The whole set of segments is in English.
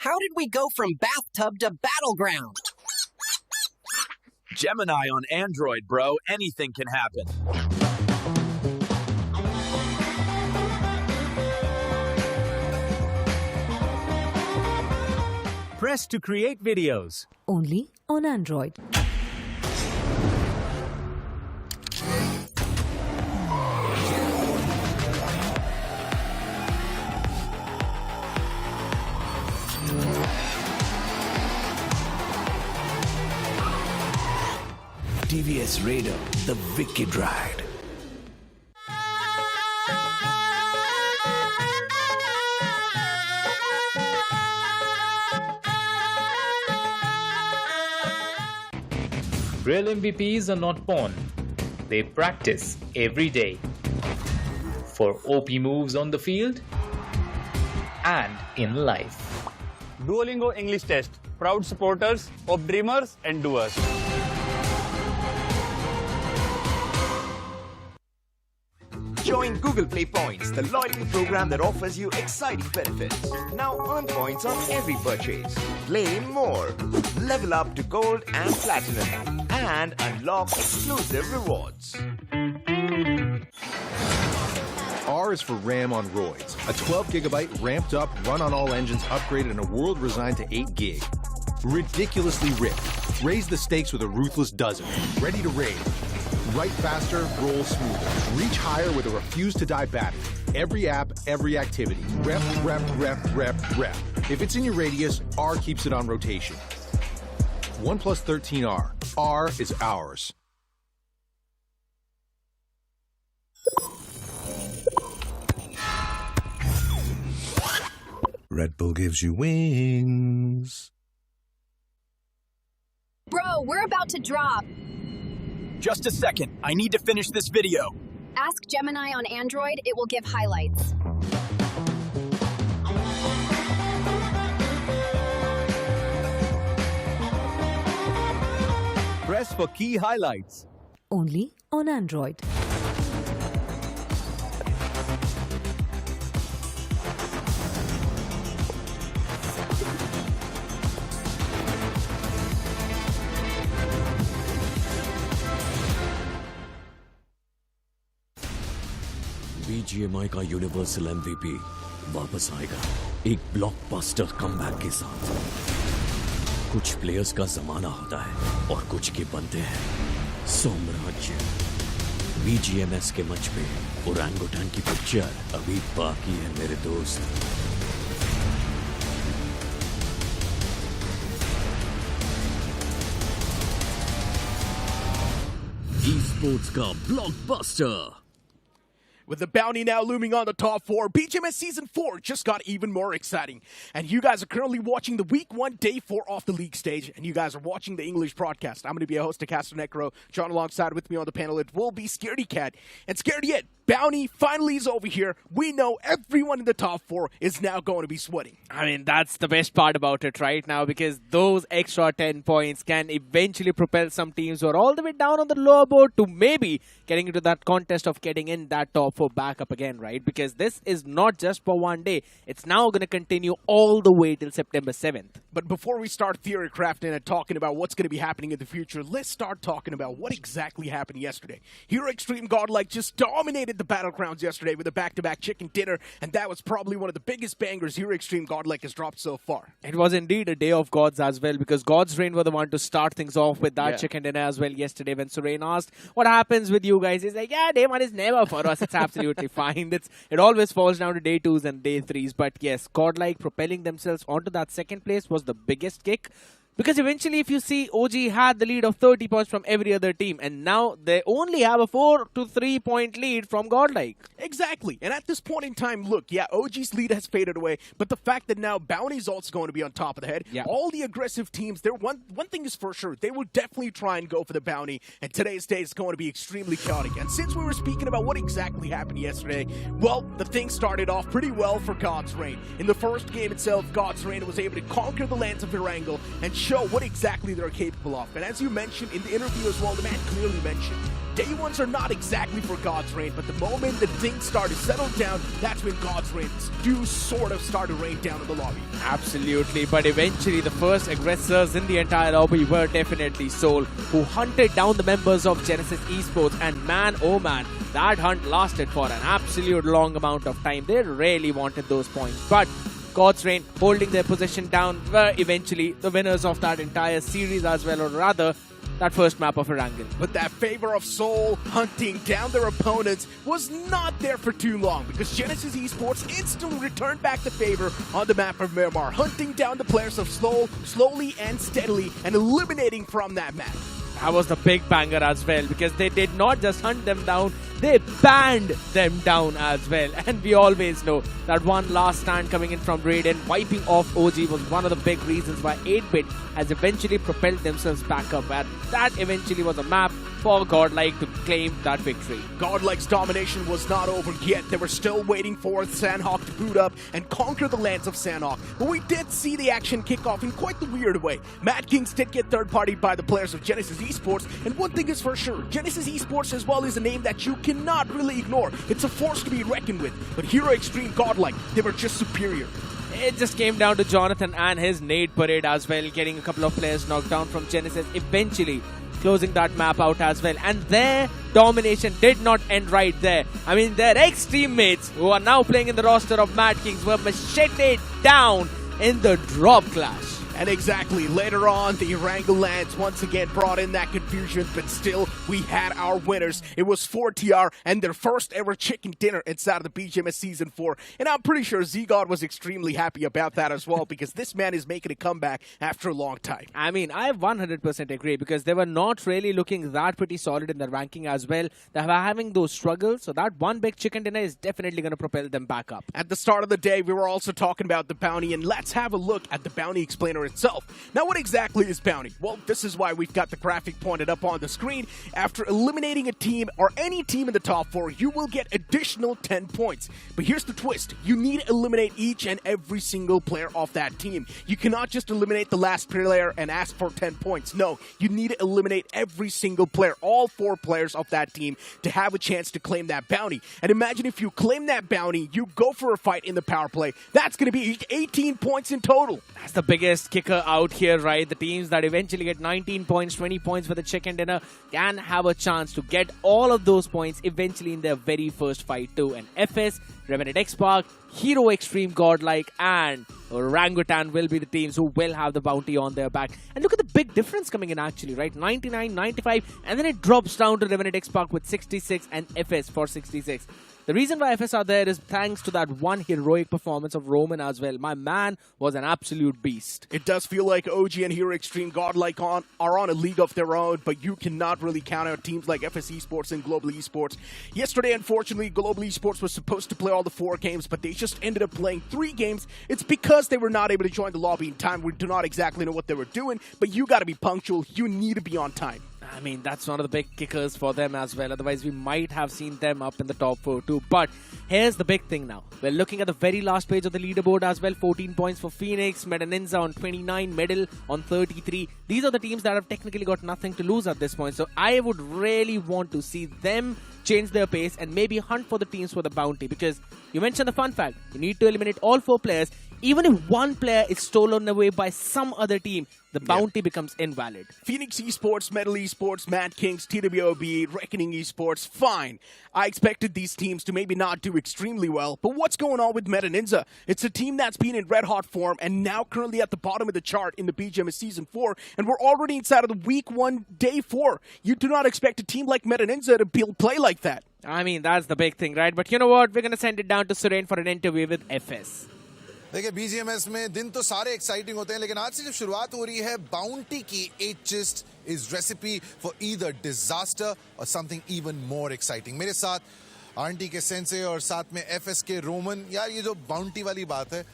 How did we go from bathtub to battleground? Gemini on Android, bro. Anything can happen. Press to create videos. Only on Android. TVS Raider, the wicked ride. Real MVPs are not born. They practice every day. For OP moves on the field and in life. Duolingo English Test. Proud supporters of dreamers and doers. Join Google Play Points, the loyalty program that offers you exciting benefits. Now earn points on every purchase. Play more. Level up to gold and platinum. And unlock exclusive rewards. R is for RAM on roids. A 12GB ramped up, run on all engines, upgraded in a world resigned to 8 gig. Ridiculously ripped. Raise the stakes with a ruthless dozen. Ready to raid. Write faster, roll smoother. Reach higher with a refuse-to-die battery. Every app, every activity. Rep, rep, rep, rep, rep. If it's in your radius, R keeps it on rotation. OnePlus 13R. R is ours. Red Bull gives you wings. Bro, we're about to drop. Just a second. I need to finish this video. Ask Gemini on Android, it will give highlights. Press for key highlights. Only on Android. BGMI का universal MVP वापस आएगा एक blockbuster comeback के साथ। कुछ players का जमाना होता है और कुछ के बनते हैं साम्राज्य। BGMS के मंच पे ओरंगुटान की पिक्चर अभी बाकी है मेरे दोस्त। Esports Ka Blockbuster. With the bounty now looming on the top 4, BGMS Season 4 just got even more exciting. And you guys are currently watching the Week 1, Day 4 off the league stage, and you guys are watching the English broadcast. I'm going to be a host of Caster Necro. John alongside with me on the panel, it will be Scaredy Cat. And Scaredy Cat, bounty finally is over here. We know everyone in the top 4 is now going to be sweating. I mean, that's the best part about it right now, because those extra 10 points can eventually propel some teams who are all the way down on the lower board to maybe getting into that contest of getting in that top 4 back up again, right? Because this is not just for one day. It's now going to continue all the way till September 7th. But before we start theory crafting and talking about what's going to be happening in the future, let's start talking about what exactly happened yesterday. Hero Extreme Godlike just dominated the Battlegrounds yesterday with a back-to-back chicken dinner, and that was probably one of the biggest bangers Hero Extreme Godlike has dropped so far. It was indeed a day of gods as well, because God's Reign were the one to start things off with that chicken dinner as well yesterday. When Surain asked, what happens with you guys? He's like, yeah, day 1 is never for us. It's absolutely fine. It always falls down to day 2s and day 3s. But yes, Godlike propelling themselves onto that second place was the biggest kick. Because eventually, if you see, OG had the lead of 30 points from every other team. And now they only have a 4 to 3 point lead from Godlike. Exactly. And at this point in time, look, yeah, OG's lead has faded away. But the fact that now Bounty's also going to be on top of the head. Yeah. All the aggressive teams, one thing is for sure. They will definitely try and go for the Bounty. And today's day is going to be extremely chaotic. And since we were speaking about what exactly happened yesterday, well, the thing started off pretty well for God's Reign. In the first game itself, God's Reign was able to conquer the lands of Erangel and show what exactly they're capable of. And as you mentioned in the interview as well, the man clearly mentioned, day ones are not exactly for God's reign, but the moment the things start to settle down, that's when God's reigns do sort of start to rain down in the lobby. Absolutely, but eventually the first aggressors in the entire lobby were definitely Soul, who hunted down the members of Genesis Esports, and man, oh man, that hunt lasted for an absolute long amount of time. They really wanted those points, but God's Reign holding their position down were eventually the winners of that entire series as well, or rather, that first map of Erangel. But that favor of Soul hunting down their opponents was not there for too long, because Genesis Esports instantly returned back the favor on the map of Miramar, hunting down the players of Soul slowly and steadily and eliminating from that map. That was the big banger as well, because they did not just hunt them down, they banned them down as well. And we always know that one last stand coming in from Raiden, wiping off OG, was one of the big reasons why 8-Bit has eventually propelled themselves back up. And that eventually was a map for Godlike to claim that victory. Godlike's domination was not over yet. They were still waiting for Sanhok to boot up and conquer the lands of Sanhok. But we did see the action kick off in quite the weird way. Mad Kings did get third-partied by the players of Genesis Esports, and one thing is for sure, Genesis Esports as well is a name that you cannot really ignore. It's a force to be reckoned with. But Hero Extreme Godlike, they were just superior. It just came down to Jonathan and his nade parade as well, getting a couple of players knocked down from Genesis, eventually closing that map out as well. And their domination did not end right there. I mean, their ex-teammates, who are now playing in the roster of Mad Kings, were macheted down in the drop clash. And exactly, later on, the Erangel lands once again brought in that confusion, but still, we had our winners. It was 4TR and their first ever chicken dinner inside of the BGMS Season 4. And I'm pretty sure Z-God was extremely happy about that as well, because this man is making a comeback after a long time. I mean, I 100% agree, because they were not really looking that pretty solid in the ranking as well. They were having those struggles, so that one big chicken dinner is definitely going to propel them back up. At the start of the day, we were also talking about the bounty, and let's have a look at the bounty explainer itself. Now, what exactly is bounty? Well, this is why we've got the graphic pointed up on the screen. After eliminating a team or any team in the top 4, you will get additional 10 points. But here's the twist. You need to eliminate each and every single player off that team. You cannot just eliminate the last player and ask for 10 points. No, you need to eliminate every single player, all 4 players of that team, to have a chance to claim that bounty. And imagine if you claim that bounty, you go for a fight in the power play. That's going to be 18 points in total. That's the biggest kicker out here, right? The teams that eventually get 19 points, 20 points for the chicken dinner can have a chance to get all of those points eventually in their very first fight too. And FS, Revenant X-Park, Hero Extreme Godlike, and Orangutan will be the teams who will have the bounty on their back. And look at the big difference coming in actually, right? 99, 95, and then it drops down to Revenant X-Park with 66 and FS for 66. The reason why FS are there is thanks to that one heroic performance of Roman as well. My man was an absolute beast. It does feel like OG and Hero Extreme Godlike are on a league of their own, but you cannot really count out teams like FS Esports and Global Esports. Yesterday, unfortunately, Global Esports was supposed to play all the 4 games, but they just ended up playing 3 games. It's because they were not able to join the lobby in time. We do not exactly know what they were doing, but you got to be punctual. You need to be on time. I mean, that's one of the big kickers for them as well. Otherwise, we might have seen them up in the top 4 too. But here's the big thing now. We're looking at the very last page of the leaderboard as well. 14 points for Phoenix, NINZA on 29, Medal on 33. These are the teams that have technically got nothing to lose at this point. So I would really want to see them change their pace and maybe hunt for the teams for the bounty. Because you mentioned the fun fact. You need to eliminate all 4 players. Even if one player is stolen away by some other team, the bounty becomes invalid. Phoenix Esports, Metal Esports, Mad Kings, TWOB, Reckoning Esports, fine. I expected these teams to maybe not do extremely well, but what's going on with NINZA? It's a team that's been in red-hot form and now currently at the bottom of the chart in the BGMS Season 4, and we're already inside of the Week 1, Day 4. You do not expect a team like NINZA to play like that. I mean, that's the big thing, right? But you know what? We're going to send it down to Suren for an interview with FS. देखिए BGMS में दिन तो सारे exciting होते हैं लेकिन आज से जब शुरुआत हो रही है बाउंटी की एक gist is recipe for either disaster और समथिंग इवन मोर एक्साइटिंग मेरे साथ आंटी के सेंसे और साथ में एफएस के रोमन यार ये जो बाउंटी वाली बात है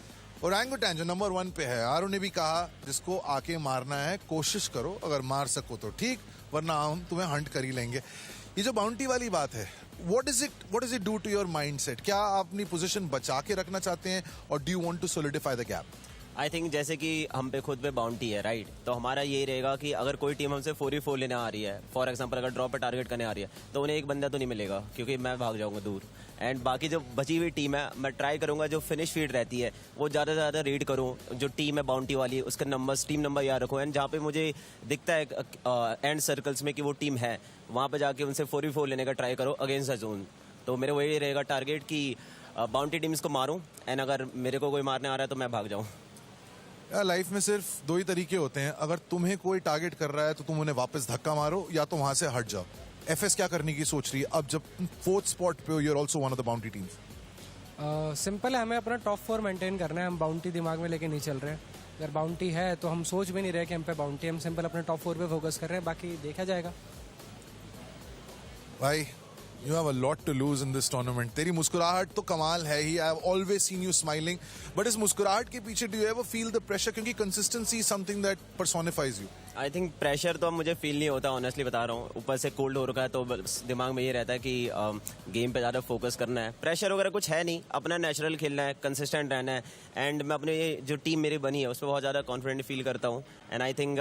ओरंगुटैन जो नंबर 1 पे है आरो ने भी कहा जिसको आके मारना है कोशिश करो अगर मार सको तो ठीक वरना हम तुम्हें हंट कर ही लेंगे ये जो बाउंटी वाली बात है what does it do to your mindset? क्या आप अपनी पोजीशन बचा के रखना चाहते हैं or do you want to solidify the gap? I think जैसे कि हम पे खुद पे बाउंटी है, राइट? तो हमारा ये रहेगा कि अगर कोई टीम हमसे 4v4 लेने आ रही है, फॉर एग्जांपल अगर ड्रॉप पे टारगेट करने आ रही है, तो उन्हें एक बंदा तो नहीं मिलेगा क्योंकि मैं भाग जाऊंगा दूर। एंड बाकी जो बची हुई टीम है, मैं ट्राई करूंगा जो फिनिश फीड रहती है वो ज़्यादा से ज़्यादा रीड करूँ। जो टीम है बाउंटी वाली, उसका नंबर, टीम नंबर याद रखूँ। एंड जहाँ पे मुझे दिखता है एंड सर्कल्स में कि वो टीम है, वहाँ पे जाके उनसे 4v4 लेने का ट्राई करो अगेंस्ट द जोन। तो मेरे वही रहेगा टारगेट कि बाउंटी टीम्स को मारूं, एंड अगर मेरे को कोई मारने आ रहा है तो मैं भाग जाऊं। यार लाइफ में सिर्फ दो ही तरीके होते हैं, अगर तुम्हें कोई टारगेट कर रहा है तो तुम उन्हें वापस धक्का मारो या तो वहां से हट जाओ। एफएस क्या करने की सोच रही है अब जब 4th स्पॉट पे हो, you are also one of the bounty teams? Simple है, हमें अपना टॉप 4 मेंटेन करना है। हम बाउंटी दिमाग में लेके नहीं चल रहे हैं। अगर बाउंटी है तो हम सोच भी नहीं रहे कि हम पे बाउंटी, हम सिंपल अपने टॉप 4 पे फोकस कर रहे हैं, बाकी देखा जाएगा। भाई You have a lot to lose in this tournament. तेरी मुस्कुराहट तो कमाल है ही. I have always seen you smiling. But इस मुस्कुराहट के पीछे do you ever feel the pressure? क्योंकि consistency is something that personifies you. I think pressure तो अब मुझे फील नहीं होता, ऑनेस्टली बता रहा हूँ. ऊपर से कोल्ड हो रखा है तो दिमाग में ये रहता है कि गेम पे ज़्यादा फोकस करना है. प्रेशर वगैरह कुछ है नहीं, अपना नेचुरल खेलना है, कंसिस्टेंट रहना है. एंड मैं अपने जो टीम मेरी बनी है उस पर बहुत ज़्यादा कॉन्फिडेंट फील करता हूँ. एंड आई थिंक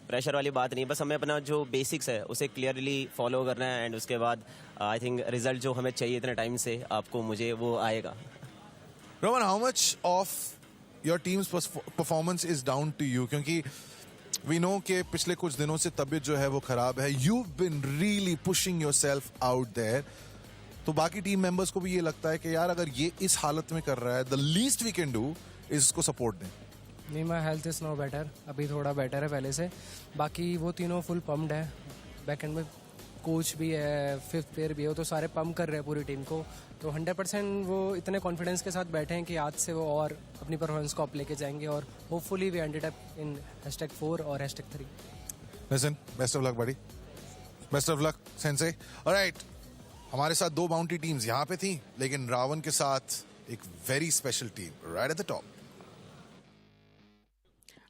प्रेशर वाली बात नहीं, बस हमें अपना जो बेसिक्स है उसे क्लियरली फॉलो करना है. एंड उसके बाद आई थिंक रिजल्ट जो हमें चाहिए इतने टाइम से आपको मुझे वो आएगा. Roman, how much of your team's performance is down to you? क्योंकि वी नो कि पिछले कुछ दिनों से तबीयत जो है वो खराब है. You been really pushing yourself out there. तो बाकी टीम मेंबर्स को भी ये लगता है कि यार अगर ये इस हालत में कर रहा है, the least we can do is इसको सपोर्ट दें. नहीं, my health is no better, अभी थोड़ा बेटर है पहले से. बाकी वो तीनों फुल पम्प्ड है. बैक एंड में कोच भी है, 5th प्लेयर भी है, तो सारे पम्प कर रहे हैं पूरी टीम को. तो 100% वो इतने कॉन्फिडेंस के साथ बैठे हैं कि आज से वो और अपनी परफॉर्मेंस को अप लेके जाएंगे. और hopefully we ended up in #4 और #3. Listen, best of luck buddy, best of luck sensei. Alright, हमारे साथ 2 बाउंटी टीम्स यहाँ पे थी, लेकिन रावण के साथ एक very special team right at the top.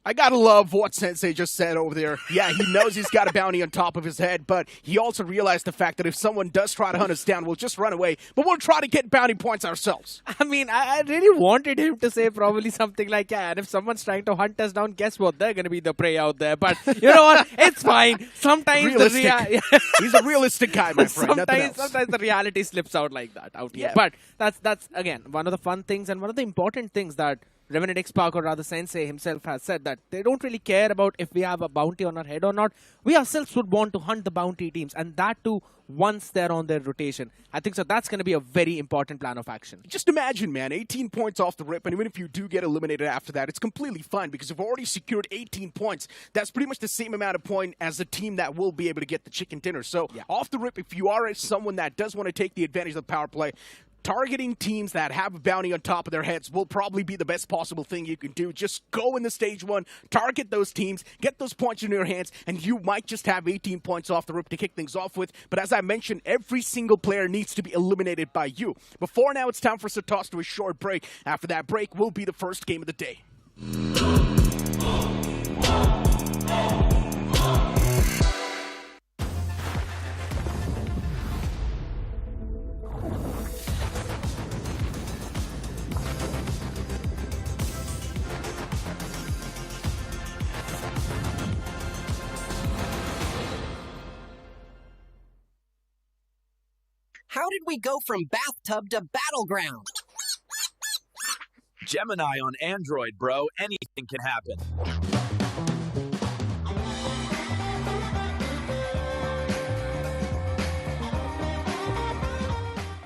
I gotta love what Sensei just said over there. Yeah, he knows he's got a bounty on top of his head, but he also realized the fact that if someone does try to hunt us down, we'll just run away, but we'll try to get bounty points ourselves. I mean, I really wanted him to say probably something like, yeah, and if someone's trying to hunt us down, guess what? They're gonna be the prey out there. But you know what? It's fine. Sometimes he's a realistic guy, my friend. Sometimes the reality slips out like that out here. Yeah. But that's again one of the fun things and one of the important things that Revenant X-Park, or rather Sensei himself, has said, that they don't really care about if we have a bounty on our head or not. We ourselves would want to hunt the bounty teams, and that too once they're on their rotation. I think so that's going to be a very important plan of action. Just imagine, man, 18 points off the rip, and even if you do get eliminated after that, it's completely fine because you've already secured 18 points. That's pretty much the same amount of point as the team that will be able to get the chicken dinner. So off the rip, if you are someone that does want to take the advantage of the power play, targeting teams that have a bounty on top of their heads will probably be the best possible thing you can do. Just go in the stage 1, target those teams, get those points in your hands, and you might just have 18 points off the rip to kick things off with. But as I mentioned, every single player needs to be eliminated by you. Before now, it's time for us to toss to a short break. After that break will be the first game of the day. How did we go from bathtub to battleground? Gemini on Android, bro. Anything can happen.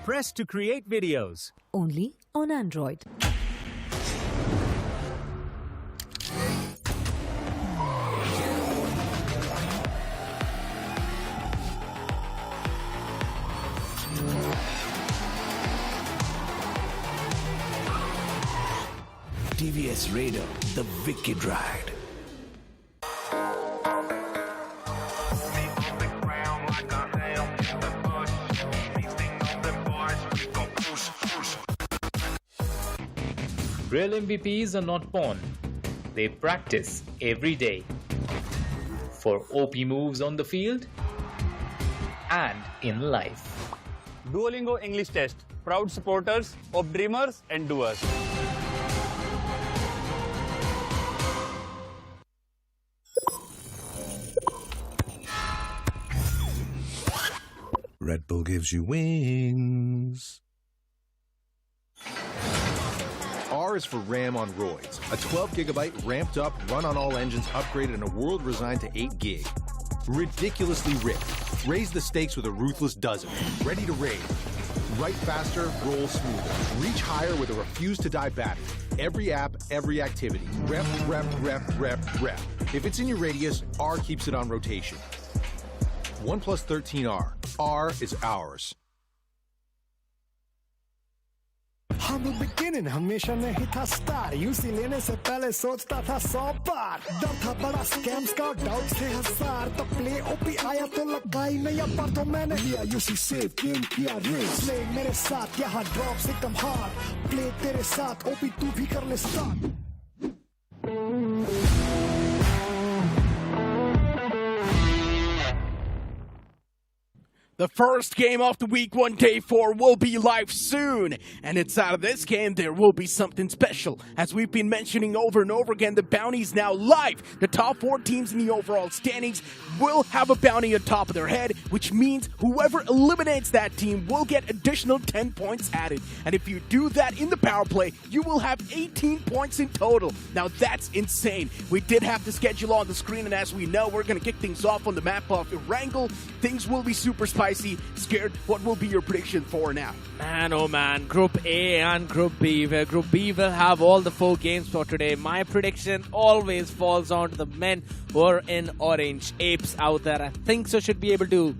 Press to create videos. Only on Android. TVS Raider, the wicked ride. Real MVPs are not born. They practice every day. For OP moves on the field and in life. Duolingo English Test. Proud supporters of dreamers and doers. gives you wings. R is for RAM on roids. A 12GB ramped up, run on all engines, upgraded in a world resigned to 8 gig. Ridiculously ripped. Raise the stakes with a ruthless dozen. Ready to raid. Write faster, roll smoother. Reach higher with a refuse to die battery. Every app, every activity. Rep, rep, rep, rep, rep. If it's in your radius, R keeps it on rotation. OnePlus 13R. R is ours. हम beginning हमेशा नहीं था star UC लेने से पहले सोचता था 100 बार डर था बड़ा स्कैम्स का डाउट थे हजार तो प्ले ओपी आया तो लगा ही नहीं पर तो मैंने लिया यूसी सेव गेम किया रेस प्ले मेरे साथ यहाँ ड्रॉप्स एकदम हार्ड प्ले तेरे साथ ओपी तू भी कर ले start The first game of the week 1 day 4 will be live soon. And inside of this game, there will be something special. As we've been mentioning over and over again, the bounty is now live. The top 4 teams in the overall standings will have a bounty on top of their head, which means whoever eliminates that team will get additional 10 points added. And if you do that in the power play, you will have 18 points in total. Now that's insane. We did have the schedule on the screen, and as we know, we're going to kick things off on the map of Erangel. Things will be super spicy. Scared, what will be your prediction for now? Man, oh man, Group A and Group B, where Group B will have all the 4 games for today. My prediction always falls on to the men who are in orange. Apes out there, I think so, should be able to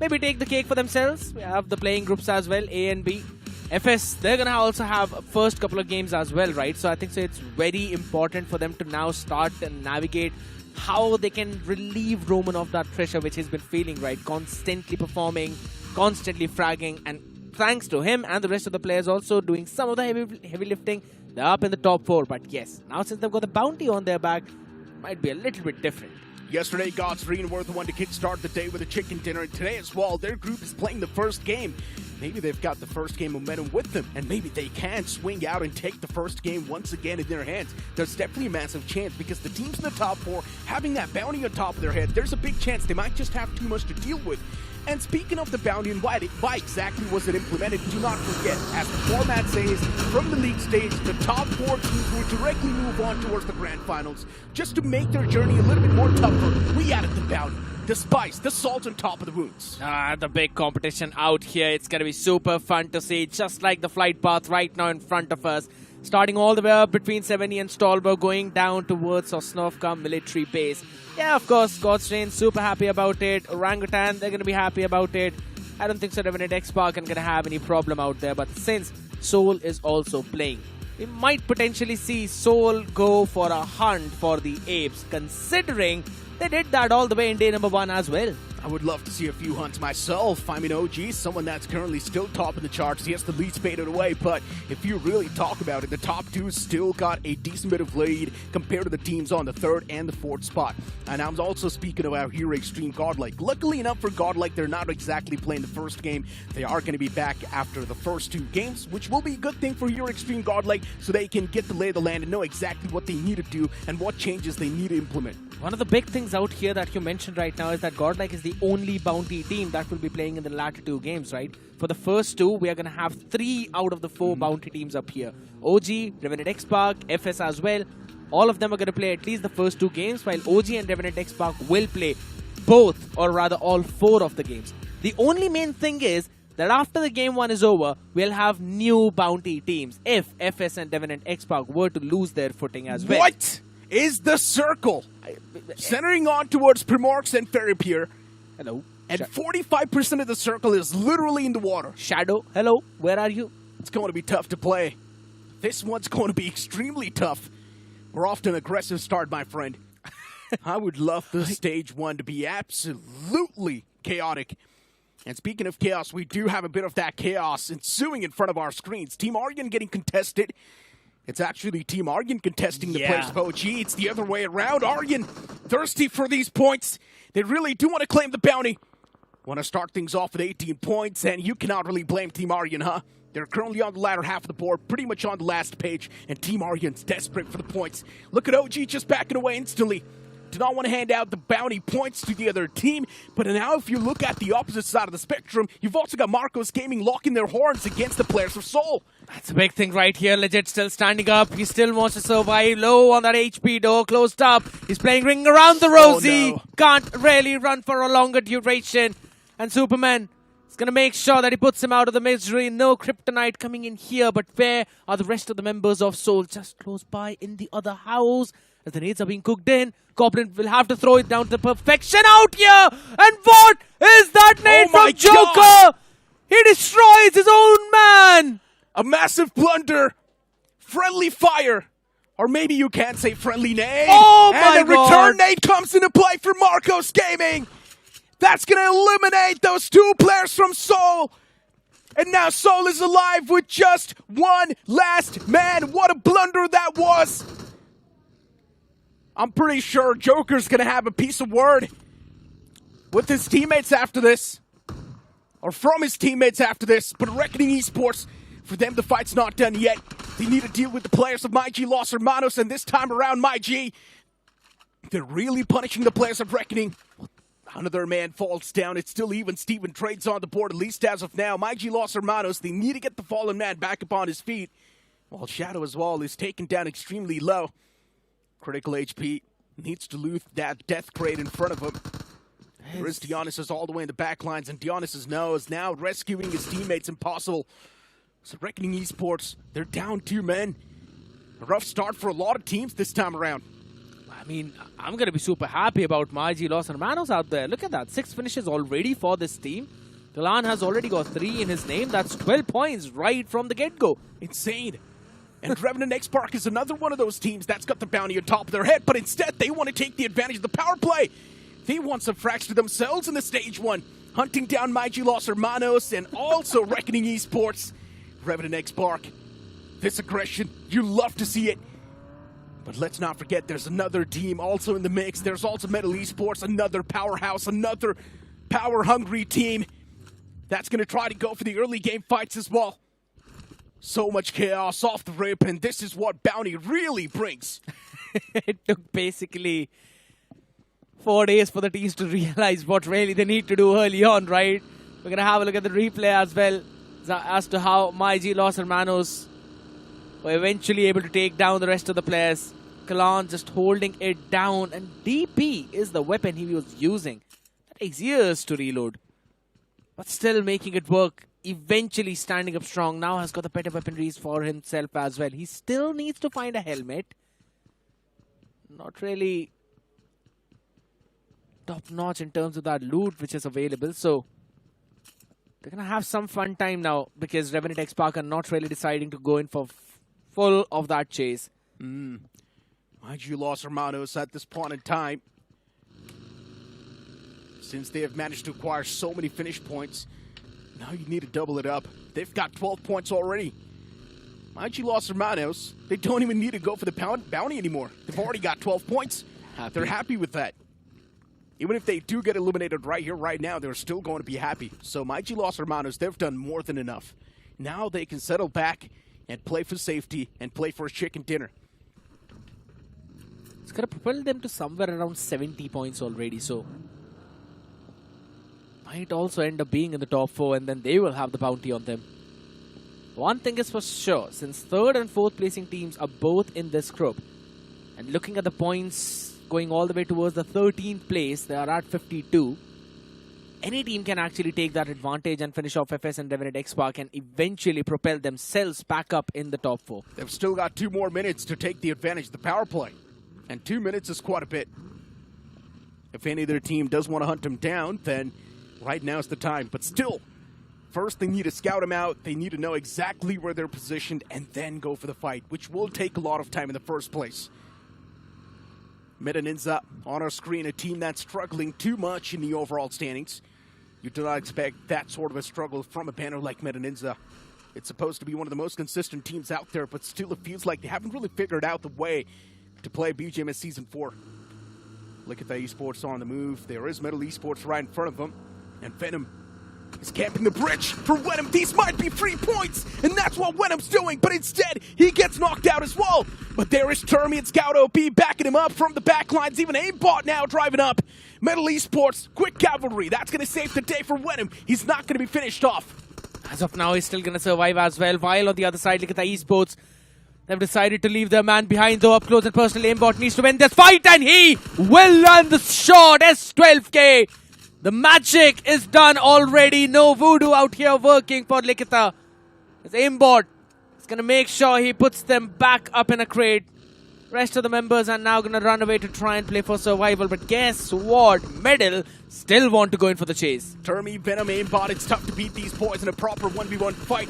maybe take the cake for themselves. We have the playing groups as well, A and B. FS, they're going to also have first couple of games as well, right? So I think so it's very important for them to now start and navigate how they can relieve Roman of that pressure which he's been feeling, right? Constantly performing, constantly fragging, and thanks to him and the rest of the players also doing some of the heavy lifting, they're up in the top 4. But yes, now since they've got the bounty on their back, might be a little bit different. Yesterday, God's Green were the one to kickstart the day with a chicken dinner, and today as well, their group is playing the first game. Maybe they've got the first game momentum with them, and maybe they can swing out and take the first game once again in their hands. There's definitely a massive chance because the teams in the top 4, having that bounty on top of their head, there's a big chance they might just have too much to deal with. And speaking of the bounty and why exactly was it implemented, do not forget, as the format says, from the league stage, the top 4 teams will directly move on towards the grand finals. Just to make their journey a little bit more tougher, we added the bounty. The spice, the salt on top of the wounds. The big competition out here. It's going to be super fun to see, just like the flight path right now in front of us. Starting all the way up between Seveni and Stolberg, going down towards Sosnovka military base. Yeah, of course, God's Reign, super happy about it. Orangutan, they're going to be happy about it. I don't think so Revenant X-Park are going to have any problem out there. But since Soul is also playing, we might potentially see Soul go for a hunt for the apes, considering they did that all the way in day number 1 as well. I would love to see a few hunts myself. I mean, OG, someone that's currently still top in the charts. Yes, the lead's faded away, but if you really talk about it, the top 2 still got a decent bit of lead compared to the teams on the 3rd and the 4th spot. And I'm also speaking about here Extreme Godlike. Luckily enough for Godlike, they're not exactly playing the first game. They are going to be back after the first 2 games, which will be a good thing for your Extreme Godlike, so they can get the lay of the land and know exactly what they need to do and what changes they need to implement. One of the big things out here that you mentioned right now is that Godlike is the only bounty team that will be playing in the latter 2 games, right? For the first 2, we are going to have 3 out of the 4 bounty teams up here. OG, Revenant X-Park, FS as well. All of them are going to play at least the first 2 games, while OG and Revenant X-Park will play both, or rather all 4 of the games. The only main thing is that after the game 1 is over, we'll have new bounty teams if FS and Revenant X-Park were to lose their footing as well. What is the circle? Centering on towards Primorx and Ferripier. Hello. And 45% of the circle is literally in the water. Shadow, hello, where are you? It's going to be tough to play. This one's going to be extremely tough. We're off to an aggressive start, my friend. I would love the stage 1 to be absolutely chaotic. And speaking of chaos, we do have a bit of that chaos ensuing in front of our screens. Team Aryan getting contested. It's actually Team Aryan contesting the place of OG. It's the other way around. Aryan thirsty for these points. They really do want to claim the bounty. Want to start things off with 18 points, and you cannot really blame Team Aryan, huh? They're currently on the latter half of the board, pretty much on the last page, and Team Aryan's desperate for the points. Look at OG just backing away instantly. do not want to hand out the bounty points to the other team. But now if you look at the opposite side of the spectrum, you've also got Marcos Gaming locking their horns against the players of Seoul. That's a big thing right here. Legit still standing up. He still wants to survive. Low on that HP, door closed up. He's playing Ring Around the Rosie. Oh, no. Can't really run for a longer duration. And Superman is going to make sure that he puts him out of the misery. No Kryptonite coming in here. But where are the rest of the members of Seoul? Just close by in the other house. As the nades are being cooked in, Goblin will have to throw it down to perfection out here. And what is that nade from Joker? God. He destroys his own man. A massive blunder. Friendly fire. Or maybe you can't say friendly nade. Oh and my a God. return nade comes into play for Marcos Gaming. That's going to eliminate those two players from Seoul. And now Seoul is alive with just one last man. What a blunder that was. I'm pretty sure Joker's going to have a piece of word with his teammates after this. Or from his teammates after this. But Reckoning Esports, for them the fight's not done yet. They need to deal with the players of MyG Los Hermanos. And this time around, MyG, they're really punishing the players of Reckoning. Another man falls down. It's still even. Steven trades on the board, at least as of now. MyG Los Hermanos, they need to get the fallen man back upon his feet. While Shadow as well is taken down extremely low. Critical HP, needs to loot that death crate in front of him. There is Dionysus all the way in the back lines, and Dionysus knows now rescuing his teammates impossible. So Reckoning Esports, they're down 2 men. A rough start for a lot of teams this time around. I mean, I'm going to be super happy about MyG Los Hermanos out there. Look at that, 6 finishes already for this team. Galan has already got 3 in his name. That's 12 points right from the get-go. Insane. And Revenant X Park is another one of those teams that's got the bounty on top of their head, but instead they want to take the advantage of the power play. They want some frags to themselves in the stage 1, hunting down MyG Los Hermanos and also Reckoning Esports. Revenant X Park, this aggression, you love to see it. But let's not forget there's another team also in the mix. There's also Metal Esports, another powerhouse, another power-hungry team that's going to try to go for the early game fights as well. So much chaos off the rip, and this is what bounty really brings. It took basically 4 days for the teams to realize what really they need to do early on, right? We're going to have a look at the replay as well as to how MyG Los Hermanos were eventually able to take down the rest of the players. Kalan just holding it down, and DP is the weapon he was using. That takes years to reload, but still making it work. Eventually standing up strong, now has got the better weaponries for himself as well. He still needs to find a helmet. Not really top-notch in terms of that loot which is available, so they're going to have some fun time now because Revenant X Park are not really deciding to go in for full of that chase. MyG Los Hermanos at this point in time, since they have managed to acquire so many finish points, now you need to double it up. They've got 12 points already. MyG Los Hermanos, they don't even need to go for the bounty anymore. They've already got 12 points. They're happy with that. Even if they do get eliminated right here, right now, they're still going to be happy. So MyG Los Hermanos, they've done more than enough. Now they can settle back and play for safety and play for a chicken dinner. It's going to propel them to somewhere around 70 points already, so might also end up being in the top 4, and then they will have the bounty on them. One thing is for sure, since 3rd and 4th placing teams are both in this group, and looking at the points going all the way towards the 13th place, they are at 52. Any team can actually take that advantage and finish off FS and Revenant X Park and eventually propel themselves back up in the top 4. They've still got 2 more minutes to take the advantage of the power play. And 2 minutes is quite a bit. If any other team does want to hunt them down, then right now's the time. But still, first they need to scout them out. They need to know exactly where they're positioned and then go for the fight, which will take a lot of time in the first place. NINZA on our screen, a team that's struggling too much in the overall standings. You do not expect that sort of a struggle from a banner like NINZA. It's supposed to be one of the most consistent teams out there, but still it feels like they haven't really figured out the way to play BGMS Season 4. Likitha Esports on the move. There is Metal Esports right in front of them. And Venom He's camping the bridge for Venom. These might be 3 points, and that's what Venom's doing. But instead, he gets knocked out as well. But there is Termi and Scout OP backing him up from the back lines. Even Aimbot now driving up. Metal Esports, quick cavalry. That's going to save the day for Venom. He's not going to be finished off. As of now, he's still going to survive as well. While on the other side, Likitha Esports, they've decided to leave their man behind, though up close and personal. Aimbot needs to win this fight, and he will land the shot. S12K. The magic is done already. No voodoo out here working for Likitha. His Aimbot is going to make sure he puts them back up in a crate. Rest of the members are now going to run away to try and play for survival. But guess what? Medal still want to go in for the chase. Termi, Venom, Aimbot. It's tough to beat these boys in a proper 1v1 fight.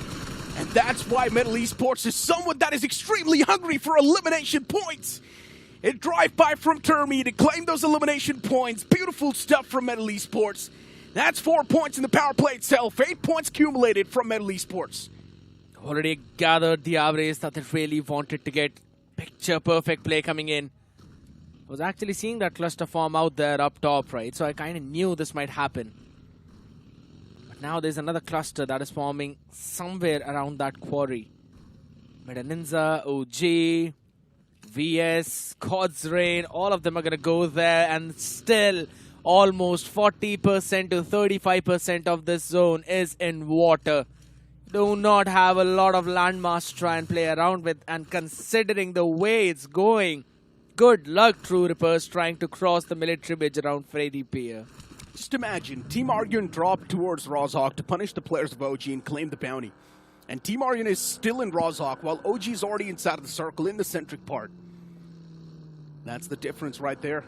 And that's why Metal Esports is someone that is extremely hungry for elimination points. A drive-by from Termi to claim those elimination points. Beautiful stuff from Metal Esports. That's 4 points in the power play itself. 8 points accumulated from Metal Esports. Already gathered the average that they really wanted to get. Picture perfect play coming in. I was actually seeing that cluster form out there up top, right? So I kind of knew this might happen. But now there's another cluster that is forming somewhere around that quarry. Meta NINZA, OG, VS, God's Reign, all of them are going to go there, and still almost 40% to 35% of this zone is in water. Do not have a lot of landmass to try and play around with, and considering the way it's going, good luck, True Rippers, trying to cross the military bridge around Freddy Pier. Just imagine, Team Arjun dropped towards Rozhok to punish the players of OG and claim the bounty. And Team Arjun is still in Rozhok, while OG is already inside of the circle in the centric part. That's the difference right there.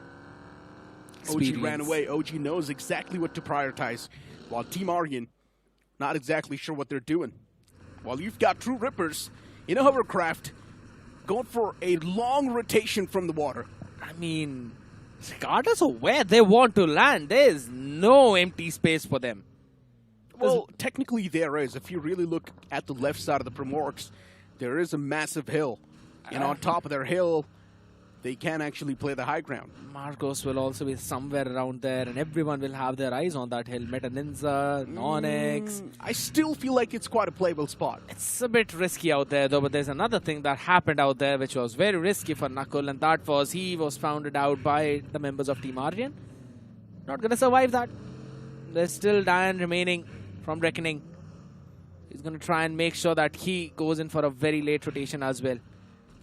OG ran away. OG knows exactly what to prioritize, while Team Arjun not exactly sure what they're doing. While you've got True Rippers in a hovercraft going for a long rotation from the water. I mean, regardless of where they want to land, there is no empty space for them. Well, technically there is. If you really look at the left side of the Primorks, there is a massive hill. And on top of their hill, they can actually play the high ground. Marcos will also be somewhere around there, and everyone will have their eyes on that hill. Meta NINZA, NoNx. I still feel like it's quite a playable spot. It's a bit risky out there, though, but there's another thing that happened out there which was very risky for Nakul, and that was he was founded out by the members of Team Arjun. Not going to survive that. There's still Diane remaining from Reckoning. He's going to try and make sure that he goes in for a very late rotation as well.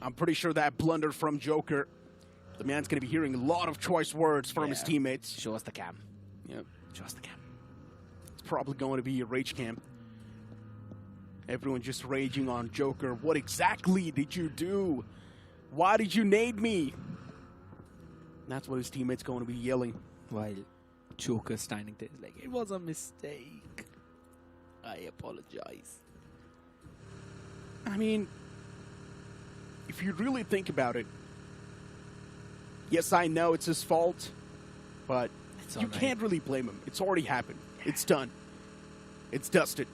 I'm pretty sure that blunder from Joker, the man's going to be hearing a lot of choice words from his teammates. Show us the cam. Yep. Show us the cam. It's probably going to be a rage cam. Everyone just raging on Joker. What exactly did you do? Why did you nade me? That's what his teammates going to be yelling. While Joker standing there like, it was a mistake. I apologize. I mean, if you really think about it, yes, I know it's his fault, but you can't really blame him. It's already happened. It's done. It's dusted.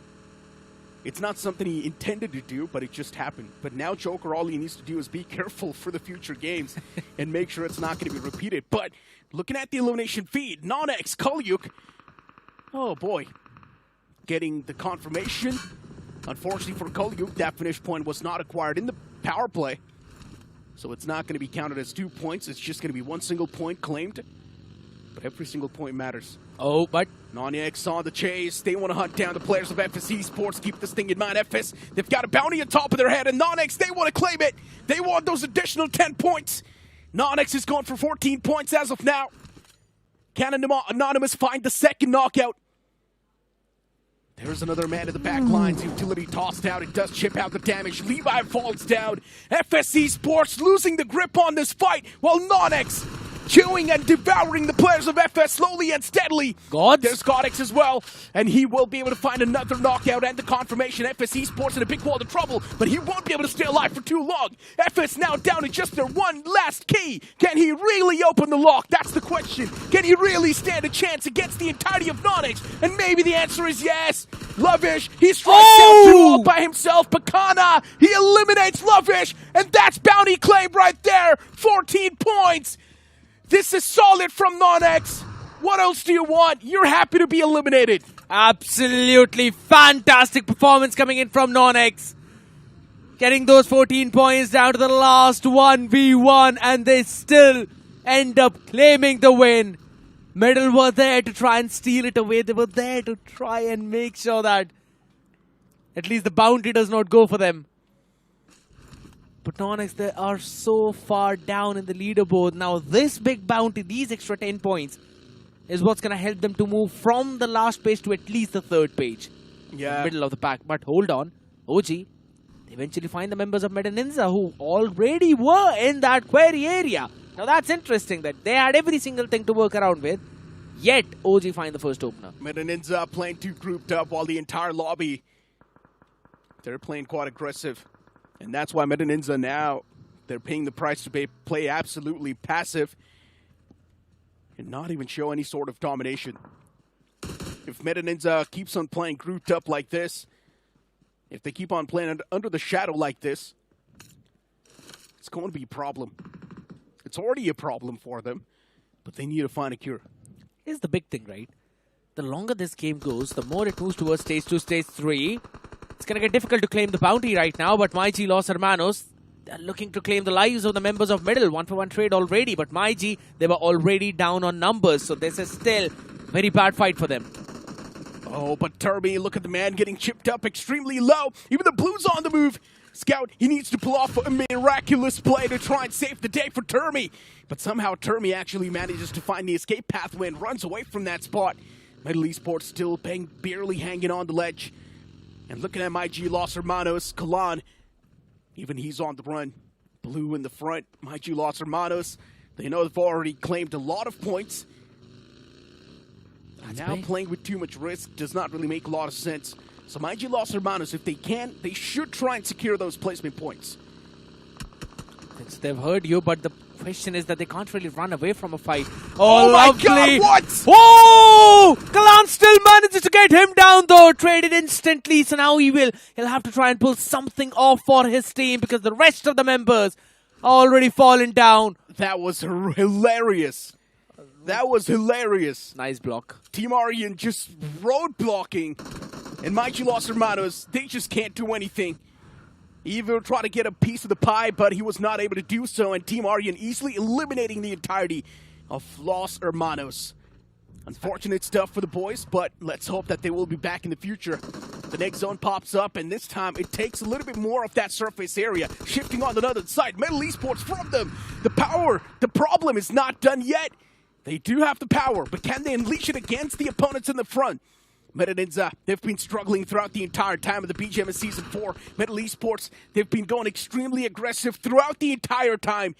It's not something he intended to do, but it just happened. But now Joker, all he needs to do is be careful for the future games and make sure it's not going to be repeated. But looking at the elimination feed, NoNx, Kalyuk, oh boy, getting the confirmation. Unfortunately for Kalyuk, that finish point was not acquired in the power play. So it's not going to be counted as 2 points. It's just going to be 1 single point claimed. But every single point matters. Oh, but NoNx on the chase. They want to hunt down the players of FS Esports. Keep this thing in mind. FS, they've got a bounty on top of their head. And NoNx, they want to claim it. They want those additional 10 points. NoNx is going for 14 points as of now. Can Anonymous find the second knockout? There's another man in the back lines. Utility tossed out. It does chip out the damage. Levi falls down. FS Esports losing the grip on this fight, while NoNx chewing and devouring the players of FS slowly and steadily. There's Godix as well, and he will be able to find another knockout and the confirmation. FS Esports in a big world of trouble, but he won't be able to stay alive for too long. FS now down to just their one last key. Can he really open the lock? That's the question. Can he really stand a chance against the entirety of NoNx? And maybe the answer is yes. Lovish, he strikes down 2 all by himself. Pakana, he eliminates Lovish, and that's bounty claim right there. 14 points. This is solid from NoNx. What else do you want? You're happy to be eliminated. Absolutely fantastic performance coming in from NoNx. Getting those 14 points down to the last 1v1, and they still end up claiming the win. Middle were there to try and steal it away. They were there to try and make sure that at least the bounty does not go for them. But NoNx, they are so far down in the leaderboard. Now this big bounty, these extra 10 points, is what's going to help them to move from the last page to at least the third page. Yeah. The middle of the pack. But hold on. OG, they eventually find the members of NINZA who already were in that query area. Now that's interesting that they had every single thing to work around with. Yet, OG find the first opener. NINZA playing too grouped up while the entire lobby, they're playing quite aggressive. And that's why NINZA now, they're paying the price to play absolutely passive and not even show any sort of domination. If NINZA keeps on playing grouped up like this, if they keep on playing under the shadow like this, it's going to be a problem. It's already a problem for them, but they need to find a cure. Here's the big thing, right? The longer this game goes, the more it moves towards stage 2, stage 3. It's going to get difficult to claim the bounty right now, but MyG lost Hermanos. They're looking to claim the lives of the members of middle. 1-for-1 trade already, but MyG, they were already down on numbers, so this is still very bad fight for them. Oh, but Turby, look at the man getting chipped up extremely low. Even the Blues on the move. Scout, he needs to pull off a miraculous play to try and save the day for Turmy. But somehow Turmy actually manages to find the escape pathway and runs away from that spot. Middle Esports still barely hanging on the ledge. And looking at MyG lost Hermanos, Kalan, even he's on the run. Blue in the front, MyG lost Hermanos. They know they've already claimed a lot of points. Now playing with too much risk does not really make a lot of sense. So MyG lost Hermanos. If they can, they should try and secure those placement points. They've heard you, but the question is that they can't really run away from a fight. Oh, lovely. My God, what? Oh! Kalan still manages to get him down though. Traded instantly, so now he'll have to try and pull something off for his team because the rest of the members are already fallen down. That was hilarious. That was hilarious. Nice block. Team Aryan just road blocking. And MyG lost Hermanos. They just can't do anything. He even tried to get a piece of the pie, but he was not able to do so. And Team Aryan easily eliminating the entirety of Los Hermanos. Unfortunate stuff for the boys, but let's hope that they will be back in the future. The next zone pops up, and this time it takes a little bit more of that surface area. Shifting on the other side. Middle Esports from them. The power, the problem is not done yet. They do have the power, but can they unleash it against the opponents in the front? NINZA, they've been struggling throughout the entire time of the BGMS Season 4. Middle Esports, they've been going extremely aggressive throughout the entire time.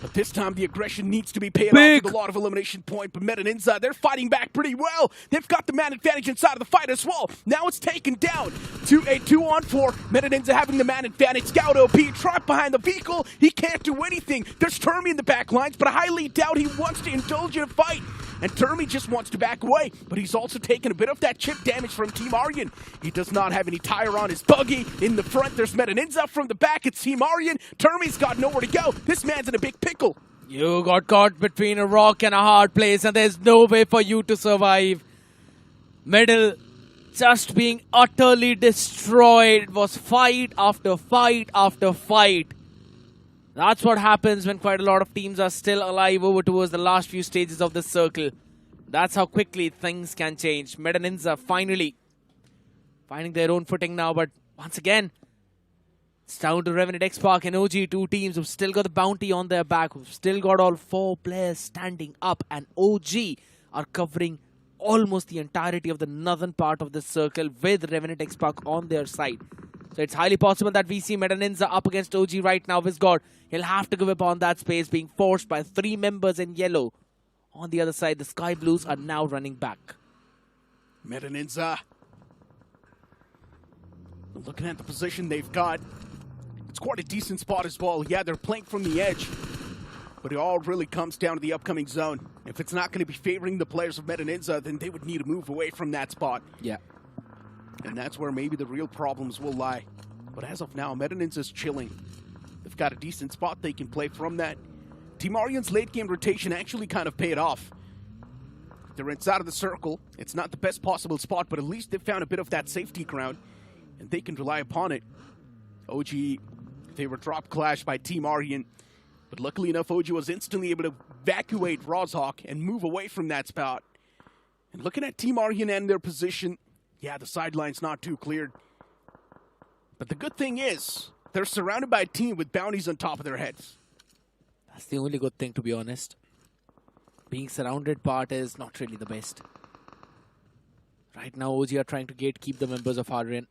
But this time, the aggression needs to be paid off with a lot of elimination point. But NINZA, they're fighting back pretty well. They've got the man advantage inside of the fight as well. Now it's taken down to a 2-on-4. NINZA having the man advantage. Scout OP trapped behind the vehicle. He can't do anything. There's Termy in the back lines, but I highly doubt he wants to indulge in a fight. And Termy just wants to back away, but he's also taken a bit of that chip damage from Team Aryan. He does not have any tire on his buggy. In the front, there's NINZA. From the back, it's Team Aryan. Termy's got nowhere to go. This man's in a big pickle. You got caught between a rock and a hard place, and there's no way for you to survive. Middle just being utterly destroyed. It was fight after fight after fight. That's what happens when quite a lot of teams are still alive over towards the last few stages of this circle. That's how quickly things can change. NINZA finally finding their own footing now, but once again, it's down to Revenant, X-Park and OG, two teams who've still got the bounty on their back, who've still got all 4 players standing up, and OG are covering almost the entirety of the northern part of this circle with Revenant, X-Park on their side. So it's highly possible that we see NINZA up against OG right now. Visgod, he'll have to give up on that space, being forced by 3 members in yellow. On the other side, the Sky Blues are now running back. NINZA. Looking at the position they've got, it's quite a decent spot as well. Yeah, they're playing from the edge, but it all really comes down to the upcoming zone. If it's not going to be favoring the players of NINZA, then they would need to move away from that spot. Yeah. And that's where maybe the real problems will lie. But as of now, NINZA's chilling. They've got a decent spot they can play from that. Team Aryan's late game rotation actually kind of paid off. They're inside of the circle. It's not the best possible spot, but at least they found a bit of that safety ground, and they can rely upon it. OG, they were drop clashed by Team Aryan, but luckily enough, OG was instantly able to evacuate Rozhawk and move away from that spot. And looking at Team Aryan and their position, yeah, the sideline's not too cleared. But the good thing is, they're surrounded by a team with bounties on top of their heads. That's the only good thing, to be honest. Being surrounded part is not really the best. Right now, OG are trying to gatekeep the members of Aryan.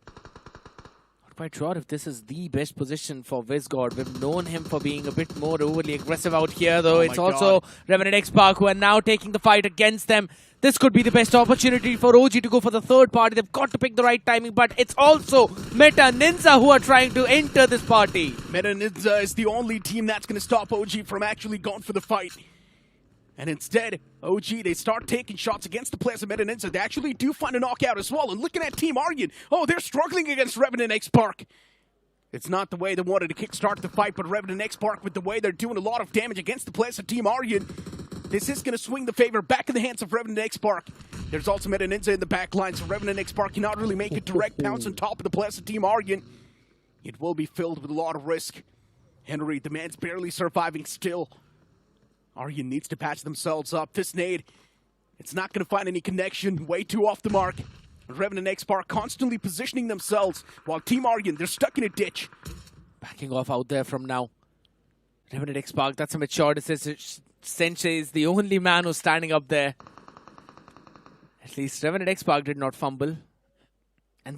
Not quite sure if this is the best position for Vizgod. We've known him for being a bit more overly aggressive out here, though. It's also Revenant X-Park who are now taking the fight against them. This could be the best opportunity for OG to go for the third party. They've got to pick the right timing, but it's also Meta NINZA who are trying to enter this party. Meta NINZA is the only team that's going to stop OG from actually going for the fight. And instead, OG, they start taking shots against the players of Meta NINZA. They actually do find a knockout as well. And looking at Team Aryan, oh, they're struggling against Revenant X-Park. It's not the way they wanted to kickstart the fight, but Revenant X-Park, with the way they're doing a lot of damage against the players of Team Aryan, this is going to swing the favor back in the hands of Revenant X-Park. There's also Meta NINZA in the back line, so Revenant X-Park cannot really make a direct pounce on top of the players of Team Aryan. It will be filled with a lot of risk. Henry, the man's barely surviving still. Aryan needs to patch themselves up. This nade, it's not going to find any connection. Way too off the mark. Revenant X-Park constantly positioning themselves, while Team Aryan, they're stuck in a ditch. Backing off out there from now. Revenant X-Park, that's a mature decision. Sensei is the only man who's standing up there. At least Revenant X-Park did not fumble. And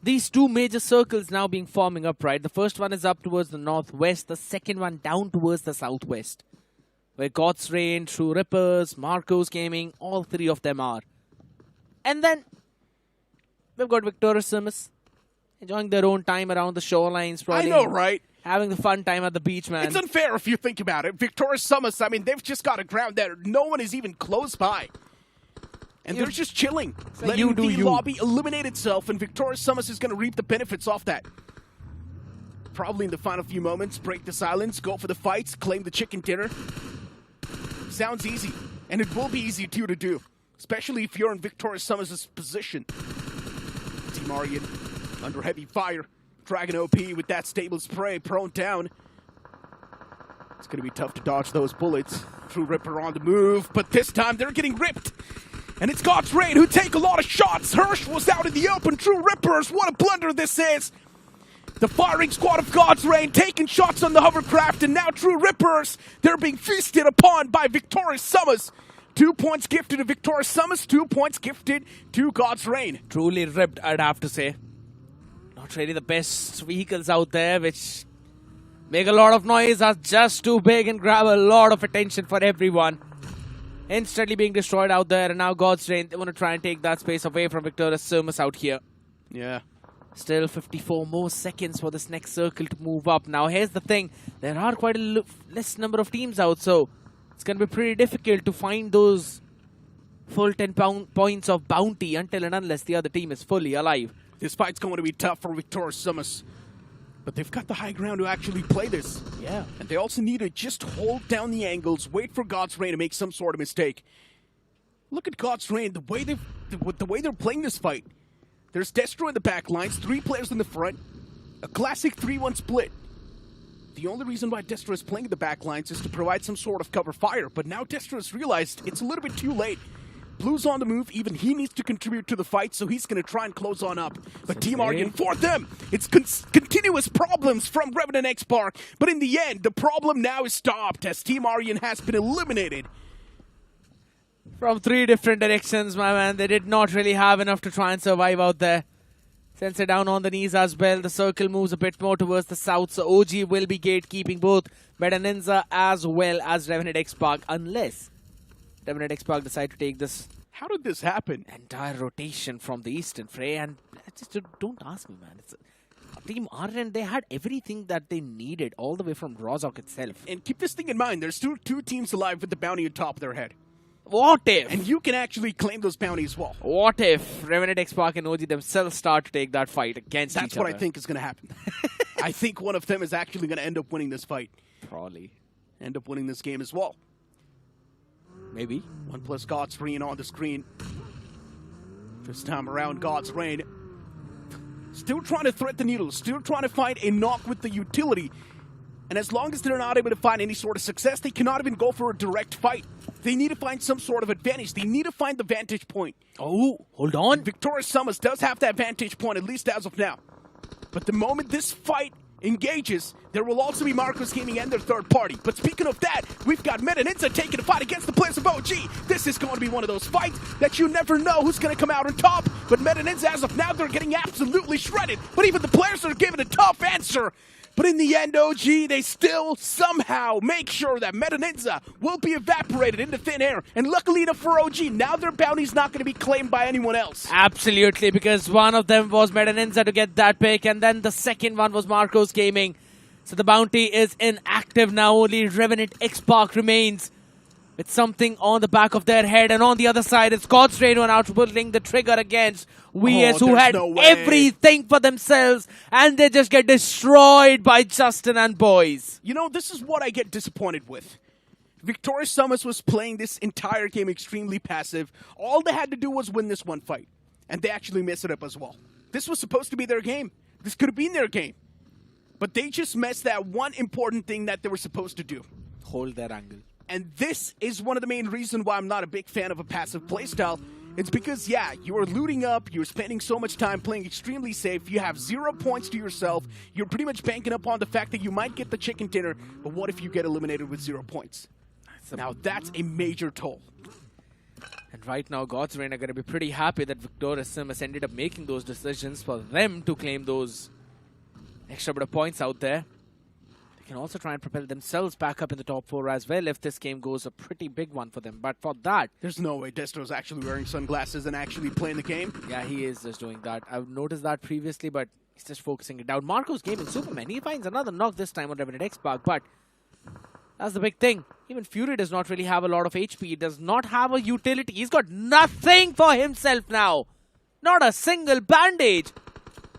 these two major circles now being forming up, right? The first one is up towards the northwest. The second one down towards the southwest. Where God's Reign, True Rippers, Marcos Gaming, all three of them are. And then we've got Victorious Sumus enjoying their own time around the shorelines. I know, right? Having the fun time at the beach, man. It's unfair if you think about it. Victorious Sumus, I mean, they've just got a ground that no one is even close by. And they're just chilling. Letting the lobby eliminate itself, and Victorious Sumus is going to reap the benefits off that. Probably in the final few moments, break the silence, go for the fights, claim the chicken dinner. Sounds easy, and it will be easy too to do, especially if you're in Victorious Sumus' position. Team Aryan under heavy fire. Dragon OP with that stable spray, prone down. It's going to be tough to dodge those bullets. True Ripper on the move, but this time they're getting ripped. And it's God's Reign who take a lot of shots. Hirsch was out in the open. True Rippers, what a blunder this is. The firing squad of God's Reign taking shots on the hovercraft, and now True Rippers, they're being feasted upon by Victorious Sumus. 2 points gifted to Victorious Sumus, 2 points gifted to God's Reign. Truly ripped, I'd have to say. Not really the best vehicles out there, which make a lot of noise, are just too big and grab a lot of attention for everyone. Instantly being destroyed out there, and now God's Reign, they want to try and take that space away from Victorious Sumus out here. Yeah. Still 54 more seconds for this next circle to move up. Now here's the thing, there are quite a less number of teams out, so it's going to be pretty difficult to find those full 10 points of bounty until and unless the other team is fully alive. This fight's going to be tough for Victorious Sumus, but they've got the high ground to actually play this. Yeah. And they also need to just hold down the angles, wait for God's Reign to make some sort of mistake. Look at God's Reign, the way they're playing this fight. There's Destro in the back lines, 3 players in the front, a classic 3-1 split. The only reason why Destro is playing in the back lines is to provide some sort of cover fire, but now Destro has realized it's a little bit too late. Blue's on the move, even he needs to contribute to the fight, so he's going to try and close on up. But Team Aryan, for them, it's continuous problems from Revenant X-Park, but in the end, the problem now is stopped as Team Aryan has been eliminated. From 3 different directions, my man. They did not really have enough to try and survive out there. Sensei down on the knees as well. The circle moves a bit more towards the south, so OG will be gatekeeping both Meta NINZA as well as Revenant X-Park, unless Revenant X-Park decide to take this. How did this happen? Entire rotation from the eastern fray, and just don't ask me, man. It's Team Aryan, they had everything that they needed all the way from Rozhawk itself. And keep this thing in mind, there's two teams alive with the bounty on top of their head. What if? And you can actually claim those bounties as well. What if Revenant X-Park and OG themselves start to take that fight against each other? That's what I think is going to happen. I think one of them is actually going to end up winning this fight. Probably. End up winning this game as well. Maybe. OnePlus God's Reign on the screen. This time around, God's Reign still trying to thread the needle, still trying to find a knock with the utility. And as long as they're not able to find any sort of success, they cannot even go for a direct fight. They need to find some sort of advantage. They need to find the vantage point. Oh, hold on. And Victorious Summers does have that vantage point, at least as of now. But the moment this fight engages, there will also be Marcos Gaming and their third party. But speaking of that, we've got NINZA taking a fight against the players of OG. This is going to be one of those fights that you never know who's going to come out on top. But NINZA, as of now, they're getting absolutely shredded. But even the players are giving a tough answer. But in the end, OG, they still somehow make sure that NINZA will be evaporated into thin air. And luckily for OG, now their bounty's not going to be claimed by anyone else. Absolutely, because one of them was NINZA to get that pick, and then the second one was Marcos Gaming. So the bounty is inactive now. Only Revenant X-Park remains with something on the back of their head. And on the other side, it's God's Reign out pulling the trigger against VS, who had everything for themselves, and they just get destroyed by Justin and boys. You know, this is what I get disappointed with. Victorious Summers was playing this entire game extremely passive. All they had to do was win this one fight, and they actually messed it up as well. This was supposed to be their game. This could have been their game. But they just messed that one important thing that they were supposed to do. Hold that angle. And this is one of the main reasons why I'm not a big fan of a passive playstyle. It's because, yeah, you are looting up, you're spending so much time playing extremely safe, you have 0 points to yourself, you're pretty much banking up on the fact that you might get the chicken dinner, but what if you get eliminated with 0 points? Now that's a major toll. And right now, God's Reign are going to be pretty happy that Victorious Summers ended up making those decisions for them to claim those extra bit of points out there. They can also try and propel themselves back up in the top 4 as well if this game goes a pretty big one for them. But for that, there's no way Destro's actually wearing sunglasses and actually playing the game. Yeah, he is just doing that. I've noticed that previously, but he's just focusing it down. Marcos Gaming Superman, he finds another knock this time on Revenant X-Park, but that's the big thing. Even Fury does not really have a lot of HP. He does not have a utility. He's got nothing for himself now. Not a single bandage.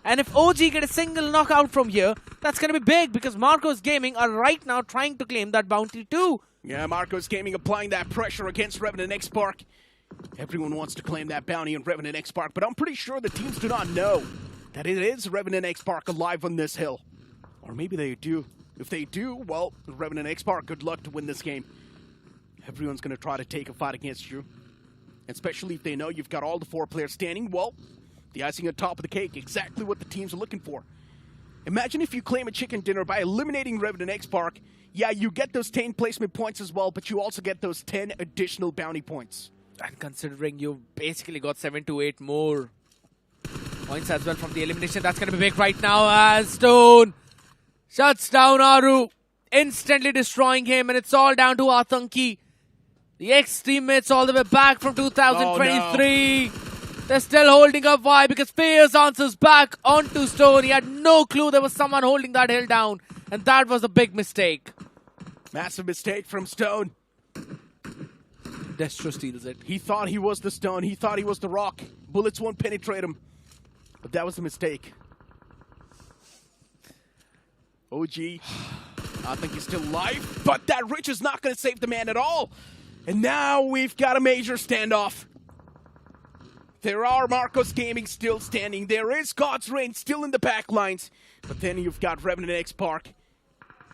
And if OG get a single knockout from here, that's going to be big because Marcos Gaming are right now trying to claim that bounty too. Yeah, Marcos Gaming applying that pressure against Revenant X-Park. Everyone wants to claim that bounty on Revenant X-Park, but I'm pretty sure the teams do not know that it is Revenant X-Park alive on this hill. Or maybe they do. If they do, well, Revenant X-Park, good luck to win this game. Everyone's going to try to take a fight against you. Especially if they know you've got all the 4 players standing, well, the icing on top of the cake, exactly what the teams are looking for. Imagine if you claim a chicken dinner by eliminating Revenant X-Park. Yeah, you get those 10 placement points as well, but you also get those 10 additional bounty points. And considering you basically got 7 to 8 more points as well from the elimination, that's going to be big right now as Stone shuts down Aru, instantly destroying him, and it's all down to Atanki. The ex-teammates all the way back from 2023. Oh, no. They're still holding up. Why? Because Fierce answers back onto Stone. He had no clue there was someone holding that hill down. And that was a big mistake. Massive mistake from Stone. Destro steals it. He thought he was the stone. He thought he was the rock. Bullets won't penetrate him. But that was a mistake. OG, I think he's still alive. But that Rich is not going to save the man at all. And now we've got a major standoff. There are Marcos Gaming still standing. There is God's Reign still in the back lines. But then you've got Revenant X-Park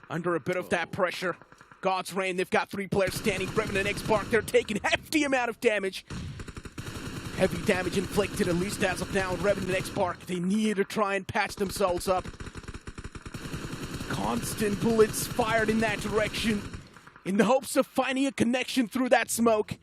under a bit of that pressure. God's Reign, they've got 3 players standing. Revenant X-Park, they're taking hefty amount of damage. Heavy damage inflicted, at least as of now. Revenant X-Park, they need to try and patch themselves up. Constant bullets fired in that direction in the hopes of finding a connection through that smoke.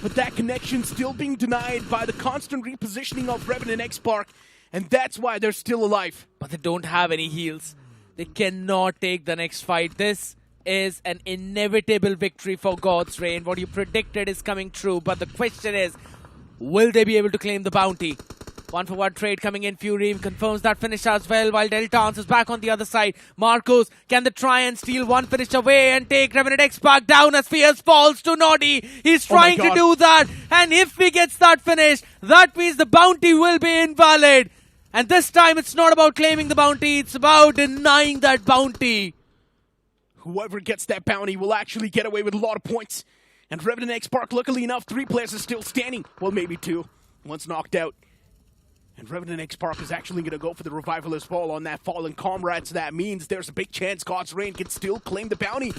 But that connection still being denied by the constant repositioning of Revenant X-Park, and that's why they're still alive. But they don't have any heals. They cannot take the next fight. This is an inevitable victory for God's Reign. What you predicted is coming true, but the question is, will they be able to claim the bounty? 1-for-1 trade coming in. Fury confirms that finish as well, while Delta answers back on the other side. Marcos, can they try and steal one finish away and take Revenant X-Park down as Fierce falls to Noddy? He's trying to do that, and if he gets that finish, that means the bounty will be invalid. And this time it's not about claiming the bounty, it's about denying that bounty. Whoever gets that bounty will actually get away with a lot of points. And Revenant X Park, luckily enough, 3 players are still standing. Well, maybe 2. One's knocked out. And Revenant X Park is actually going to go for the revival as well on that fallen comrade. So that means there's a big chance God's Reign can still claim the bounty.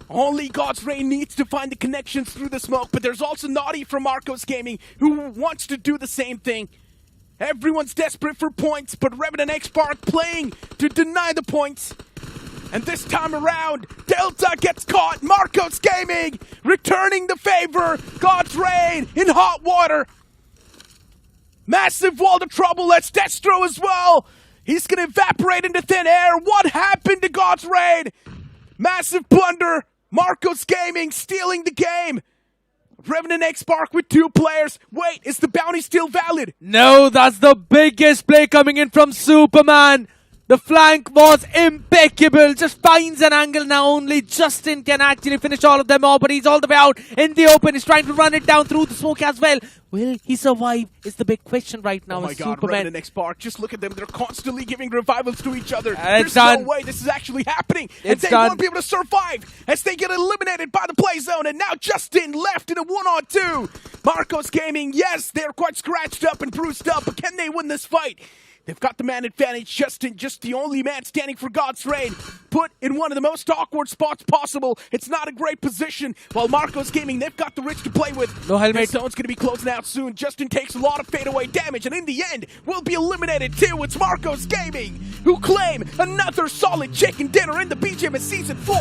Only God's Reign needs to find the connections through the smoke. But there's also Naughty from Marcos Gaming who wants to do the same thing. Everyone's desperate for points, but Revenant X Park playing to deny the points. And this time around, Delta gets caught. Marcos Gaming returning the favor. God's Reign in hot water. Massive wall of trouble. That's Destro as well. He's going to evaporate into thin air. What happened to God's Reign? Massive blunder. Marcos Gaming stealing the game. Revenant X Park with 2 players. Wait, is the bounty still valid? No, that's the biggest play coming in from Superman. The flank was impeccable. Just finds an angle now. Only Justin can actually finish all of them off, but he's all the way out in the open. He's trying to run it down through the smoke as well. Will he survive is the big question right now. Oh my God, Superman. Revenant X Park. Just look at them. They're constantly giving revivals to each other. It's There's done. no way this is actually happening. It's and they done. won't be able to survive as they get eliminated by the play zone. And now Justin left in a 1-on-2. Marcos Gaming, yes, they're quite scratched up and bruised up, but can they win this fight? They've got the man advantage. Justin, just the only man standing for God's Reign. Put in one of the most awkward spots possible. It's not a great position. While Marcos Gaming, they've got the rich to play with. No helmet. This zone's going to be closing out soon. Justin takes a lot of fadeaway damage, and in the end, will be eliminated too. It's Marcos Gaming who claim another solid chicken dinner in the BGMS Season 4.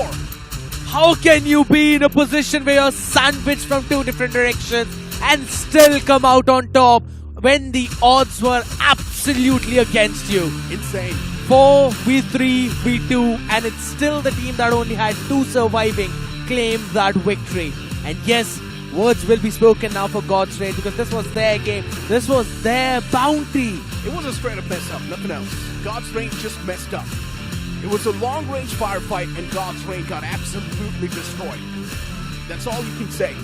How can you be in a position where you're sandwiched from 2 different directions and still come out on top when the odds were absolutely against you? Insane. 4v3, v2, and it's still the team that only had 2 surviving claim that victory. And yes, words will be spoken now for God's Reign because this was their game. This was their bounty. It was a straight up mess up, nothing else. God's Reign just messed up. It was a long range firefight and God's Reign got absolutely destroyed. That's all you can say.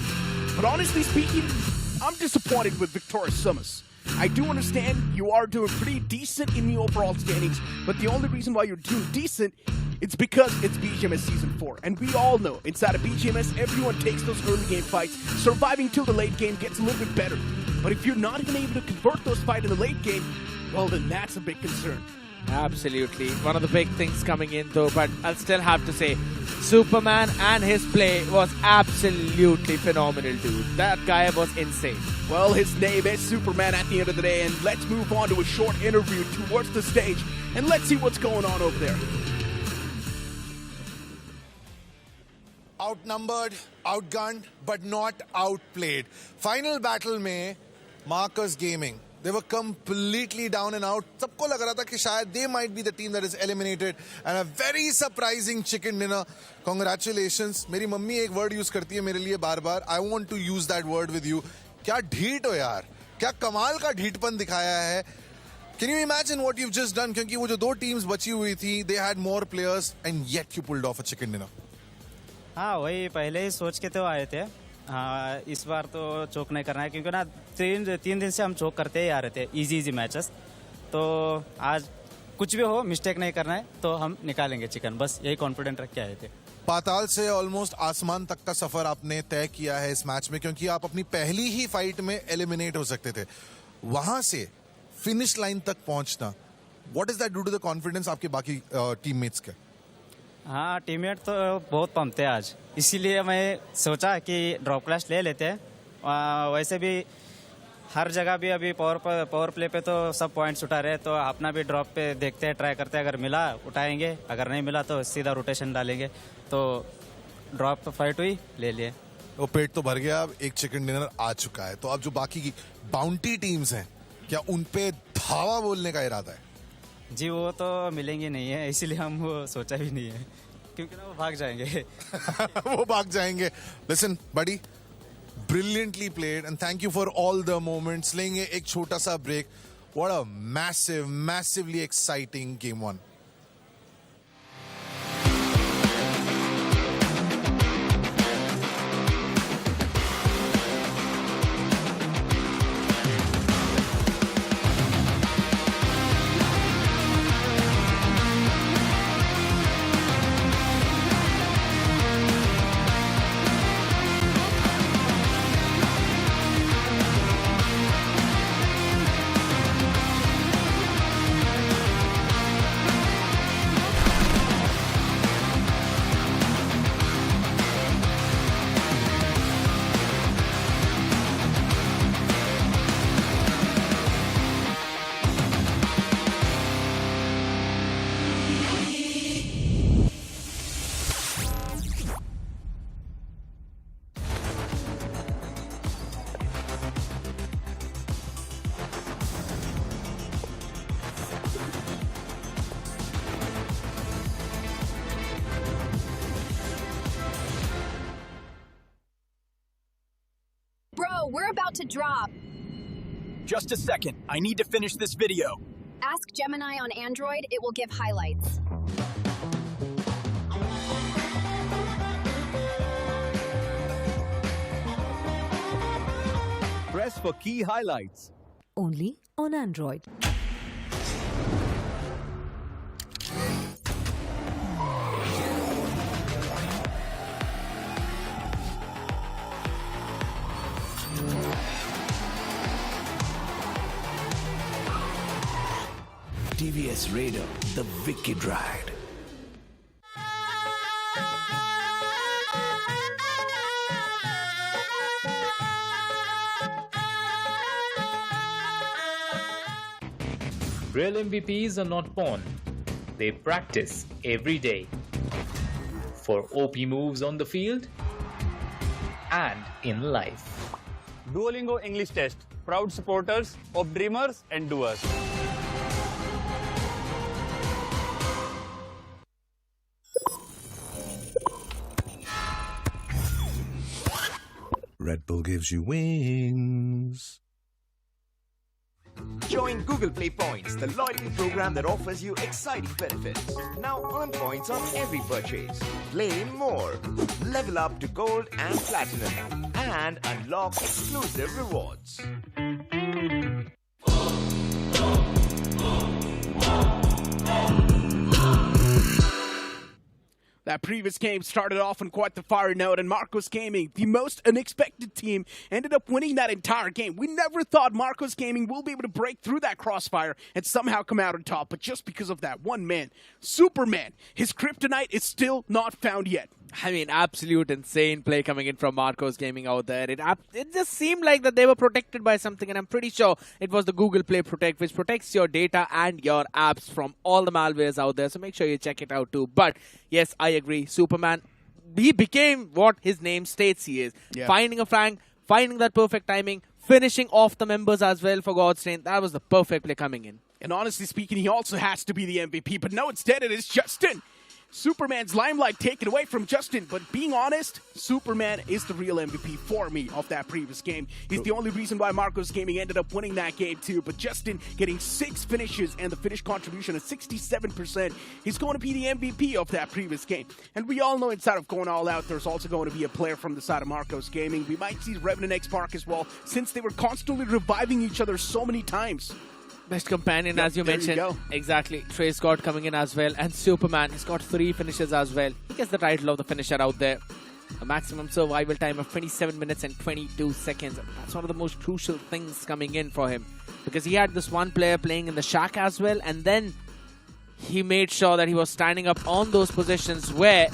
But honestly speaking, I'm disappointed with Victorious Sumus. I do understand you are doing pretty decent in the overall standings, but the only reason why you're doing decent is because it's BGMS Season 4. And we all know, inside of BGMS, everyone takes those early game fights. Surviving till the late game gets a little bit better. But if you're not even able to convert those fights in the late game, well then that's a big concern. Absolutely. One of the big things coming in though, but I'll still have to say, Superman and his play was absolutely phenomenal, dude. That guy was insane. Well, his name is Superman at the end of the day, and let's move on to a short interview towards the stage, and let's see what's going on over there. Outnumbered, outgunned, but not outplayed. Final battle में Marcos Gaming, they were completely down and out. सबको लग रहा था कि शायद they might be the team that is eliminated, and a very surprising chicken dinner. Congratulations. मेरी mummy एक word use करती है मेरे लिए बार-बार. I want to use that word with you. क्या ढीठ हो यार, क्या कमाल का ढीठपन दिखाया है. Can you imagine what you've just done? क्योंकि वो जो 2 teams बची हुई थी, they had more players, and yet you pulled off a chicken dinner. हाँ, वही पहले ही सोच के तो आए थे. हाँ, इस बार तो चोक नहीं करना है क्योंकि ना 3 दिन से हम चोक करते ही आ रहे थे इजी मैचेस. तो आज कुछ भी हो मिस्टेक नहीं करना है तो हम निकालेंगे चिकन, बस यही कॉन्फिडेंट रख के आए थे. पाताल से ऑलमोस्ट आसमान तक का सफर आपने तय किया है इस मैच में, क्योंकि आप अपनी पहली ही फाइट में एलिमिनेट हो सकते थे. वहां से फिनिश लाइन तक पहुंचना, what is that do to the confidence आपके बाकी टीममेट्स के? हाँ, टीममेट तो बहुत पंप थे आज, इसीलिए मैं सोचा कि ड्रॉप क्लैश ले लेते हैं. वैसे भी हर जगह भी अभी पावर प्ले पे तो सब पॉइंट्स उठा रहे हैं, तो अपना भी ड्रॉप पे देखते हैं, ट्राई करते हैं. अगर मिला उठाएंगे, अगर नहीं मिला तो सीधा रोटेशन डालेंगे. तो ड्रॉप पे फाइट हुई, ले लिए. वो पेट तो भर गया, अब एक चिकन डिनर आ चुका है. तो अब जो बाकी की बाउंटी टीम्स हैं, क्या उन पे धावा बोलने का इरादा है? जी वो तो मिलेंगे नहीं है, इसीलिए हम वो सोचा भी नहीं है, क्योंकि ना वो भाग जाएंगे. वो भाग जाएंगे. Listen, buddy, brilliantly played and thank you for all the moments. लेंगे एक छोटा सा break. What a massively exciting game 1. go. We're about to drop. Just a second. I need to finish this video. Ask Gemini on Android. It will give highlights. Press for key highlights. Only on Android. TVS Raider, the wicked ride. Real MVPs are not born. They practice every day. For OP moves on the field and in life. Duolingo English Test. Proud supporters of dreamers and doers. Red Bull gives you wings. Join Google Play Points, the loyalty program that offers you exciting benefits. Now earn points on every purchase. Play more. Level up to gold and platinum. And unlock exclusive rewards. That previous game started off on quite the fiery note, and Marcos Gaming, the most unexpected team, ended up winning that entire game. We never thought Marcos Gaming will be able to break through that crossfire and somehow come out on top, but just because of that one man, Superman, his kryptonite is still not found yet. I mean, absolute insane play coming in from Marcos Gaming out there. It just seemed like that they were protected by something, and I'm pretty sure it was the Google Play Protect, which protects your data and your apps from all the malwares out there. So make sure you check it out too. But yes, I agree. Superman, he became what his name states he is. Yeah. Finding a flank, finding that perfect timing, finishing off the members as well for God's sake. That was the perfect play coming in. And honestly speaking, he also has to be the MVP. But no, instead it is Justin. Superman's limelight taken away from Justin, but being honest, Superman is the real MVP for me of that previous game. He's the only reason why Marcos Gaming ended up winning that game too, but Justin getting 6 finishes and the finish contribution of 67%, he's going to be the MVP of that previous game. And we all know inside of going all out, there's also going to be a player from the side of Marcos Gaming. We might see Revenant X Park as well, since they were constantly reviving each other so many times. Best companion, as you mentioned. Exactly. Trey Scott coming in as well. And Superman, he's got 3 finishes as well. He gets the title of the finisher out there. A maximum survival time of 27 minutes and 22 seconds. That's one of the most crucial things coming in for him. Because he had this one player playing in the shack as well. And then he made sure that he was standing up on those positions where,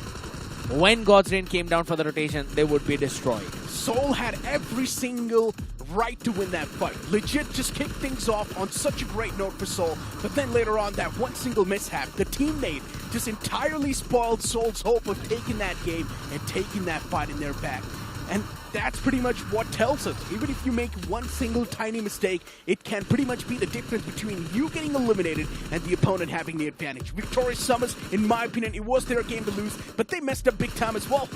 when God's Reign came down for the rotation, they would be destroyed. Soul had every single right to win that fight. Legit just kicked things off on such a great note for Soul, but then later on, that one single mishap, the teammate just entirely spoiled Soul's hope of taking that game and taking that fight in their back. And that's pretty much what tells us. Even if you make one single tiny mistake, it can pretty much be the difference between you getting eliminated and the opponent having the advantage. Victorious Summers, in my opinion, it was their game to lose, but they messed up big time as well.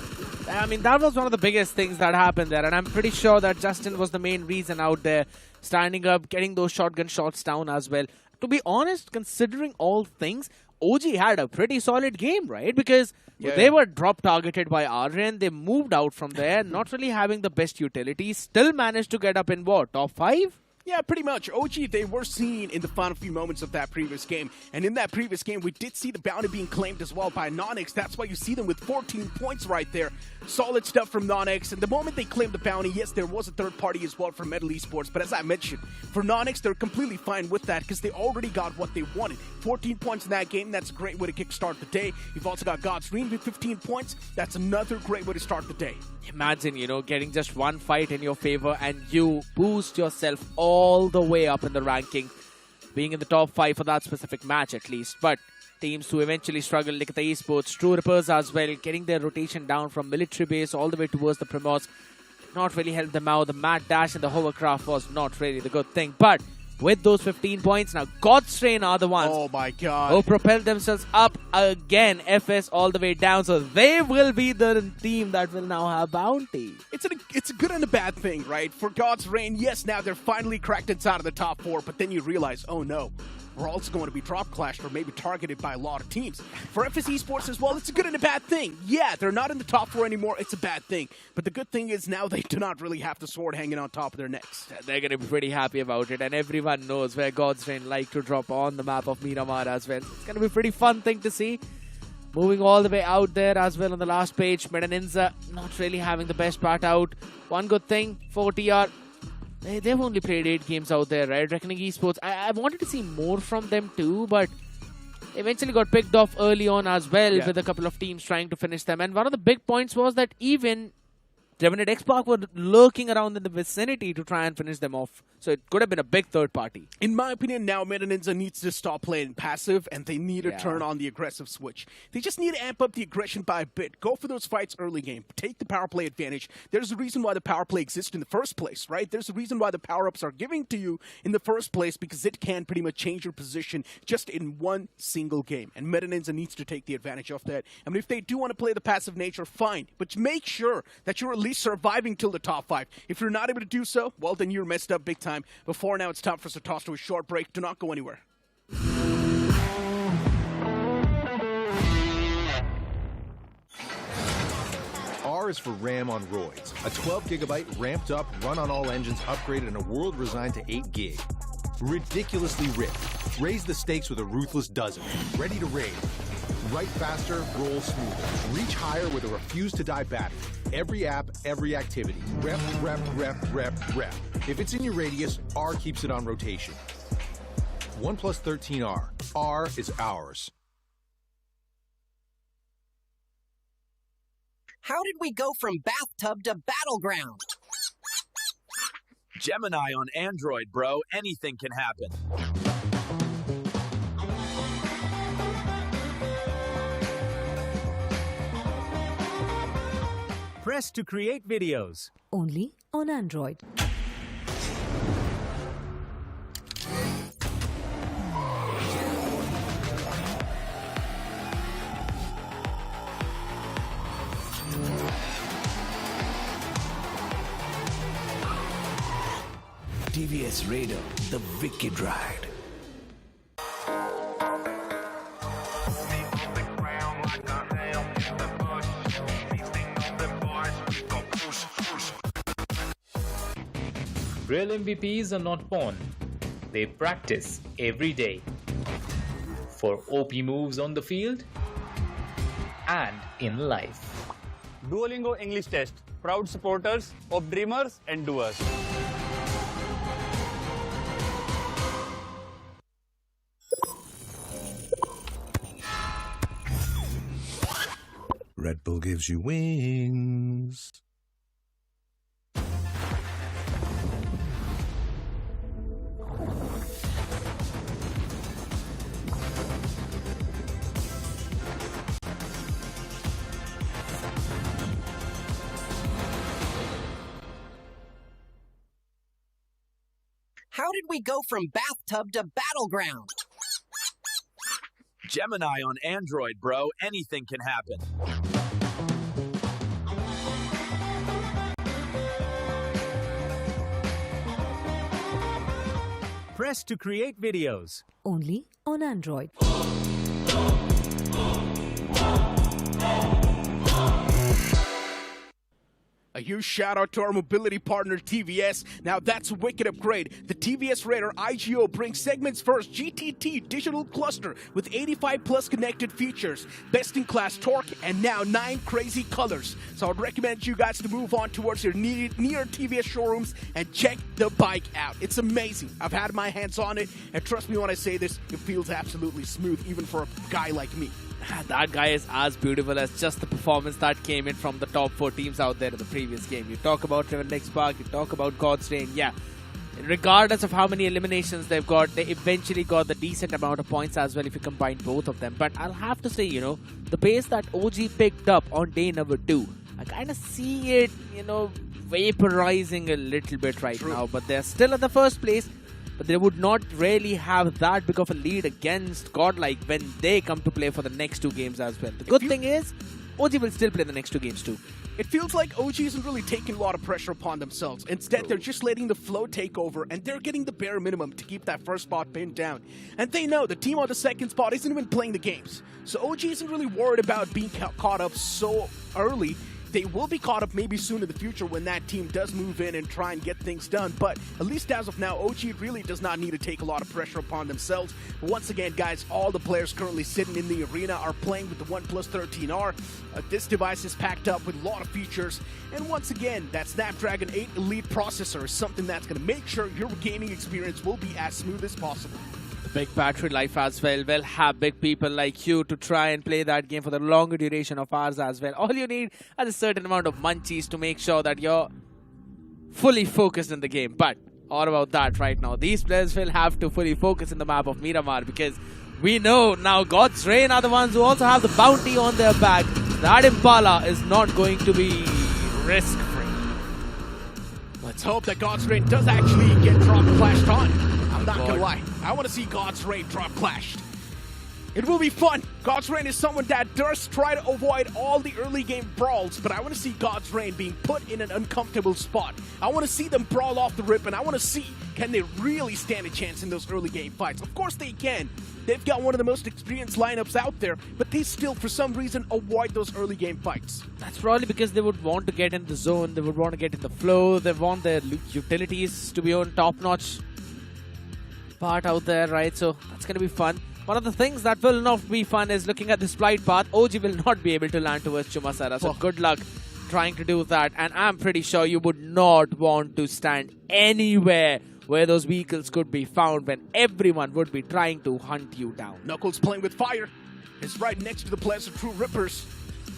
I mean, that was one of the biggest things that happened there, and I'm pretty sure that Justin was the main reason out there, standing up, getting those shotgun shots down as well. To be honest, considering all things, OG had a pretty solid game, right? Because they were drop targeted by Aryan, they moved out from there, not really having the best utility, still managed to get up in what, top 5? Yeah, pretty much. OG, they were seen in the final few moments of that previous game. And in that previous game, we did see the bounty being claimed as well by NoNx. That's why you see them with 14 points right there. Solid stuff from NoNx. And the moment they claimed the bounty, yes, there was a third party as well from Metal Esports. But as I mentioned, for NoNx, they're completely fine with that because they already got what they wanted. 14 points in that game, that's a great way to kickstart the day. You've also got God's Reign with 15 points. That's another great way to start the day. Imagine, getting just one fight in your favor and you boost yourself all the way up in the ranking, being in the top 5 for that specific match at least. But teams who eventually struggle, Likitha Esports, True Rippers as well, getting their rotation down from military base all the way towards the Primos, not really helped them out. The mad dash and the hovercraft was not really the good thing. But with those 15 points. Now, God's Train are the ones oh my God, who propelled themselves up again. FS all the way down. So they will be the team that will now have bounty. It's a good and a bad thing, right? For God's Reign, yes, now they're finally cracked inside of the top 4, but then you realize, oh no, we're also going to be drop clashed or maybe targeted by a lot of teams. For FS Esports as well, it's a good and a bad thing. Yeah, they're not in the top 4 anymore. It's a bad thing. But the good thing is now they do not really have the sword hanging on top of their necks. They're going to be pretty happy about it. And everyone knows where God's Reign like to drop on the map of Miramar as well. It's going to be a pretty fun thing to see. Moving all the way out there as well on the last page. NINZA not really having the best part out. One good thing for TR. They've only played 8 games out there, right? Reckoning Esports. I wanted to see more from them too, but eventually got picked off early on as well with a couple of teams trying to finish them. And one of the big points was that even REVENANT X-Park were lurking around in the vicinity to try and finish them off. So it could have been a big third party. In my opinion, now NINZA needs to stop playing passive and they need to turn on the aggressive switch. They just need to amp up the aggression by a bit. Go for those fights early game. Take the power play advantage. There's a reason why the power play exists in the first place, right? There's a reason why the power-ups are giving to you in the first place, because it can pretty much change your position just in one single game. And NINZA needs to take the advantage of that. I mean, if they do want to play the passive nature, fine. But make sure that you're at least surviving till the top 5. If you're not able to do so, well, then you're messed up big time. Before now, it's time for us to toss to a short break. Do not go anywhere. R is for RAM on roids. A 12GB ramped up, run on all engines, upgraded in a world resigned to 8 gig. Ridiculously ripped. Raise the stakes with a ruthless dozen. Ready to raid. Write faster, roll smoother. Reach higher with a refuse-to-die battery. Every app, every activity. Rep, rep, rep, rep, rep. If it's in your radius, R keeps it on rotation. OnePlus 13R. R is ours. How did we go from bathtub to battleground? Gemini on Android, bro. Anything can happen. Press to create videos. Only on Android. TVS Raider, the wicked ride. Real MVPs are not born. They practice every day for OP moves on the field and in life. Duolingo English Test. Proud supporters of dreamers and doers. Red Bull gives you wings. How did we go from bathtub to battleground? Gemini on Android, bro. Anything can happen. Press to create videos. Only on Android. A huge shout out to our mobility partner TVS. Now that's a wicked upgrade. The TVS Raider iQOO brings segment's first GTT digital cluster with 85 plus connected features, best in class torque, and now 9 crazy colors. So I'd recommend you guys to move on towards your near TVS showrooms and check the bike out. It's amazing. I've had my hands on it, and trust me when I say this, it feels absolutely smooth even for a guy like me. That guy is as beautiful as just the performance that came in from the top 4 teams out there in the previous game. You talk about REVENANT X-Park, you talk about God's Reign, yeah. Regardless of how many eliminations they've got, they eventually got the decent amount of points as well if you combine both of them. But I'll have to say, the pace that OG picked up on day number 2, I kind of see it, vaporizing a little bit right now. But they're still at the first place. but they would not really have that big of a lead against Godlike when they come to play for the next 2 games as well. The good thing is, OG will still play the next 2 games too. It feels like OG isn't really taking a lot of pressure upon themselves. Instead, they're just letting the flow take over, and they're getting the bare minimum to keep that first spot pinned down. And they know the team on the second spot isn't even playing the games. So OG isn't really worried about being caught up so early. They will be caught up maybe soon in the future when that team does move in and try and get things done. But at least as of now, OG really does not need to take a lot of pressure upon themselves. But once again, guys, all the players currently sitting in the arena are playing with the OnePlus 13R. This device is packed up with a lot of features. And once again, that Snapdragon 8 Elite processor is something that's going to make sure your gaming experience will be as smooth as possible. Big battery life as well. We'll have big people like you to try and play that game for the longer duration of hours as well. All you need is a certain amount of munchies to make sure that you're fully focused in the game. But all about that right now. These players will have to fully focus in the map of Miramar because we know now God's Reign are the ones who also have the bounty on their back. That Impala is not going to be risk-free. Let's hope that God's Reign does actually get drop clashed on. I'm not gonna lie. I want to see God's Reign drop clashed. It will be fun. God's Reign is someone that does try to avoid all the early game brawls, but I want to see God's Reign being put in an uncomfortable spot. I want to see them brawl off the rip, and I want to see, can they really stand a chance in those early game fights? Of course they can. They've got one of the most experienced lineups out there, but they still, for some reason, avoid those early game fights. That's probably because they would want to get in the zone, they would want to get in the flow, they want their utilities to be on top-notch part out there, right? So that's going to be fun. One of the things that will not be fun is looking at this flight path. OG will not be able to land towards Chumasara, so good luck trying to do that. And I'm pretty sure you would not want to stand anywhere where those vehicles could be found when everyone would be trying to hunt you down. Knuckles playing with fire. It's right next to the players of True Rippers.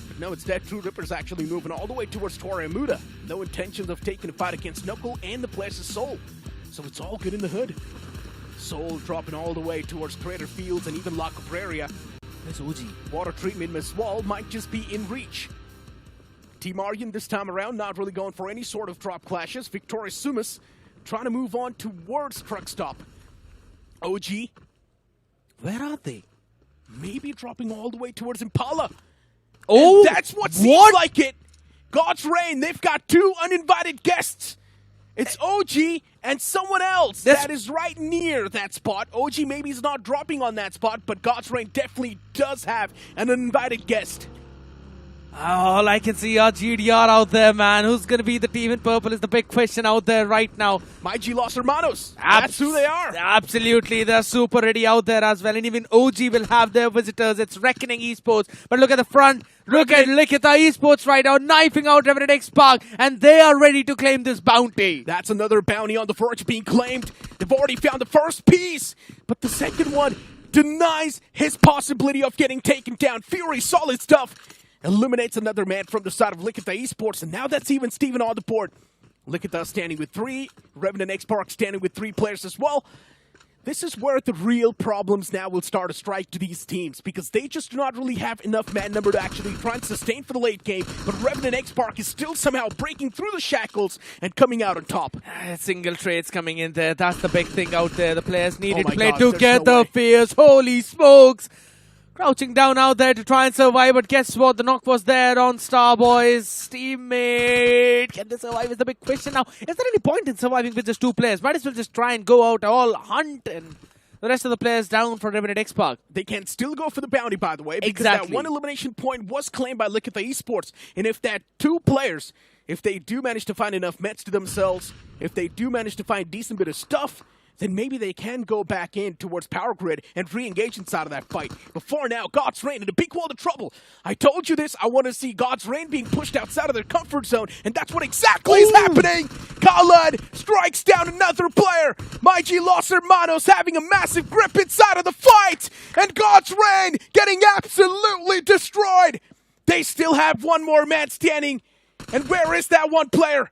But no, instead, True Rippers actually moving all the way towards Tora Muda. No intentions of taking a fight against Knuckle and the players of Soul. So it's all good in the hood. Soul dropping all the way towards Crater Fields and even La Cabrera. There's OG. Water treatment Miss Wall might just be in reach. Team Aryan this time around not really going for any sort of drop clashes. Victorious Sumus trying to move on towards Truck Stop. OG, where are they? Maybe dropping all the way towards Impala. Oh, and that's what seems like it. God's Reign, they've got 2 uninvited guests. It's OG and someone else that is right near that spot. OG maybe is not dropping on that spot, but God's Reign definitely does have an uninvited guest. All I can see are GDR out there, man. Who's going to be the team in purple is the big question out there right now. My G Los Hermanos. That's who they are. Absolutely. They're super ready out there as well. And even OG will have their visitors. It's Reckoning Esports. But look at the front. Look at Likitha Esports right now, knifing out REVENANT X Park. And they are ready to claim this bounty. That's another bounty on the verge being claimed. They've already found the first piece. But the second one denies his possibility of getting taken down. Fury, solid stuff. Eliminates another man from the side of Likitha Esports, and now that's even Steven on the board. Likitha standing with 3, REVENANT X Park standing with 3 players as well. This is where the real problems now will start to strike to these teams, because they just do not really have enough man number to actually try and sustain for the late game, but REVENANT X Park is still somehow breaking through the shackles and coming out on top. Single trades coming in there, that's the big thing out there. The players needed to play together, fierce, holy smokes! Crouching down out there to try and survive, but guess what? The knock was there on Starboy's teammate. Can they survive is the big question now. Is there any point in surviving with just 2 players? Might as well just try and go out all hunt and the rest of the players down for REVENANT X Park. They can still go for the bounty, by the way, because that 1 elimination point was claimed by Likitha Esports. And if that 2 players, if they do manage to find enough meds to themselves, if they do manage to find a decent bit of stuff, then maybe they can go back in towards Power Grid and re-engage inside of that fight. Before now, God's Reign in a big world of trouble. I told you this. I want to see God's Reign being pushed outside of their comfort zone, and that's what exactly is happening. Khaled strikes down another player. My G Los Hermanos having a massive grip inside of the fight, and God's Reign getting absolutely destroyed. They still have 1 more man standing, and where is that 1 player?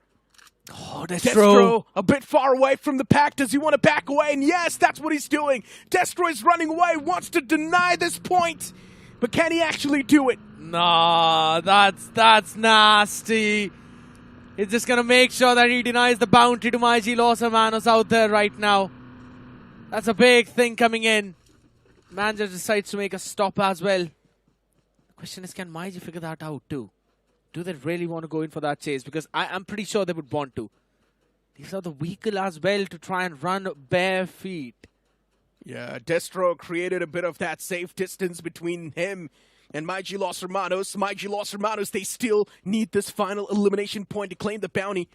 Oh, Destro a bit far away from the pack. Does he want to back away? And yes, that's what he's doing. Destro is running away, wants to deny this point. But can he actually do it? Nah, that's nasty. He's just going to make sure that he denies the bounty to my G Los Hermanos out there right now. That's a big thing coming in. Man just decides to make a stop as well. The question is, can Maiji figure that out too? Do they really want to go in for that chase? Because I'm pretty sure they would want to. These are the vehicle as well to try and run bare feet. Yeah, Destro created a bit of that safe distance between him and Maiji Los Hermanos. Maiji Los Hermanos, they still need this final elimination point to claim the bounty.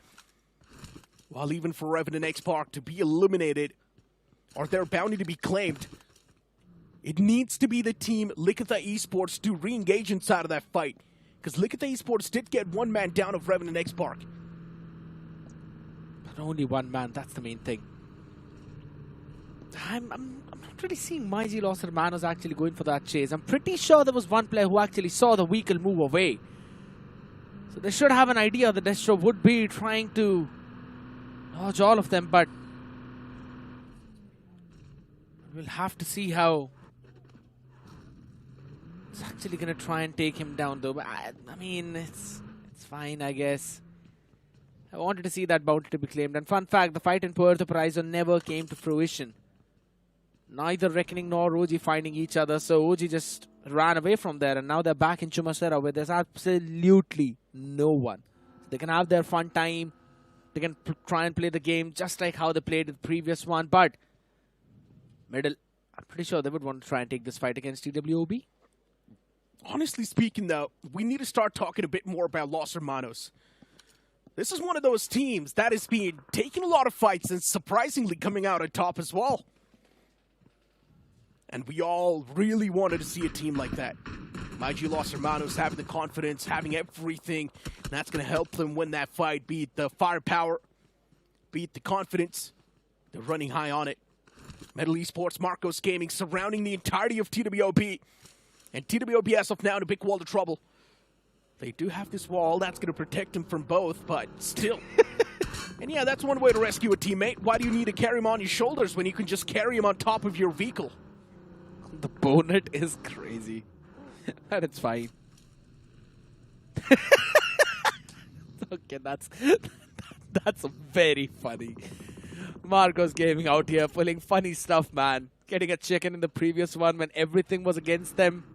While even for Revenant X Park to be eliminated, or their bounty to be claimed, it needs to be the team Likitha Esports to re-engage inside of that fight. Because Likitha Esports did get one man down of Revenant X Park. But only one man, that's the main thing. I'm not really seeing Maiji Los Hermanos actually going for that chase. I'm pretty sure there was one player who actually saw the vehicle move away. So they should have an idea that Destro would be trying to dodge all of them, but we'll have to see how it's actually going to try and take him down though. But I mean, it's fine, I guess. I wanted to see that bounty to be claimed. And fun fact, the fight in Puerto Paraíso never came to fruition. Neither Reckoning nor OG finding each other, so OG just ran away from there, and now they're back in Chumacera where there's absolutely no one. They can have their fun time. They can try and play the game just like how they played the previous one, but middle, I'm pretty sure they would want to try and take this fight against TWOB. Honestly speaking, though, we need to start talking a bit more about Los Hermanos. This is one of those teams that has been taking a lot of fights and surprisingly coming out on top as well. And we all really wanted to see a team like that. Maiji Los Hermanos having the confidence, having everything, and that's going to help them win that fight. Be it the firepower, be it the confidence. They're running high on it. Metal Esports, Marcos Gaming surrounding the entirety of TWOB. And TWOB as of now in a big wall of trouble. They do have this wall that's going to protect them from both, but still. And yeah, that's one way to rescue a teammate. Why do you need to carry him on your shoulders when you can just carry him on top of your vehicle? The bonnet is crazy. But it's fine. Okay, that's very funny. Marcos Gaming out here pulling funny stuff, man. Getting a chicken in the previous one when everything was against them.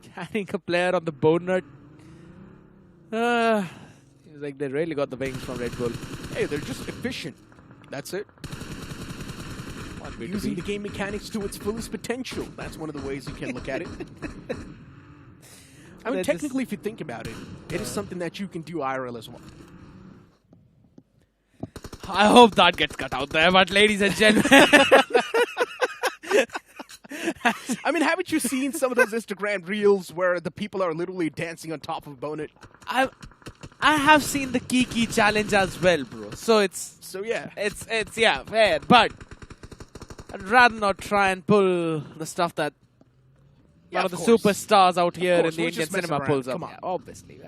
Carrying a player on the bonnet. Seems like they really got the wings from Red Bull. Hey, they're just efficient. That's it. Using the game mechanics to its fullest potential. That's one of the ways you can look at it. I mean, technically, if you think about it, it is something that you can do IRL as well. I hope that gets cut out there, but ladies and gentlemen. I mean, haven't you seen some of those Instagram reels where the people are literally dancing on top of a bonnet? I have seen the Kiki challenge as well, bro. So yeah. It's yeah, fair, but I'd rather not try and pull the stuff that one of the superstars out here in the Indian cinema pulls up. Yeah, obviously.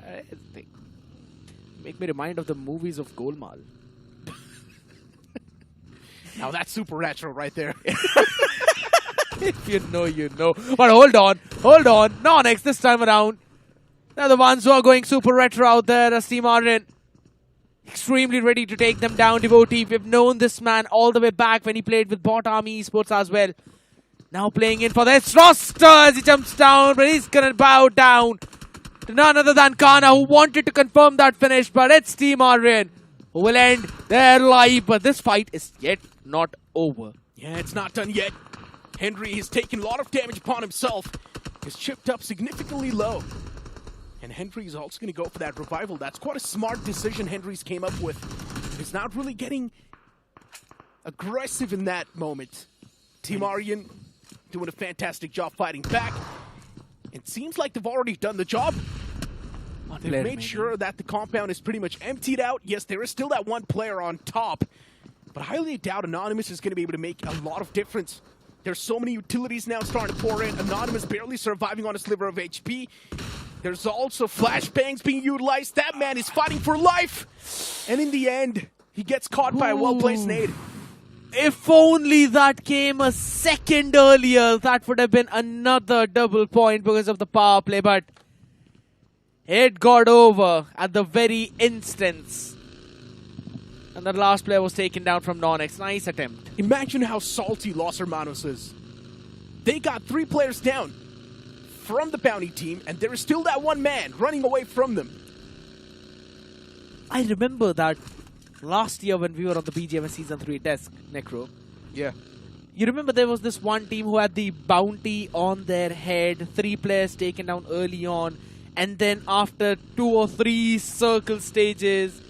Make me remind of the movies of Golmaal. Now that's super retro right there. If you know, you know. But hold on. NoNx this time around. They're the ones who are going super retro out there. As Team Arden extremely ready to take them down. Devotee, we've known this man all the way back when he played with Bot Army Esports as well. Now playing in for this roster as he jumps down, but he's gonna bow down to none other than Kana, who wanted to confirm that finish, but it's Team Aryan who will end their life. But this fight is yet not over. Yeah, it's not done yet. Henry has taken a lot of damage upon himself. He's chipped up significantly low. And Henry is also going to go for that revival. That's quite a smart decision Henry's came up with. He's not really getting aggressive in that moment. Team Aryan doing a fantastic job fighting back. It seems like they've already done the job. They've made sure that the compound is pretty much emptied out. Yes, there is still that one player on top. But I highly doubt Anonymous is going to be able to make a lot of difference. There's so many utilities now starting to pour in. Anonymous barely surviving on a sliver of HP. There's also flashbangs being utilized. That man is fighting for life. And in the end, he gets caught by a well-placed nade. If only that came a second earlier, that would have been another double point because of the power play. But it got over at the very instance. And the last player was taken down from NoNx. Nice attempt. Imagine how salty Los Hermanos is. They got 3 players down from the bounty team, and there is still that one man running away from them. I remember that last year when we were on the BGMS Season 3 desk, Necro. Yeah. You remember there was this one team who had the bounty on their head, 3 players taken down early on, and then after 2 or 3 circle stages,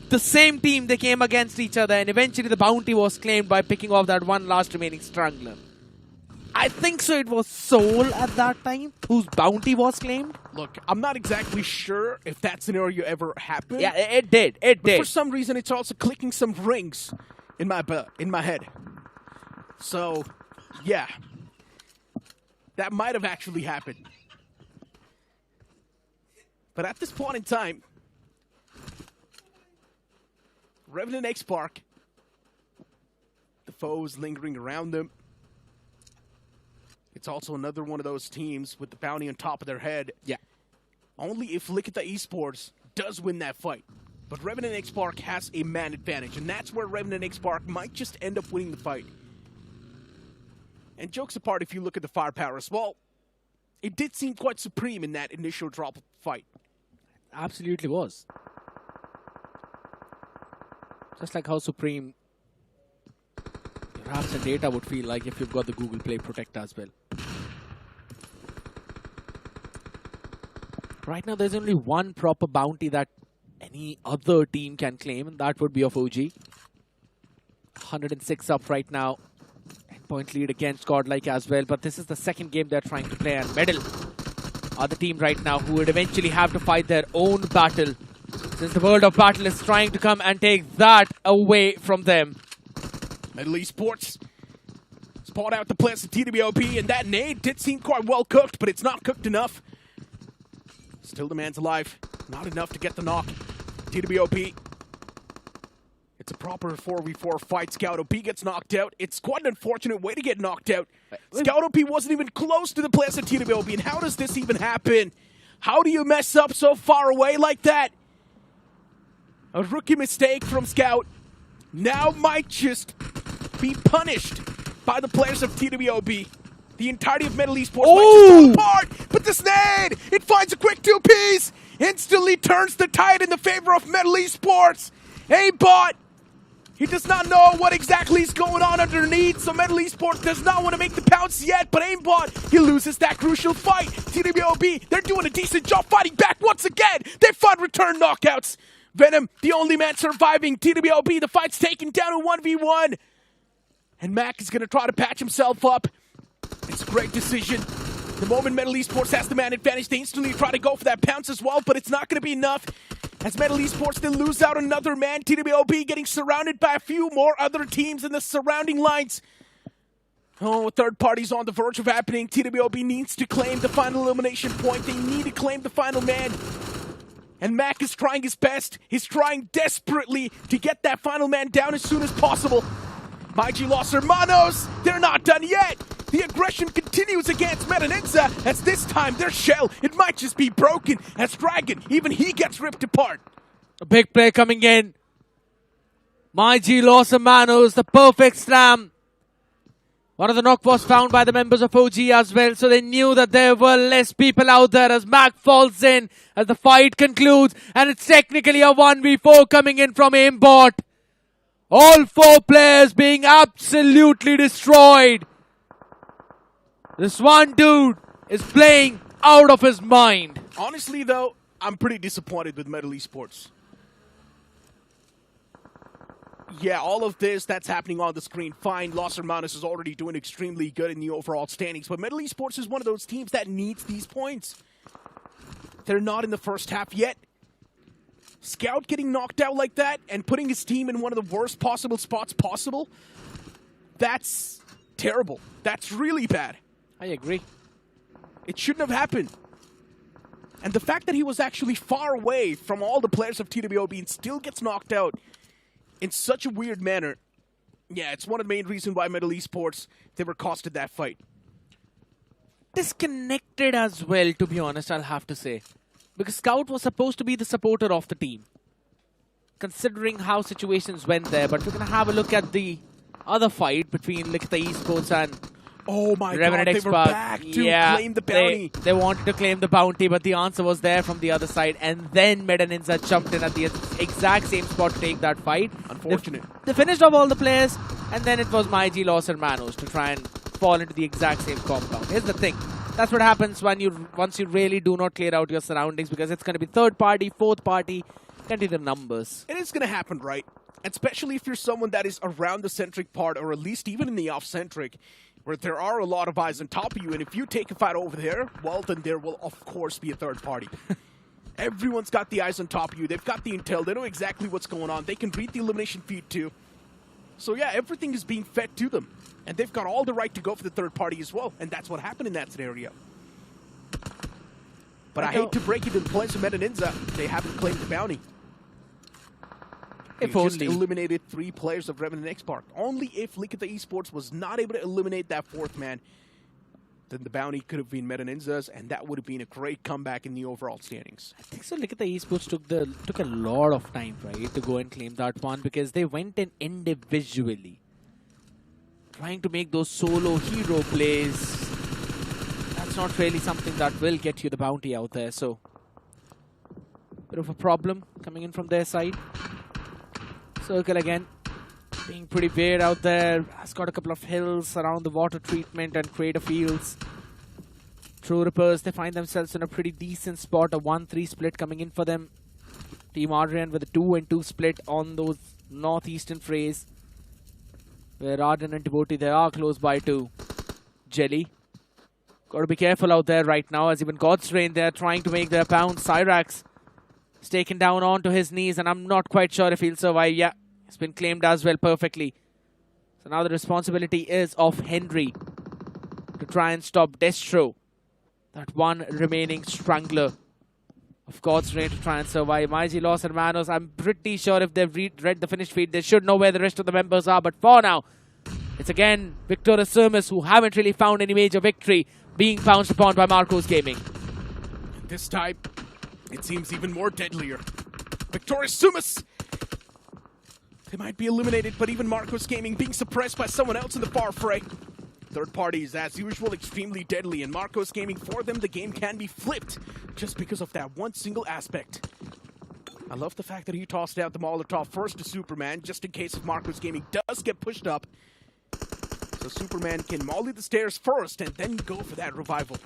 the same team, they came against each other, and eventually the bounty was claimed by picking off that one last remaining strangler. I think so it was Soul at that time, whose bounty was claimed. Look, I'm not exactly sure if that scenario ever happened. Yeah, it did. It but did. For some reason, it's also clicking some rings in my head. So, yeah. That might have actually happened. But at this point in time, Revenant X Park, the foes lingering around them. It's also another one of those teams with the bounty on top of their head. Yeah. Only if Likitha Esports does win that fight. But Revenant X Park has a man advantage, and that's where Revenant X Park might just end up winning the fight. And jokes apart, if you look at the firepower as well, it did seem quite supreme in that initial drop fight. Absolutely was. Just like how supreme your apps and data would feel like if you've got the Google Play Protect as well. Right now, there's only one proper bounty that any other team can claim, and that would be of OG. 106 up right now. 10-point lead against Godlike as well, but this is the second game they're trying to play, and Medal are the team right now who would eventually have to fight their own battle, since the world of battle is trying to come and take that away from them. Medal Esports spot out the players of TWB, and that nade did seem quite well cooked, but it's not cooked enough. Still the man's alive. Not enough to get the knock. TWB. It's a proper 4v4 fight. Scout OP gets knocked out. It's quite an unfortunate way to get knocked out. Scout OP wasn't even close to the players of TWB, and how does this even happen? How do you mess up so far away like that? A rookie mistake from Scout now might just be punished by the players of TWB. The entirety of Medal Esports might just fall apart, but this nade, it finds a quick 2-piece, instantly turns the tide in the favor of Medal Esports. Aimbot, he does not know what exactly is going on underneath, so Medal Esports does not want to make the pounce yet, but Aimbot, he loses that crucial fight. TWB, they're doing a decent job fighting back once again. They find return knockouts. Venom, the only man surviving. TWB, the fight's taken down in 1v1. And Mac is going to try to patch himself up. It's a great decision. The moment Medal Esports has the man advantage, they instantly try to go for that pounce as well, but it's not going to be enough. As Medal Esports, they lose out another man. TWB getting surrounded by a few more other teams in the surrounding lines. Oh, third party's on the verge of happening. TWB needs to claim the final elimination point. They need to claim the final man. And Mac is trying his best. He's trying desperately to get that final man down as soon as possible. MyG Los Hermanos, they're not done yet. The aggression continues against NINZA, as this time their shell, it might just be broken, as Dragon, even he gets ripped apart. A big play coming in. MyG Los Hermanos, the perfect slam. One of the knock was found by the members of OG as well, so they knew that there were less people out there as Mac falls in, as the fight concludes, and it's technically a 1v4 coming in from Aimbot. All 4 players being absolutely destroyed. This one dude is playing out of his mind. Honestly, though, I'm pretty disappointed with Medal Esports. Yeah, all of this that's happening on the screen, fine. Los Hermanos is already doing extremely good in the overall standings, but Medal Esports is one of those teams that needs these points. They're not in the first half yet. Scout getting knocked out like that and putting his team in one of the worst possible spots possible, that's terrible. That's really bad. I agree. It shouldn't have happened. And the fact that he was actually far away from all the players of TWB and still gets knocked out in such a weird manner, yeah, it's one of the main reasons why Medal Esports, they were costed that fight. Disconnected as well, to be honest, I'll have to say. Because Scout was supposed to be the supporter of the team. considering how situations went there. But we're going to have a look at the other fight between Likitha Esports and Oh my Revenant god, they were Expert. back to claim the bounty. They wanted to claim the bounty, but the answer was there from the other side. And then NINZA jumped in at the exact same spot to take that fight. Unfortunate. They finished off all the players, and then it was MyG lost Hermanos to try and fall into the exact same compound. Here's the thing. That's what happens when once you really do not clear out your surroundings, because it's going to be third party, fourth party, can't do the numbers. It is going to happen, right? Especially if you're someone that is around the centric part, or at least even in the off-centric, where there are a lot of eyes on top of you, and if you take a fight over there, well, then there will, of course, be a third party. Everyone's got the eyes on top of you. They've got the intel. They know exactly what's going on. They can read the elimination feed, too. So, yeah, everything is being fed to them. And they've got all the right to go for the third party as well. And that's what happened in that scenario. But I hate to break it to the players of NINZA. They haven't claimed the bounty. They just eliminated 3 players of Revenant Expert. Only if Likitha Esports was not able to eliminate that 4th man, then the bounty could have been NINZA's, and that would have been a great comeback in the overall standings. I think so. Likitha Esports took a lot of time, right, to go and claim that one, because they went in individually, trying to make those solo hero plays. That's not really something that will get you the bounty out there. So, bit of a problem coming in from their side. Circle again, being pretty weird out there. Has got a couple of hills around the water treatment and crater fields. True Rippers, they find themselves in a pretty decent spot. A 1-3 split coming in for them. Team Adrian with a 2-2 split on those northeastern frays, where Arden and Devotee, they are close by to Jelly. Got to be careful out there right now, as even God's Rain, they're trying to make their pound. Cyrax is taken down onto his knees, and I'm not quite sure if he'll survive. Yeah, it's been claimed as well perfectly. So now the responsibility is of Henry to try and stop Destro, that one remaining strangler of God's Rain, to try and survive. MyG lost Hermanos. I'm pretty sure if they've read the finished feed, they should know where the rest of the members are. But for now, it's again Victorious Sumus, who haven't really found any major victory, being pounced upon by Marcos Gaming. This time, it seems even more deadlier. Victorious Sumus! They might be eliminated, but even Marcos Gaming being suppressed by someone else in the far fray. Third party is, as usual, extremely deadly, and Marcos Gaming, for them, the game can be flipped just because of that one single aspect. I love the fact that he tossed out the Molotov first to Superman, just in case if Marcos Gaming does get pushed up. So Superman can molly the stairs first and then go for that revival.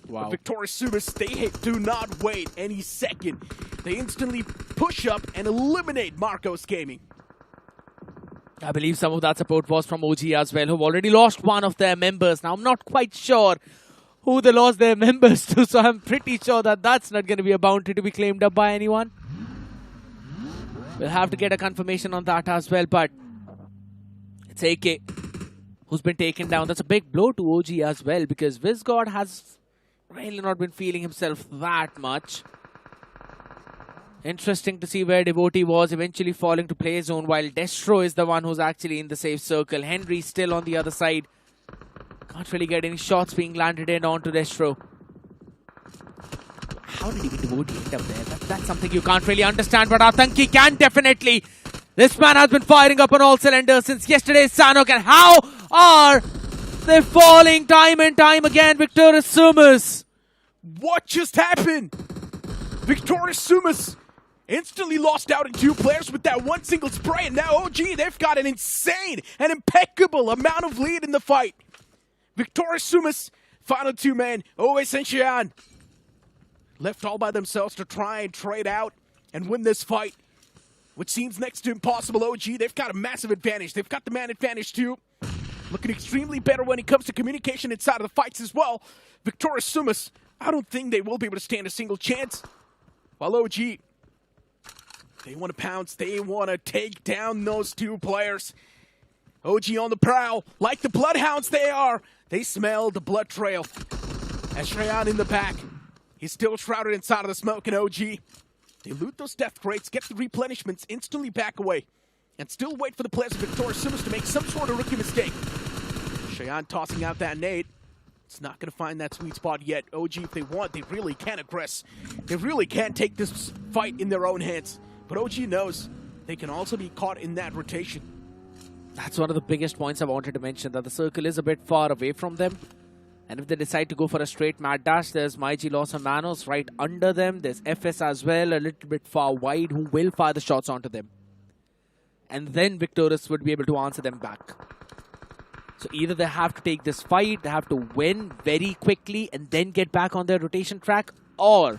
Wow. But Victorious Sumus, they do not wait any second. They instantly push up and eliminate Marcos Gaming. I believe some of that support was from OG as well, who've already lost one of their members. Now, I'm not quite sure who they lost their members to, so I'm pretty sure that that's not going to be a bounty to be claimed up by anyone. We'll have to get a confirmation on that as well, but it's AK who's been taken down. That's a big blow to OG as well, because Vizgod has really not been feeling himself that much. Interesting to see where Devotee was, eventually falling to play zone, while Destro is the one who's actually in the safe circle. Henry still on the other side. Can't really get any shots being landed in onto Destro. How did even Devotee end up there? That's something you can't really understand, but Atanki can definitely. This man has been firing up on all cylinders since yesterday's Sanhok, and how are they falling time and time again? Victorious Sumus. What just happened? Victorious Sumus instantly lost out in 2 players with that one single spray, and now OG, they've got an insane and impeccable amount of lead in the fight. Victorious Sumus, final 2 men, Oes and Xian, left all by themselves to try and trade out and win this fight, which seems next to impossible. OG, they've got a massive advantage. They've got the man advantage too. Looking extremely better when it comes to communication inside of the fights as well. Victorious Sumus, I don't think they will be able to stand a single chance. While OG, they want to pounce. They want to take down those 2 players. OG on the prowl. Like the bloodhounds they are. They smell the blood trail. As Shreyan in the back. He's still shrouded inside of the smoke, and OG, they loot those death crates, get the replenishments, instantly back away, and still wait for the players of Victorious Sumus to make some sort of rookie mistake. Cheyenne tossing out that nade. It's not going to find that sweet spot yet. OG, if they want, they really can aggress. They really can take this fight in their own hands. But OG knows they can also be caught in that rotation. That's one of the biggest points I wanted to mention, that the circle is a bit far away from them. And if they decide to go for a straight mad dash, there's MyG Los Hermanos right under them. There's FS as well, a little bit far wide, who will fire the shots onto them. And then Victorious would be able to answer them back. So either they have to take this fight, they have to win very quickly and then get back on their rotation track, or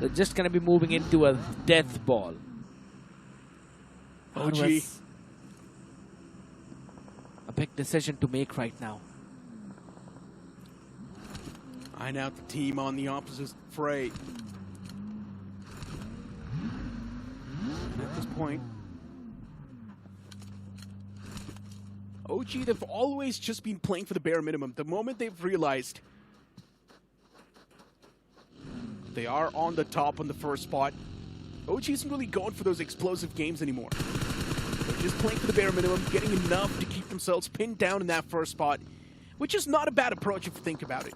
they're just going to be moving into a death ball. OG. A big decision to make right now. Eyeing out the team on the opposite fray. And at this point, OG, they've always just been playing for the bare minimum. The moment they've realized they are on the top on the first spot, OG isn't really going for those explosive games anymore. They're just playing for the bare minimum, getting enough to keep themselves pinned down in that first spot, which is not a bad approach if you think about it.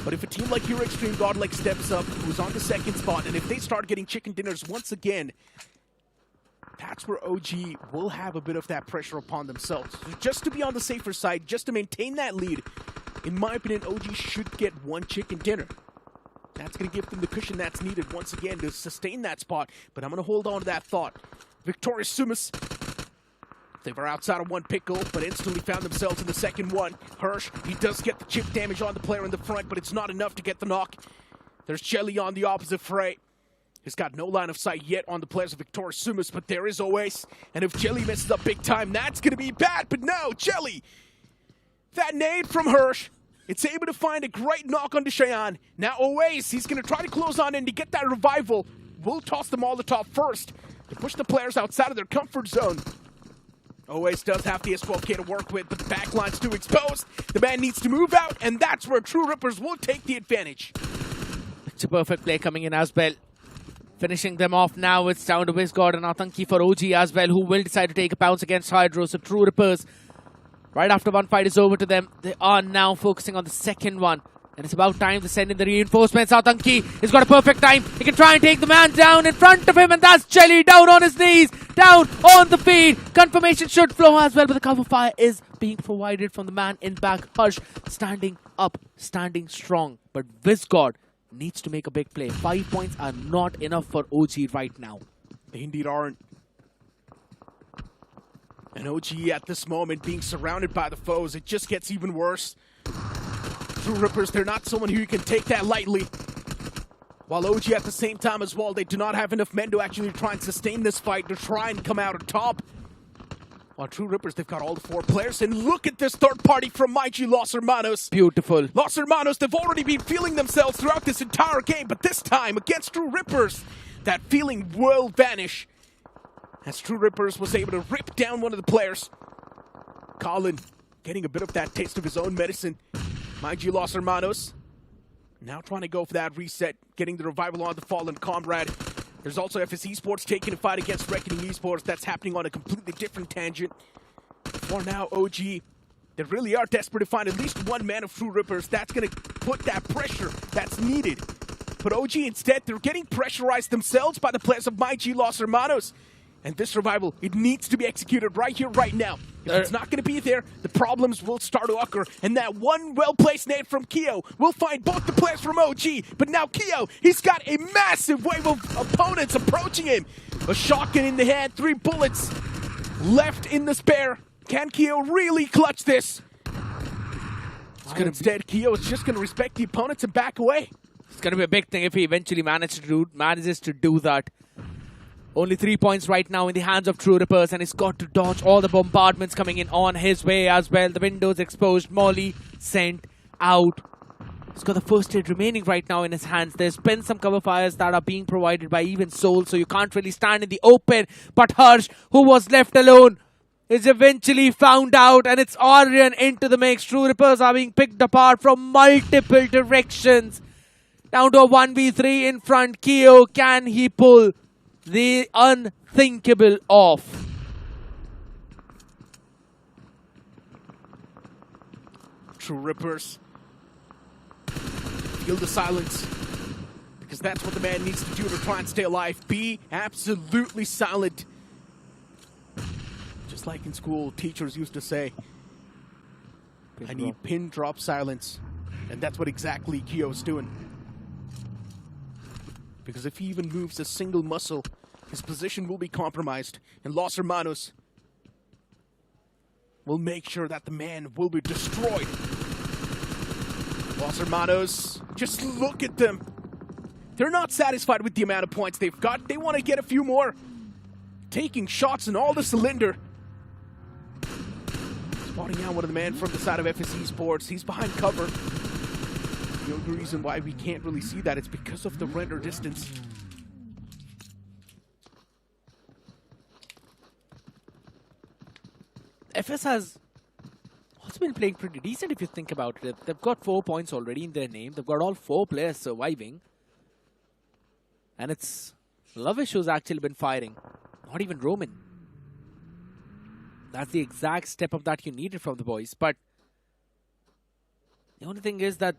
But if a team like Hero Extreme Godlike steps up, who's on the second spot, and if they start getting chicken dinners once again, that's where OG will have a bit of that pressure upon themselves. So just to be on the safer side, just to maintain that lead, in my opinion, OG should get one chicken dinner. That's going to give them the cushion that's needed once again to sustain that spot. But I'm going to hold on to that thought. Victorious Sumus. They were outside of one pickle, but instantly found themselves in the second one. Hirsch, he does get the chip damage on the player in the front, but it's not enough to get the knock. There's Jelly on the opposite fray. He's got no line of sight yet on the players of Victorious Sumus, but there is Oace. And if Jelly messes up big time, that's going to be bad. But no, Jelly! That nade from Hirsch, it's able to find a great knock on Jahan. Now Oace, he's going to try to close on in to get that revival. We'll toss them all the top first to push the players outside of their comfort zone. Oace does have the S12K to work with, but the backline's too exposed. The man needs to move out, and that's where True Rippers will take the advantage. It's a perfect play coming in as well. Finishing them off now, it's down to Wisgod and Atanki for OG as well, who will decide to take a pounce against Hydro. So True Rippers, right after one fight is over to them, they are now focusing on the second one. And it's about time to send in the reinforcements. Atanki has got a perfect time. He can try and take the man down in front of him, and that's Jelly down on his knees, down on the feed. Confirmation should flow as well, but the cover fire is being provided from the man in back. Hush standing up, standing strong. But Wisgod needs to make a big play. 5 points are not enough for OG right now. They indeed aren't. And OG at this moment being surrounded by the foes, it just gets even worse. True Rippers, they're not someone who you can take that lightly. While OG at the same time as well, they do not have enough men to actually try and sustain this fight, to try and come out on top. While True Rippers, they've got all the 4 players, and look at this third party from MyG Los Hermanos. Beautiful. Los Hermanos, they've already been feeling themselves throughout this entire game, but this time against True Rippers, that feeling will vanish. As True Rippers was able to rip down one of the players. Colin getting a bit of that taste of his own medicine. MyG Los Hermanos now trying to go for that reset, getting the revival on the fallen comrade. There's also FS Esports taking a fight against Reckoning Esports. That's happening on a completely different tangent. For now, OG, they really are desperate to find at least one man of True Rippers. That's going to put that pressure that's needed. But OG, instead, they're getting pressurized themselves by the players of MyG Los Hermanos. And this revival, it needs to be executed right here, right now. If it's not going to be there, the problems will start to occur. And that one well-placed nade from Keo will find both the players from OG. But now Keo, he's got a massive wave of opponents approaching him. A shotgun in the hand, 3 bullets left in the spare. Can Keo really clutch this? Instead, Keo is just going to respect the opponents and back away. It's going to be a big thing if he eventually manages to do that. Only 3 points right now in the hands of True Rippers, and he's got to dodge all the bombardments coming in on his way as well. The windows exposed, Molly sent out. He's got the first aid remaining right now in his hands. There's been some cover fires that are being provided by even Soul, so you can't really stand in the open. But Harsh, who was left alone, is eventually found out, and it's Aryan into the mix. True Rippers are being picked apart from multiple directions. Down to a 1v3 in front. Keo, can he pull the unthinkable off? True Rippers feel the silence. The Because that's what the man needs to do to try and stay alive. Be absolutely silent. Just like in school, teachers used to say, I need pin drop silence. And that's what exactly iQOO's doing. Because if he even moves a single muscle, his position will be compromised. And Los Hermanos will make sure that the man will be destroyed. Los Hermanos, just look at them. They're not satisfied with the amount of points they've got. They want to get a few more. Taking shots in all the cylinder. Spotting out one of the men from the side of FS Esports. He's behind cover. The only reason why we can't really see that is because of the render distance. FS has also been playing pretty decent if you think about it. They've got 4 points already in their name. They've got all 4 players surviving. And it's Lovish who's actually been firing. Not even Roman. That's the exact step up that you needed from the boys. But the only thing is that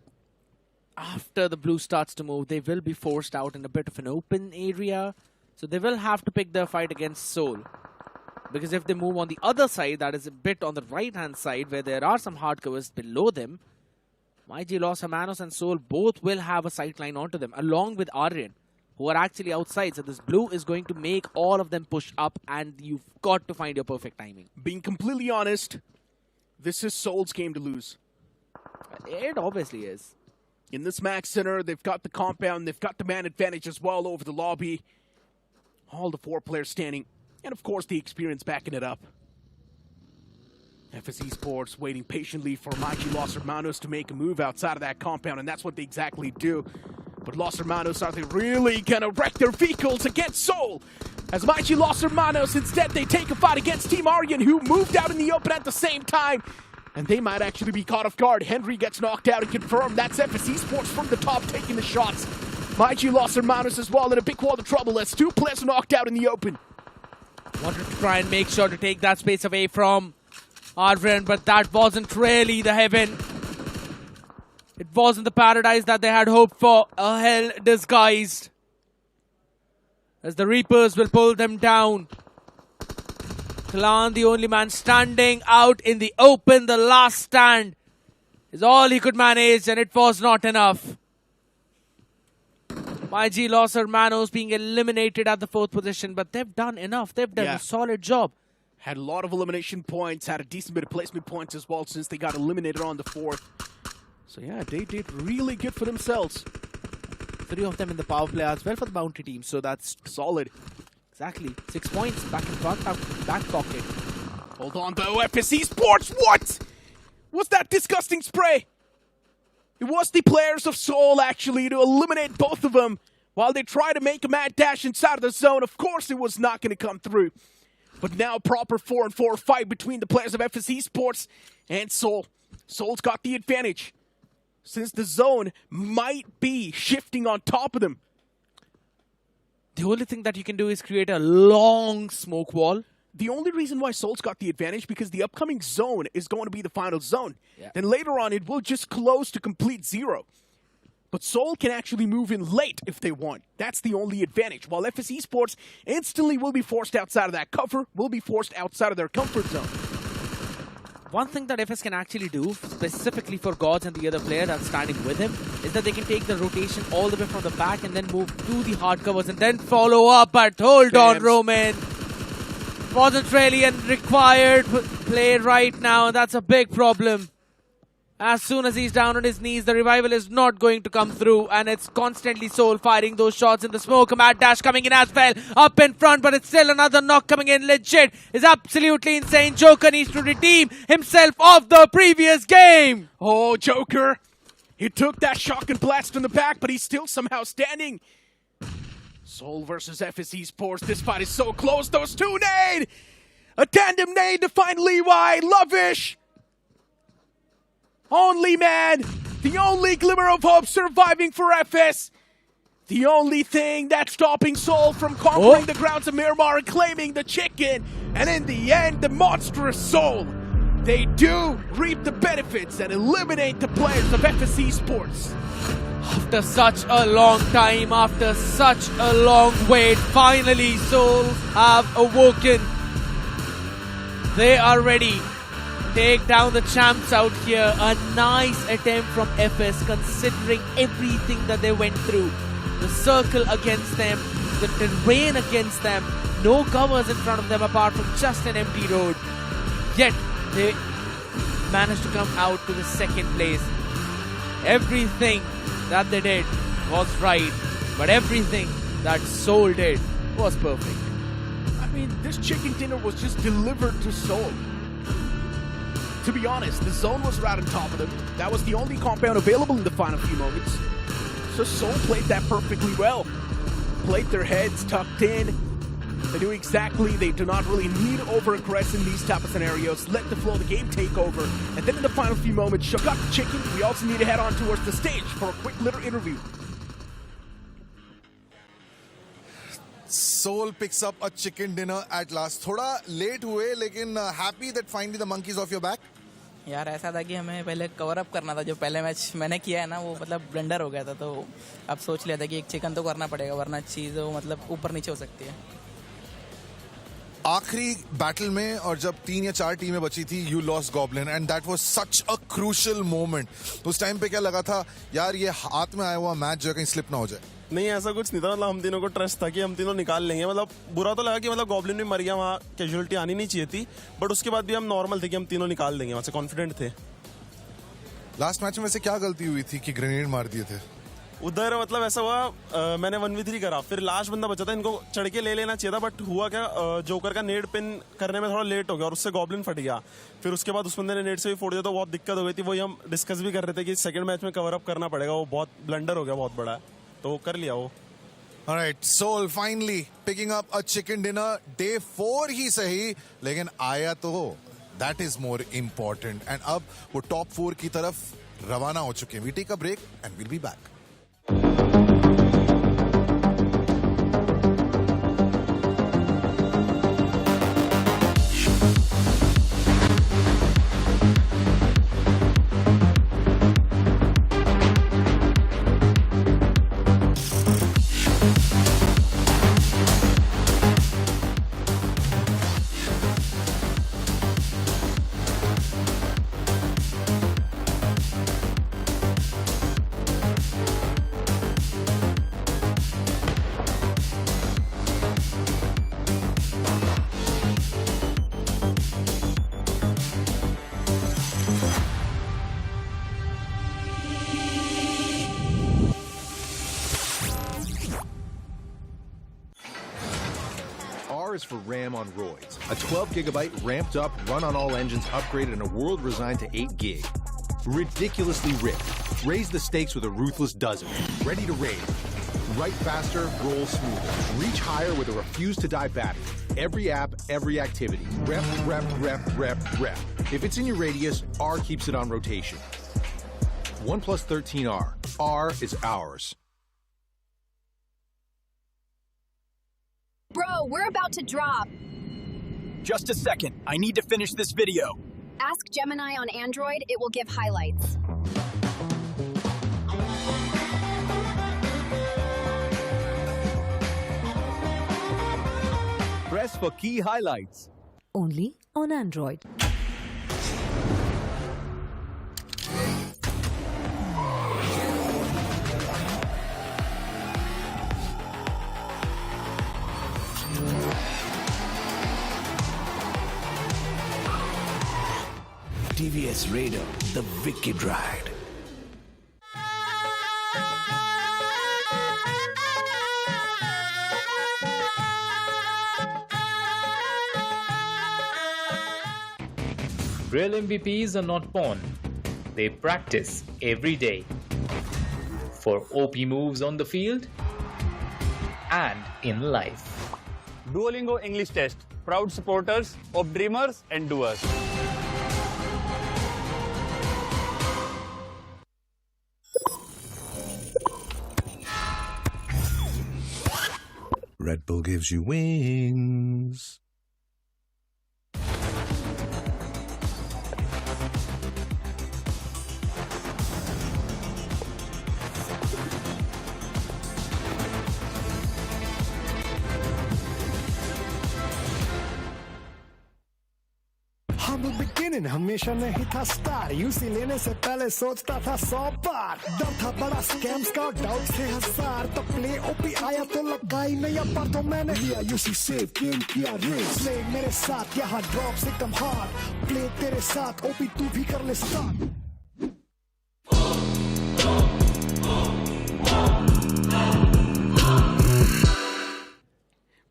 after the blue starts to move, they will be forced out in a bit of an open area. So they will have to pick their fight against Soul. Because if they move on the other side, that is a bit on the right-hand side, where there are some hard covers below them, YG, Los Hermanos and Soul both will have a sight line onto them, along with Aryan, who are actually outside. So this blue is going to make all of them push up, and you've got to find your perfect timing. Being completely honest, this is Soul's game to lose. It obviously is. In this Max Center, they've got the compound, they've got the man advantage as well over the lobby. All the 4 players standing, and of course the experience backing it up. FS Esports waiting patiently for YG Los Hermanos to make a move outside of that compound, and that's what they exactly do. But Los Hermanos, are they really gonna wreck their vehicles against Soul? As YG Los Hermanos, instead they take a fight against Team Aryan, who moved out in the open at the same time. And they might actually be caught off guard. Henry gets knocked out and confirmed. That's FS Esports from the top taking the shots. YG Los Hermanos as well in a big world of trouble as 2 players knocked out in the open. Wanted to try and make sure to take that space away from Arvin, but that wasn't really the heaven. It wasn't the paradise that they had hoped for. A hell disguised. As the Reapers will pull them down. Kalan, the only man standing out in the open. The last stand is all he could manage, and it was not enough. YG Los Hermanos being eliminated at the 4th position, but they've done enough. They've done a solid job. Had a lot of elimination points, had a decent bit of placement points as well since they got eliminated on the 4th. So yeah, they did really good for themselves. 3 of them in the power play as well for the Bounty team, so that's solid. Exactly. 6 points back in front, back pocket. Hold on though, FS Esports, what? What's that disgusting spray? It was the players of Soul actually to eliminate both of them while they try to make a mad dash inside of the zone. Of course it was not going to come through. But now proper 4-on-4 fight between the players of FS Esports and Soul. Soul's got the advantage since the zone might be shifting on top of them. The only thing that you can do is create a long smoke wall. The only reason why Soul's got the advantage because the upcoming zone is going to be the final zone. Yeah. Then later on it will just close to complete 0. But Soul can actually move in late if they want. That's the only advantage. While FS Esports instantly will be forced outside of that cover, will be forced outside of their comfort zone. One thing that FS can actually do, specifically for Gods and the other player that's standing with him, is that they can take the rotation all the way from the back and then move to the hard covers and then follow up. But hold on, Roman. Wasn't really a required play right now. That's a big problem. As soon as he's down on his knees, the revival is not going to come through. And it's constantly Soul firing those shots in the smoke. A mad dash coming in as well. Up in front, but it's still another knock coming in. Legit is absolutely insane. Joker needs to redeem himself of the previous game. Oh, Joker. He took that shock and blast in the back, but he's still somehow standing. Soul versus FS Esports. This fight is so close. Those 2 nade. A tandem nade to find Levi. Lovish. Only man, the only glimmer of hope surviving for FS. The only thing that's stopping Soul from conquering the grounds of Miramar and claiming the chicken. And in the end, the monstrous Soul they do reap the benefits and eliminate the players of FSC Esports. After such a long time, after such a long wait, finally souls have awoken. They are ready. Take down the champs out here. A nice attempt from FS considering everything that they went through. The circle against them, the terrain against them, no covers in front of them apart from just an empty road. Yet they managed to come out to the second place. Everything that they did was right, but everything that Soul did was perfect. I mean, this chicken dinner was just delivered to Soul. To be honest, the zone was right on top of them. That was the only compound available in the final few moments. So Soul played that perfectly well. Played their heads tucked in. They knew exactly they do not really need to over-aggress in these type of scenarios. Let the flow of the game take over. And then in the final few moments, shook up the chicken. We also need to head on towards the stage for a quick little interview. Soul picks up a chicken dinner at last. थोड़ा late हुए, लेकिन happy that finally the monkeys off your back. यार ऐसा था कि हमें पहले cover up करना था. जो पहले मैच मैंने किया है ना, वो मतलब ब्लंडर हो गया था. तो अब सोच लिया था कि एक चिकन तो करना पड़ेगा, वरना चीज़ वो मतलब ऊपर नीचे हो सकती है. आखिरी बैटल में और जब 3 या 4 टीमें बची थी, you lost goblin and that was such a crucial moment. उस टाइम पे क्या लगा था, यार ये हाथ में आया हुआ मैच जो कहीं स्लिप ना हो जाए. नहीं, ऐसा कुछ नहीं था. मतलब हम तीनों को ट्रस्ट था कि हम तीनों निकाल लेंगे. मतलब बुरा तो लगा कि मतलब गॉब्लिन भी मर गया, वहाँ कैजुअलिटी आनी नहीं चाहिए थी, बट उसके बाद भी हम नॉर्मल थे कि हम तीनों निकाल देंगे. वहाँ से कॉन्फिडेंट थे. लास्ट मैच में वैसे क्या गलती हुई थी कि ग्रेनेड मार दिए थे? उधर मतलब ऐसा हुआ, मैंने 1v3 करा, फिर लास्ट बंदा बचा था, इनको चढ़ के ले लेना चाहिए था, बट हुआ क्या, जोकर का नेड पिन करने में थोड़ा लेट हो गया और उससे गॉब्लिन फट गया. फिर उसके बाद उस बंदे ने नेड से भी फोड़ दिया, तो बहुत दिक्कत हो गई थी. वही हम डिस्कस भी कर रहे थे कि सेकंड मैच में कवर अप करना पड़ेगा. वो बहुत ब्लंडर हो गया, बहुत बड़ा, तो कर लिया वो. Alright, Soul finally picking up a chicken dinner. Day 4 ही सही, लेकिन आया तो हो. That is more important. And अब वो टॉप 4 की तरफ रवाना हो चुके हैं. We take a break and we'll be back. R is for RAM on roids. A 12GB ramped up, run on all engines, upgraded in a world resigned to 8 gig. Ridiculously ripped. Raise the stakes with a ruthless dozen. Ready to raid. Write faster, roll smoother. Reach higher with a refuse-to-die battery. Every app, every activity. Rep, rep, rep, rep, rep. If it's in your radius, R keeps it on rotation. OnePlus 13R. R is ours. Bro, we're about to drop. Just a second. I need to finish this video. Ask Gemini on Android, it will give highlights. Press for key highlights. Only on Android. TVS Raider, the wicked ride. Real MVPs are not born. They practice every day. For OP moves on the field and in life. Duolingo English Test. Proud supporters of dreamers and doers. Red Bull gives you wings. beginning हमेशा नहीं था star UC लेने से पहले सोचता था 100 बार डर था बड़ा स्कैम्स का डाउट थे हजार तो प्ले ओपी आया तो लगाई नया पर तो मैंने लिया यूसी सेव गेम किया रेस ले मेरे साथ यहाँ ड्रॉप से कम हार्ड प्ले तेरे साथ ओपी तू भी कर ले start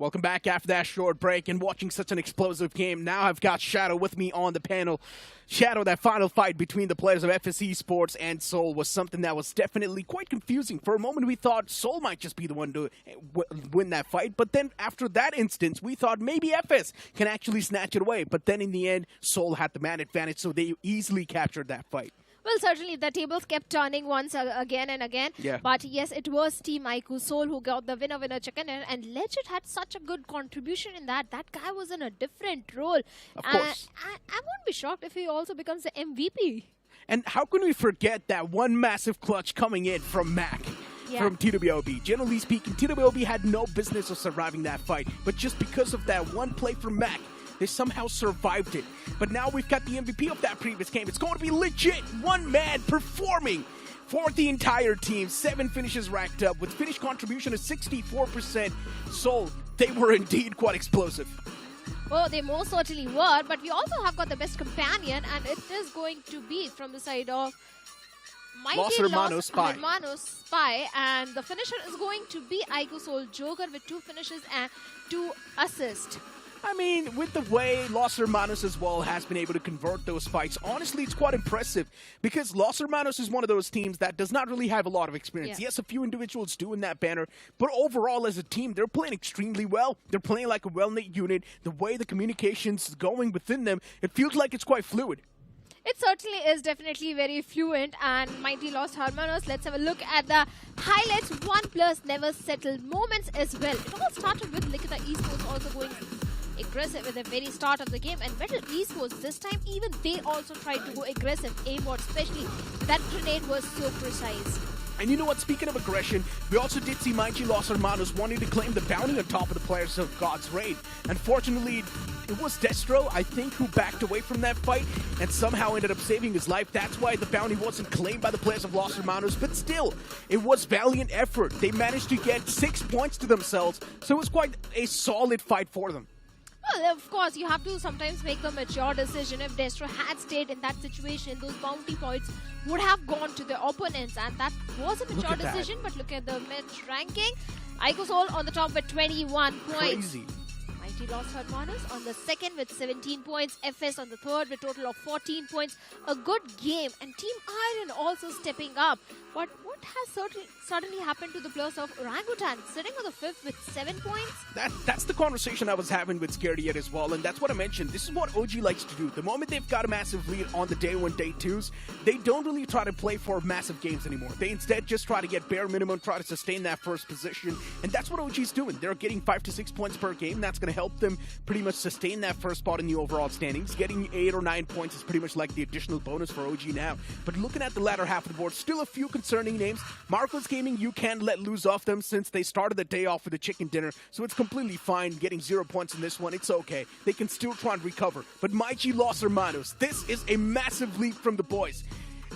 Welcome back after that short break and watching such an explosive game. Now I've got Shadow with me on the panel. Shadow, that final fight between the players of FS Esports and Seoul was something that was definitely quite confusing. For a moment we thought Seoul might just be the one to win that fight, but then after that instance we thought maybe FS can actually snatch it away. But then in the end, Seoul had the man advantage, so they easily captured that fight. Well, certainly the tables kept turning once again and again. Yeah. But yes, it was Team iQOO Seoul who got the winner chicken dinner, and Legit had such a good contribution in that. That guy was in a different role. Of course. I won't be shocked if he also becomes the MVP. And how can we forget that one massive clutch coming in from Mac? Yeah. From TWOB. Generally speaking, TWOB had no business of surviving that fight, but just because of that one play from Mac, they somehow survived it. But now we've got the MVP of that previous game. It's going to be legit. One man performing for the entire team. 7 finishes racked up with finish contribution of 64%. Seoul, they were indeed quite explosive. Oh, they most certainly were. But we also have got the best companion, and it is going to be from the side of Mighty Hermanos Spy. Hermanos Spy, and the finisher is going to be iQOO Seoul Joker with 2 finishes and 2 assists. I mean, with the way Los Hermanos as well has been able to convert those fights, honestly, it's quite impressive because Los Hermanos is one of those teams that does not really have a lot of experience. Yeah. Yes, a few individuals do in that banner, but overall as a team, they're playing extremely well. They're playing like a well-knit unit. The way the communication's going within them, it feels like it's quite fluid. It certainly is definitely very fluent, and Mighty Lost Hermanos. Let's have a look at the highlights. OnePlus never settled moments as well. It all started with Likitha Esports also going aggressive at the very start of the game, and Metal Esports this time even they also tried to go aggressive. Aimbot especially, that grenade was so precise. And you know what, speaking of aggression, we also did see Mighty Los Hermanos wanting to claim the bounty on top of the players of God's Raid. Unfortunately, it was Destro, I think, who backed away from that fight and somehow ended up saving his life. That's why the bounty wasn't claimed by the players of Los Hermanos, but still, it was valiant effort. They managed to get 6 points to themselves, so it was quite a solid fight for them. Well, of course, you have to sometimes make the mature decision. If Destro had stayed in that situation, those bounty points would have gone to the opponents, and that was a mature decision. But look at the match ranking. iQOO Seoul on the top with 21 points. Crazy. Mighty Los Hermanos on the second with 17 points. FS on the third with a total of 14 points. A good game. And Team Iron also stepping up. But what has suddenly happened to the players of Orangutan, sitting on the fifth with 7 points? That's the conversation I was having with Scaredy as well, and that's what I mentioned. This is what OG likes to do. The moment they've got a massive lead on the day 1, day 2s, they don't really try to play for massive games anymore. They instead just try to get bare minimum, try to sustain that first position, and that's what OG's doing. They're getting 5 to 6 points per game. That's going to help them pretty much sustain that first spot in the overall standings. Getting 8 or 9 points is pretty much like the additional bonus for OG now. But looking at the latter half of the board, still a few concerning names. Marcos Gaming, you can't let loose off them since they started the day off with a chicken dinner, so it's completely fine getting 0 points in this one. It's okay. They can still try and recover. But Mighty Los Hermanos, this is a massive leap from the boys.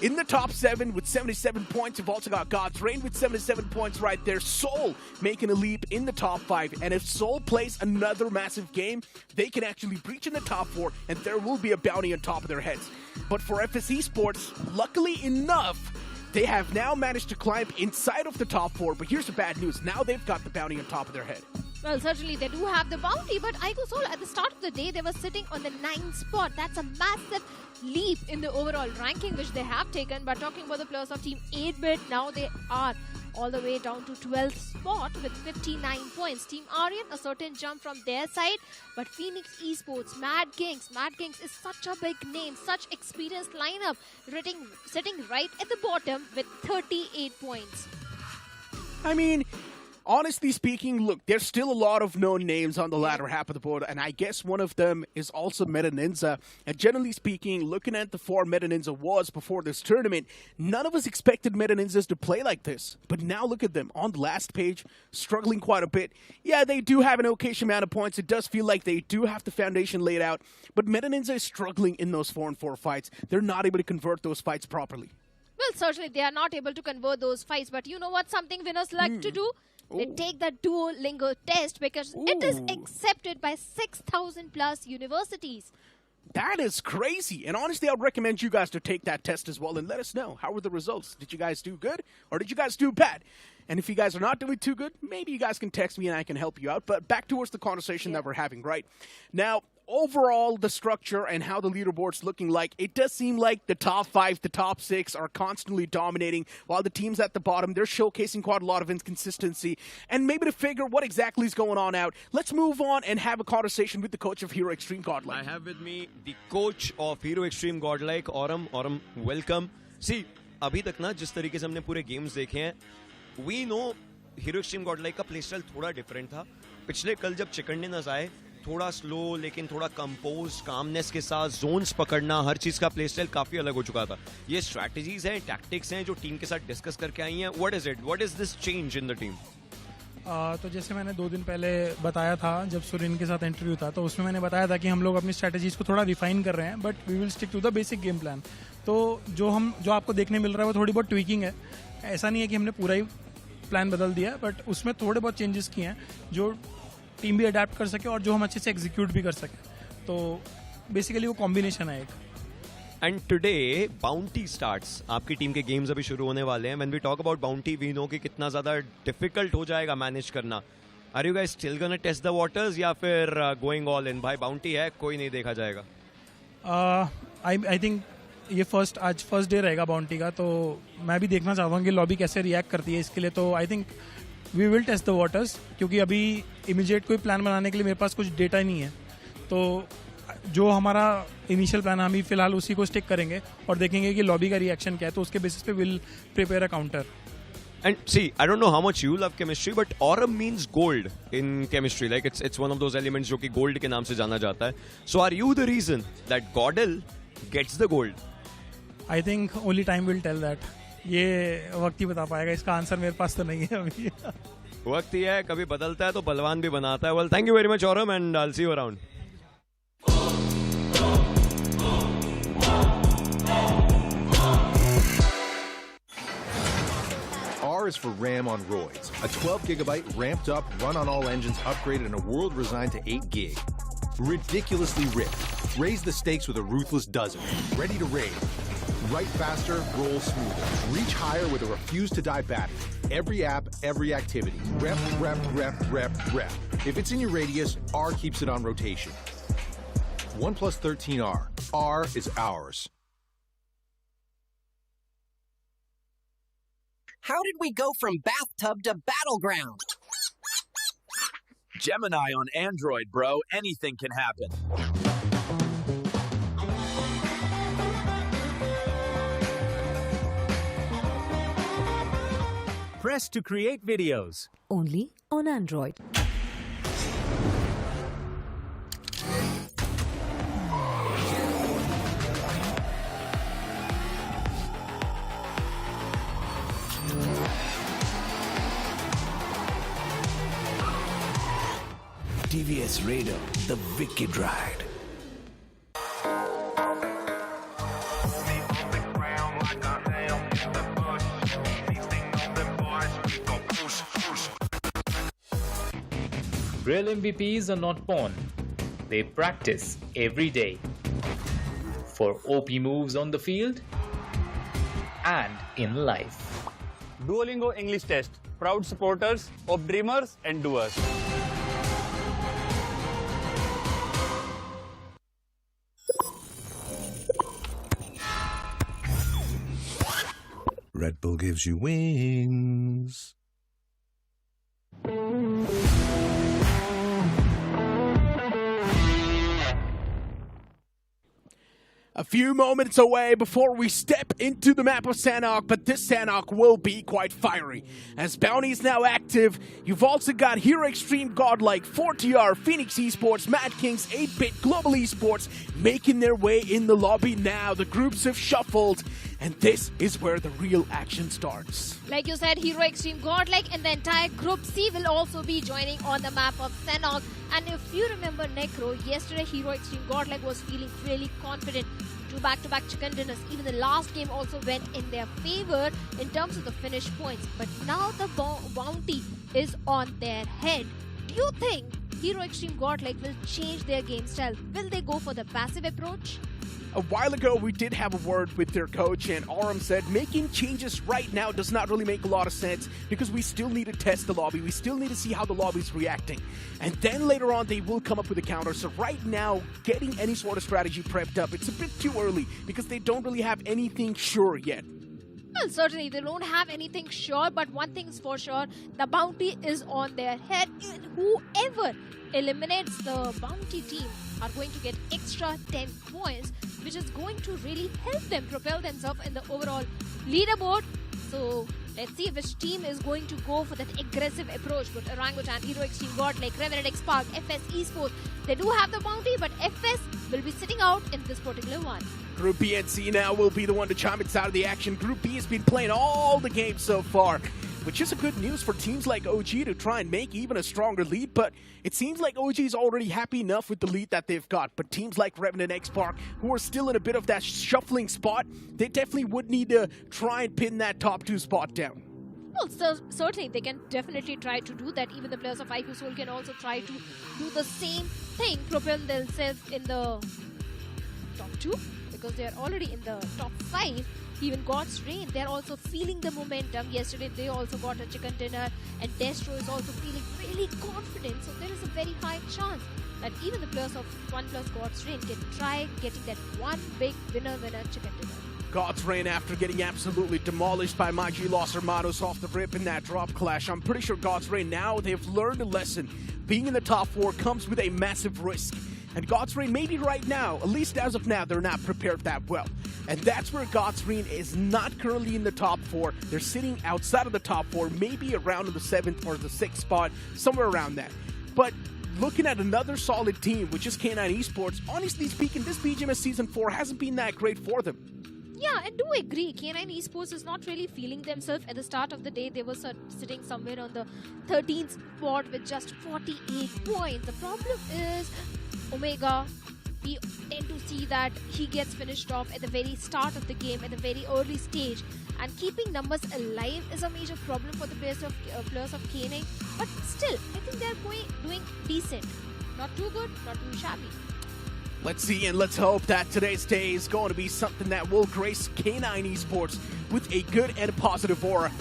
In the top 7 with 77 points, you've also got God's Reign with 77 points right there. Seoul making a leap in the top 5. And if Seoul plays another massive game, they can actually breach in the top 4, and there will be a bounty on top of their heads. But for FS Esports, luckily enough, they have now managed to climb inside of the top 4, but here's the bad news. Now they've got the bounty on top of their head. Well, certainly they do have the bounty, but iQOO Seoul at the start of the day, they were sitting on the 9th spot. That's a massive leap in the overall ranking, which they have taken. But talking about the players of Team 8-Bit, now they are all the way down to 12th spot with 59 points. Team Aryan, a certain jump from their side, but Phoenix Esports, Mad Kings is such a big name, such experienced lineup, sitting right at the bottom with 38 points. I mean, Honestly speaking, look, there's still a lot of known names on the latter half of the board, and I guess one of them is also NINZA. And generally speaking, looking at the form NINZA was before this tournament, none of us expected NINZAs to play like this. But now look at them on the last page, struggling quite a bit. Yeah, they do have an okayish amount of points. It does feel like they do have the foundation laid out, but NINZA is struggling in those 4-on-4 fights. They're not able to convert those fights properly. Well, certainly they are not able to convert those fights, but you know what something winners like to do? They take the Duolingo test because it is accepted by 6,000 plus universities. That is crazy. And honestly, I would recommend you guys to take that test as well and let us know. How were the results? Did you guys do good or did you guys do bad? And if you guys are not doing too good, maybe you guys can text me and I can help you out. But back towards the conversation that we're having right now. Overall, the structure and how the leaderboard's looking like, it does seem like the top 5, the top 6 are constantly dominating, while the teams at the bottom, they're showcasing quite a lot of inconsistency. And maybe to figure what exactly is going on out, let's move on and have a conversation with the coach of Hero Extreme Godlike. I have with me the coach of Hero Extreme Godlike, Aurum. Aurum, welcome. See, अभी तक ना जिस तरीके से हमने पूरे games देखे हैं, we know Hero Extreme Godlike का प्लेस्टाइल थोड़ा डिफरेंट था. पिछले कल जब चिकन डिनर्स आए, थोड़ा स्लो लेकिन थोड़ा कंपोज कामनेस के साथ जोन्स पकड़ना, हर चीज का प्ले स्टाइल काफी अलग हो चुका था. ये स्ट्रैटेजीज हैं, टैक्टिक्स हैं जो टीम के साथ डिस्कस करके आई हैं. What is it? What is this change in the team? तो जैसे मैंने 2 दिन पहले बताया था जब सुरीन के साथ इंटरव्यू था, तो उसमें मैंने बताया था कि हम लोग अपनी स्ट्रैटेजीज को थोड़ा रिफाइन कर रहे हैं, but we will stick to the basic game plan. तो जो आपको देखने मिल रहा है वो थोड़ी बहुत ट्विकिंग है. ऐसा नहीं है कि हमने पूरा ही प्लान बदल दिया, बट उसमें थोड़े बहुत चेंजेस किए हैं जो टीम भी अडेप्ट कर सके और जो हम अच्छे से एग्जीक्यूट भी कर सके. तो बेसिकली वो कॉम्बिनेशन है एक. And today bounty starts. आपकी टीम के गेम्स अभी शुरू होने वाले हैं. When we talk about bounty, we know कि कितना ज्यादा डिफिकल्ट हो जाएगा मैनेज करना. Are you guys still gonna test the waters या फिर गोइंग ऑल इन? भाई बाउंटी है, कोई नहीं देखा जाएगा. आई थिंक ये आज फर्स्ट डे रहेगा बाउंटी का, तो मैं भी देखना चाहता हूँ कि लॉबी कैसे रिएक्ट करती है इसके लिए. तो I think we will test the waters, क्योंकि अभी इमीडिएट कोई प्लान बनाने के लिए मेरे पास कुछ डेटा नहीं है. तो जो हमारा इनिशियल प्लान है हम फिलहाल उसी को स्टिक करेंगे और देखेंगे कि लॉबी का रिएक्शन क्या है, तो उसके बेसिस पे will prepare a counter. And see, I don't know how much you love chemistry, but Aurum means gold in chemistry. Like it's one of those elements जो कि gold के नाम से जाना जाता है. So are you the reason that Godel gets the gold? I think only time will tell that. ये वक्त ही बता पाएगा. इसका आंसर मेरे पास तो नहीं है अभी. वक्त ही है, कभी बदलता है तो बलवान भी बनाता है. Well, thank you very much, Aurum, and I'll see you around. R is for RAM on roids, a 12 gigabyte ramped up, run on all engines upgraded in a world resigned to 8 gig. Ridiculously ripped. Raise the stakes with a ruthless dozen. Ready to raid. Write faster, roll smoother. Reach higher with a refuse-to-die battery. Every app, every activity. Rep, rep, rep, rep, rep. If it's in your radius, R keeps it on rotation. OnePlus 13R. R is ours. How did we go from bathtub to battleground? Gemini on Android, bro. Anything can happen. Press to create videos. Only on Android. TVS Raider, the wicked ride. Real MVPs are not born. They practice every day. For OP moves on the field and in life. Duolingo English Test. Proud supporters of dreamers and doers. Red Bull gives you wings. few moments away before we step into the map of Sanhok, but this Sanhok will be quite fiery. As Bounty is now active, you've also got Hero Extreme Godlike, 4TR, Phoenix Esports, Mad Kings, 8-Bit, Global Esports making their way in the lobby now. The groups have shuffled, and this is where the real action starts. Like you said, Hero Extreme Godlike and the entire Group C will also be joining on the map of Sanhok. And if you remember Necro, yesterday Hero Extreme Godlike was feeling really confident. 2 back-to-back chicken dinners. Even the last game also went in their favor in terms of the finish points. But now the bounty is on their head. Do you think Hero Extreme Godlike will change their game style? Will they go for the passive approach? A while ago, we did have a word with their coach, and Aram said making changes right now does not really make a lot of sense because we still need to test the lobby. We still need to see how the lobby is reacting. And then later on, they will come up with a counter. So right now, getting any sort of strategy prepped up, it's a bit too early because they don't really have anything sure yet. Well, certainly they don't have anything sure, but one thing is for sure, the bounty is on their head. And whoever eliminates the bounty team are going to get extra 10 points, which is going to really help them propel themselves in the overall leaderboard. So let's see which team is going to go for that aggressive approach. But Orangutan, Hero Extreme Godlike, Revenant X Park, FS Esports, they do have the bounty, but FS will be sitting out in this particular one. Group B and C now will be the one to chime its out of the action. Group B has been playing all the games so far, which is a good news for teams like OG to try and make even a stronger lead, but it seems like OG is already happy enough with the lead that they've got. But teams like Revenant X Park, who are still in a bit of that shuffling spot, they definitely would need to try and pin that top 2 spot down. Well, so certainly they can definitely try to do that. Even the players of iQOO can also try to do the same thing, propel themselves in the top 2, because they are already in the top 5. Even God's Reign, they're also feeling the momentum. Yesterday they also got a chicken dinner, and Destro is also feeling really confident. So there is a very high chance that even the players of OnePlus God's Reign can try getting that one big winner chicken dinner. God's Reign, after getting absolutely demolished by my G-Loss Hermanos off the rip in that drop clash, I'm pretty sure God's Reign now, they've learned a lesson. Being in the top 4 comes with a massive risk. And God's Reign, maybe right now, at least as of now, they're not prepared that well. And that's where God's Reign is not currently in the top 4. They're sitting outside of the top 4, maybe around in the 7th or the 6th spot, somewhere around that. But looking at another solid team, which is K9 Esports, honestly speaking, this BGMS Season 4 hasn't been that great for them. Yeah, I do agree. K9 Esports is not really feeling themselves. At the start of the day, they were sitting somewhere on the 13th spot with just 48 points. The problem is Omega. We tend to see that he gets finished off at the very start of the game, at the very early stage. And keeping numbers alive is a major problem for the players of K9. But still, I think they're doing decent. Not too good, not too shabby. Let's see and let's hope that today's day is going to be something that will grace K9 Esports with a good and positive aura.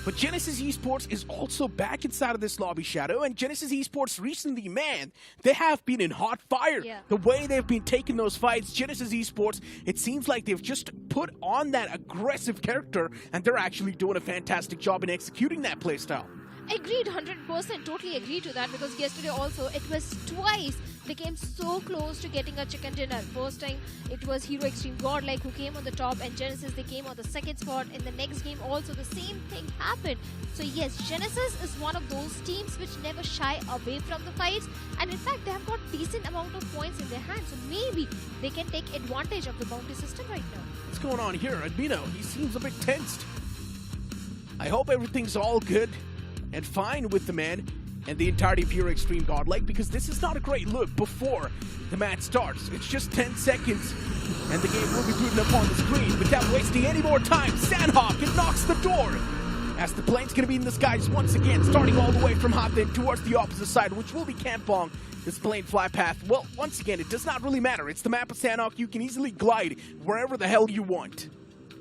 But Genesis Esports is also back inside of this lobby, Shadow, and Genesis Esports recently, man, they have been in hot fire. Yeah. The way they've been taking those fights, Genesis Esports, it seems like they've just put on that aggressive character, and they're actually doing a fantastic job in executing that playstyle. Agreed, 100%, totally agree to that, because yesterday also it was twice they came so close to getting a chicken dinner. First time it was Hero Extreme Godlike who came on the top, and Genesis, they came on the 2nd spot. In the next game also the same thing happened. So yes, Genesis is one of those teams which never shy away from the fights, and in fact they have got decent amount of points in their hands, so maybe they can take advantage of the bounty system right now. What's going on here? Admino, he seems a bit tensed. I hope everything's all good and fine with the man and the entirety of Hero Extreme Godlike, because this is not a great look before the match starts. It's just 10 seconds and the game will be booting up on the screen. Without wasting any more time, Sanhok, it knocks the door as the plane's going to be in the skies once again, starting all the way from Hotden towards the opposite side, which will be Kampong. This plane fly path, well, once again, it does not really matter. It's the map of Sanhok. You can easily glide wherever the hell you want.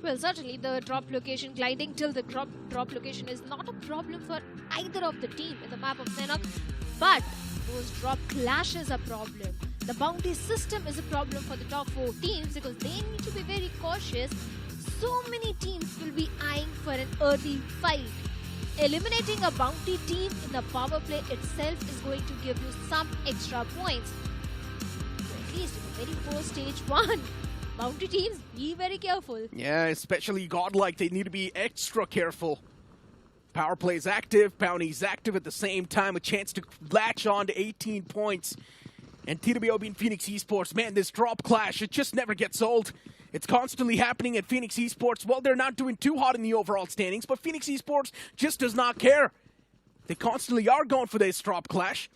Well, certainly the drop location, gliding till the drop location is not a problem for either of the team in the map of Sanhok, but those drop clashes are a problem. The bounty system is a problem for the top 4 teams because they need to be very cautious. So many teams will be eyeing for an early fight. Eliminating a bounty team in the power play itself is going to give you some extra points. So at least in the very first stage 1, Bounty teams, be very careful. Yeah, especially Godlike, they need to be extra careful. Power play is active, Bounty's active at the same time, a chance to latch on to 18 points. And TWOB and Phoenix Esports, man, this drop clash, it just never gets old. It's constantly happening at Phoenix Esports. Well, they're not doing too hot in the overall standings, but Phoenix Esports just does not care. They constantly are going for this drop clash.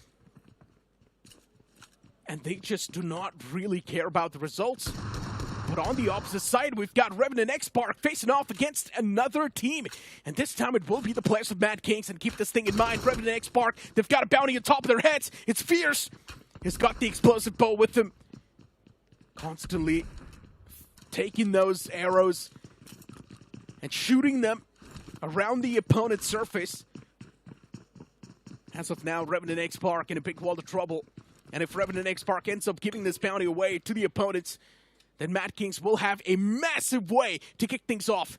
And they just do not really care about the results. But on the opposite side, we've got Revenant X-Park facing off against another team. And this time it will be the players of Mad Kings. And keep this thing in mind, Revenant X-Park, they've got a bounty on top of their heads. It's fierce. He's got the explosive bow with him. Constantly taking those arrows and shooting them around the opponent's surface. As of now, Revenant X-Park in a big world of trouble. And if Revenant X-Park ends up giving this bounty away to the opponents, then Mad Kings will have a massive way to kick things off.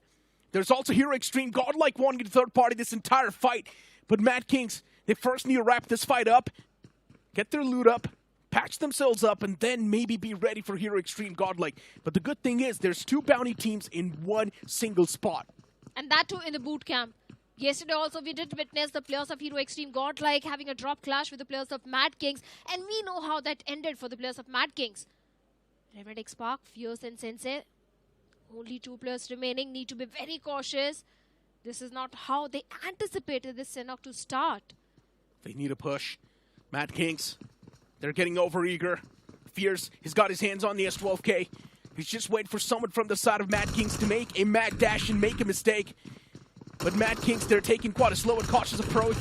There's also Hero Extreme, Godlike wanting to third party this entire fight. But Mad Kings, they first need to wrap this fight up, get their loot up, patch themselves up, and then maybe be ready for Hero Extreme Godlike. But the good thing is, there's two bounty teams in one single spot. And that too in the boot camp. Yesterday also we did witness the players of Hero Extreme Godlike having a drop clash with the players of Mad Kings. And we know how that ended for the players of Mad Kings. Revenant X-Park, Fierce and Sensei. Only two players remaining, need to be very cautious. This is not how they anticipated this Sanhok to start. They need a push. Mad Kings, they're getting overeager. Fierce, he's got his hands on the S12K. He's just waiting for someone from the side of Mad Kings to make a mad dash and make a mistake. But Mad Kings, they're taking quite a slow and cautious approach.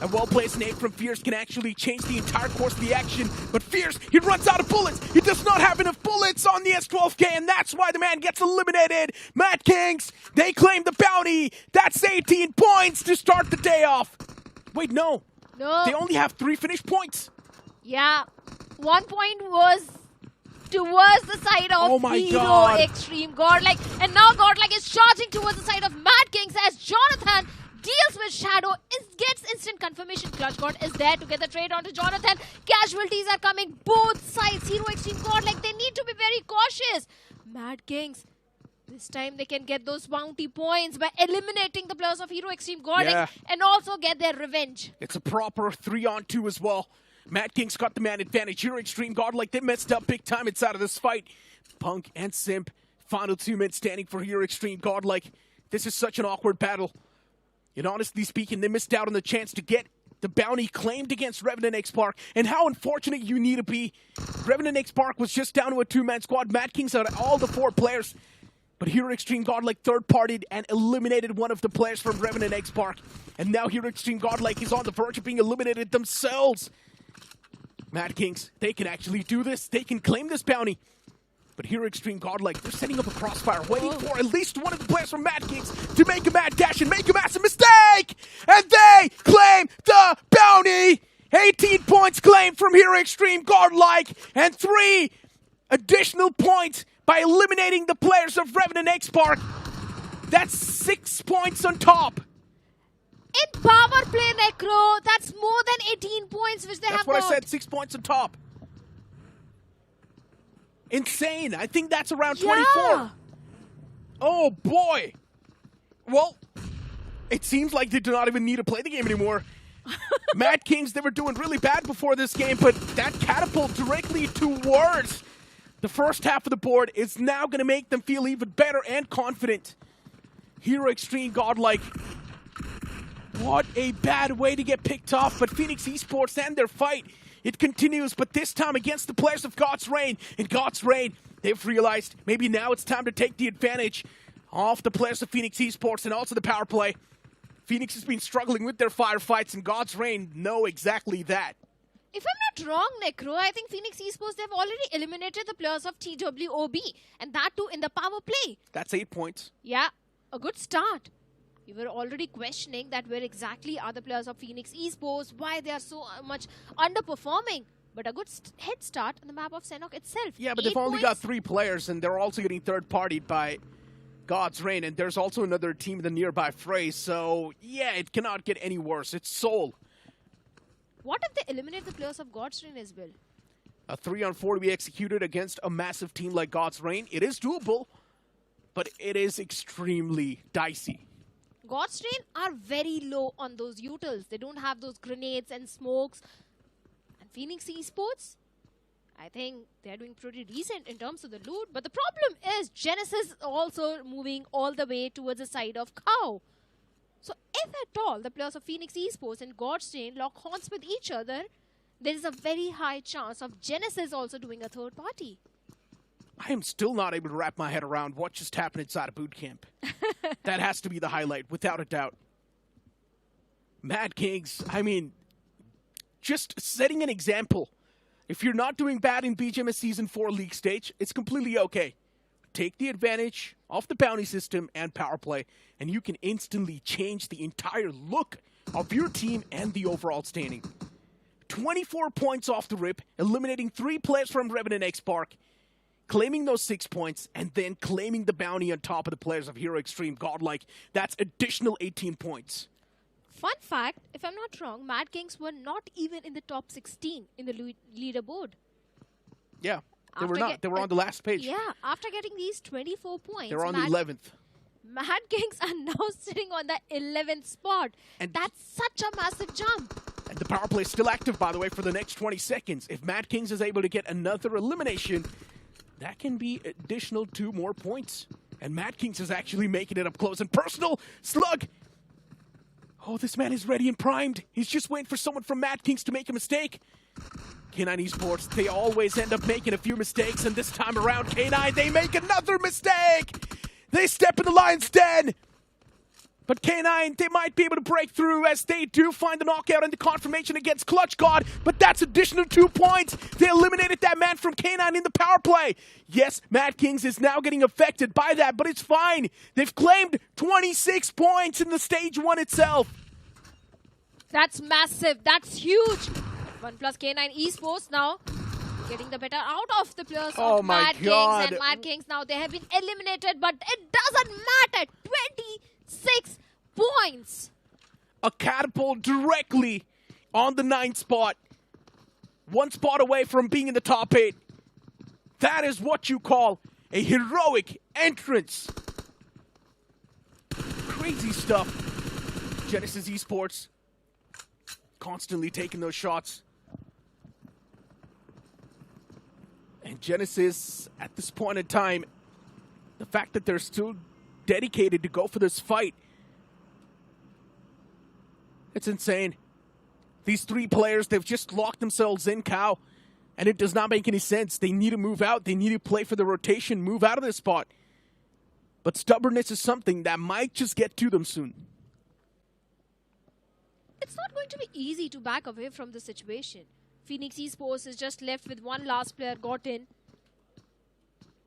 A well-placed nade from Fierce can actually change the entire course of the action. But Fierce, he runs out of bullets. He does not have enough bullets on the S12K, and that's why the man gets eliminated. Mad Kings, they claim the bounty. That's 18 points to start the day off. Wait, no. No. They only have 3 finished points. Yeah. 1 point was towards the side of Hero Extreme Godlike. And now Godlike is charging towards the side of Mad Kings as Jonathan deals with Shadow, gets instant confirmation. Clutch God is there to get the trade onto Jonathan. Casualties are coming both sides. Hero Extreme Godlike, they need to be very cautious. Mad Kings, this time they can get those bounty points by eliminating the players of Hero Extreme Godlike and also get their revenge. It's a proper 3-on-2 as well. Mad Kings got the man advantage. Hero Extreme Godlike, they messed up big time inside of this fight. Punk and Simp, final 2 men standing for Hero Extreme Godlike. This is such an awkward battle. And honestly speaking, they missed out on the chance to get the bounty claimed against Revenant X-Park. And how unfortunate you need to be. Revenant X-Park was just down to a 2-man squad. Mad Kings out of all the 4 players. But Hero Extreme Godlike third-partied and eliminated one of the players from Revenant X-Park. And now Hero Extreme Godlike is on the verge of being eliminated themselves. Mad Kings, they can actually do this. They can claim this bounty. But Hero Extreme Godlike, they're setting up a crossfire, waiting for at least one of the players from Mad Kings to make a mad dash and make a massive mistake! And they claim the bounty! 18 points claimed from Hero Extreme Godlike, and 3 additional points by eliminating the players of Revenant X-Park. That's 6 points on top. In power play, Necro, that's more than 18 points which they have got. That's what I said, 6 points on top. Insane. I think that's around 24. Oh, boy. Well, it seems like they do not even need to play the game anymore. Mad Kings, they were doing really bad before this game, but that catapult directly towards the first half of the board is now going to make them feel even better and confident. Hero Extreme Godlike. What a bad way to get picked off, but Phoenix Esports and their fight, it continues, but this time against the players of God's Reign. In God's Reign, they've realized maybe now it's time to take the advantage off the players of Phoenix Esports and also the power play. Phoenix has been struggling with their firefights, and God's Reign know exactly that. If I'm not wrong, Necro, I think Phoenix Esports, they've already eliminated the players of TWOB, and that too in the power play. That's 8 points. Yeah, a good start. We were already questioning that where exactly are the players of Phoenix Esports, why they are so much underperforming. But a good head start on the map of Sanhok itself. Yeah, but they've only got 3 players, and they're also getting third-partied by God's Reign, and there's also another team in the nearby fray, so yeah, it cannot get any worse. It's Seoul. What if they eliminate the players of God's Reign as well? A 3-on-4 to be executed against a massive team like God's Reign. It is doable, but it is extremely dicey. God's Reign are very low on those utils. They don't have those grenades and smokes. And Phoenix Esports, I think they're doing pretty decent in terms of the loot. But the problem is Genesis also moving all the way towards the side of Cow. So if at all the players of Phoenix Esports and God's Reign lock horns with each other, there is a very high chance of Genesis also doing a third party. I am still not able to wrap my head around what just happened inside of boot camp. That has to be the highlight, without a doubt. Mad Kings, I mean, just setting an example. If you're not doing bad in BGMS Season 4 League Stage, it's completely okay. Take the advantage of the bounty system and power play, and you can instantly change the entire look of your team and the overall standing. 24 points off the rip, eliminating 3 players from Revenant X Park, claiming those 6 points, and then claiming the bounty on top of the players of Hero Extreme Godlike. That's additional 18 points. Fun fact, if I'm not wrong, Mad Kings were not even in the top 16 in the leaderboard. Yeah, they were not. They were on the last page. Yeah, after getting these 24 points. They were on the 11th. Mad Kings are now sitting on the 11th spot. And that's such a massive jump. And the power play is still active, by the way, for the next 20 seconds. If Mad Kings is able to get another elimination, that can be additional 2 more points. And Mad Kings is actually making it up close and personal. Slug! Oh, this man is ready and primed. He's just waiting for someone from Mad Kings to make a mistake. K9 Esports, they always end up making a few mistakes, and this time around, K9, they make another mistake! They step in the lion's den! But K9, they might be able to break through as they do find the knockout and the confirmation against Clutch God, but that's additional 2 points. They eliminated that man from K9 in the power play. Yes, Mad Kings is now getting affected by that, but it's fine. They've claimed 26 points in the stage 1 itself. That's massive. That's huge. OnePlus K9 Esports now getting the better out of the players of Mad Kings. And Mad Kings now, they have been eliminated, but it doesn't matter. 26 points. A catapult directly on the 9th spot. 1 spot away from being in the top 8. That is what you call a heroic entrance. Crazy stuff. Genesis Esports constantly taking those shots. And Genesis, at this point in time, the fact that they're still dedicated to go for this fight, it's insane. These 3 players, they've just locked themselves in, Cow, and it does not make any sense. They need to move out. They need to play for the rotation, move out of this spot. But stubbornness is something that might just get to them soon. It's not going to be easy to back away from the situation. Phoenix Esports is just left with 1 last player, Gotten,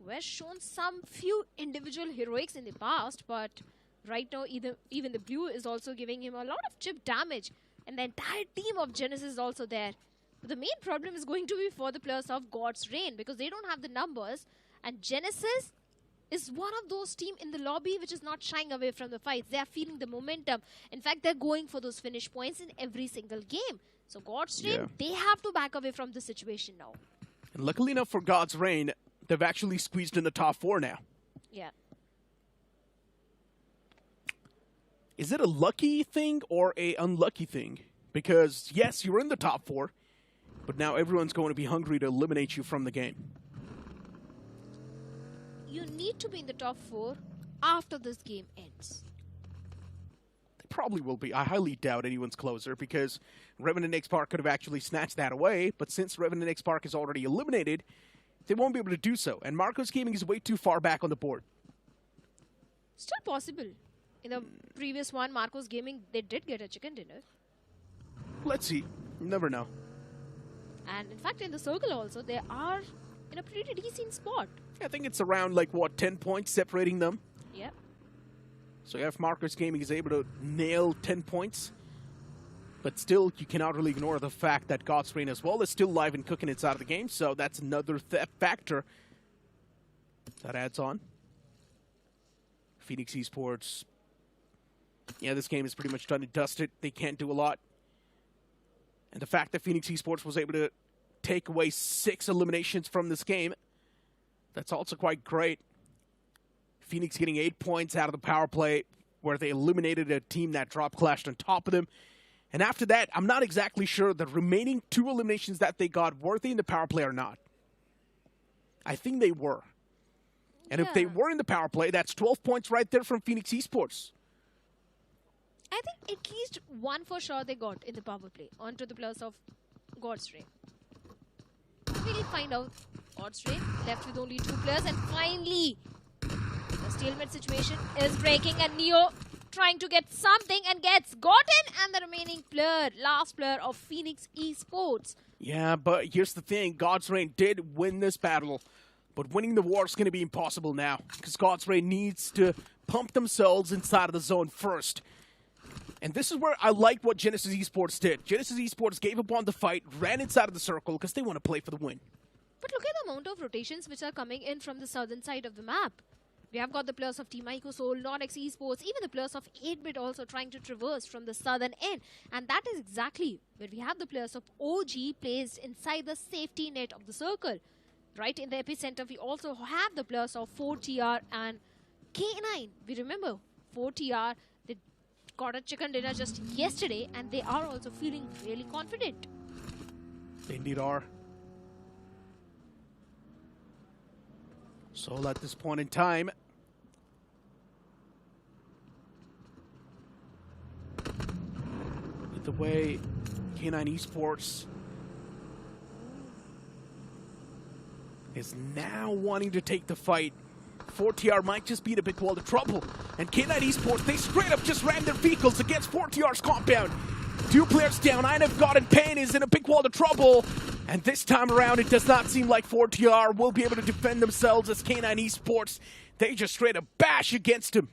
who has shown some few individual heroics in the past, but right now even the blue is also giving him a lot of chip damage, and the entire team of Genesis is also there. But the main problem is going to be for the players of God's Reign, because they don't have the numbers, and Genesis is one of those teams in the lobby which is not shying away from the fights. They are feeling the momentum. In fact, they're going for those finish points in every single game. So God's Reign, they have to back away from the situation now. And luckily enough for God's Reign, they've actually squeezed in the top 4 now. Yeah. Is it a lucky thing or a unlucky thing? Because, yes, you're in the top 4, but now everyone's going to be hungry to eliminate you from the game. You need to be in the top 4 after this game ends. They probably will be. I highly doubt anyone's closer, because Revenant X Park could have actually snatched that away, but since Revenant X Park is already eliminated, they won't be able to do so. And Marcos Gaming is way too far back on the board. Still possible. In the previous one, Marcos Gaming, they did get a chicken dinner. Let's see. You never know. And in fact, in the circle also, they are in a pretty decent spot. I think it's around, like, what, 10 points separating them? Yep. So if Marcos Gaming is able to nail 10 points, but still, you cannot really ignore the fact that God's Reign as well is still live and cooking inside of the game, so that's another factor that adds on. Phoenix Esports, yeah, this game is pretty much done and dusted. They can't do a lot. And the fact that Phoenix Esports was able to take away 6 eliminations from this game. That's also quite great. Phoenix getting 8 points out of the power play where they eliminated a team that drop clashed on top of them. And after that, I'm not exactly sure the remaining 2 eliminations that they got, were they in the power play or not? I think they were. And if they were in the power play, that's 12 points right there from Phoenix Esports. I think at least one for sure they got in the power play onto the players of God's Reign. We'll find out. God's Reign left with only 2 players, and finally the stalemate situation is breaking, and Neo trying to get something and gets gotten, and the remaining player, last player of Phoenix Esports. Yeah, but here's the thing. God's Reign did win this battle, but winning the war is going to be impossible now because God's Reign needs to pump themselves inside of the zone first. And this is where I like what Genesis Esports did. Genesis Esports gave up on the fight, ran inside of the circle because they want to play for the win. But look at the amount of rotations which are coming in from the southern side of the map. We have got the players of Team iQOO, NoNx Esports, even the players of 8-bit also trying to traverse from the southern end. And that is exactly where we have the players of OG placed inside the safety net of the circle. Right in the epicenter, we also have the players of 4TR and K9. We remember 4TR, they got a chicken dinner just yesterday, and they are also feeling really confident. They indeed are. So at this point in time, with the way K9 Esports is now wanting to take the fight, 4TR might just be in a big world of trouble. And K9 Esports, they straight up just ran their vehicles against 4TR's compound. 2 players down. INF God and Pain is in a big world of trouble. And this time around, it does not seem like 4TR will be able to defend themselves as K9 Esports. They just straight up bash against him.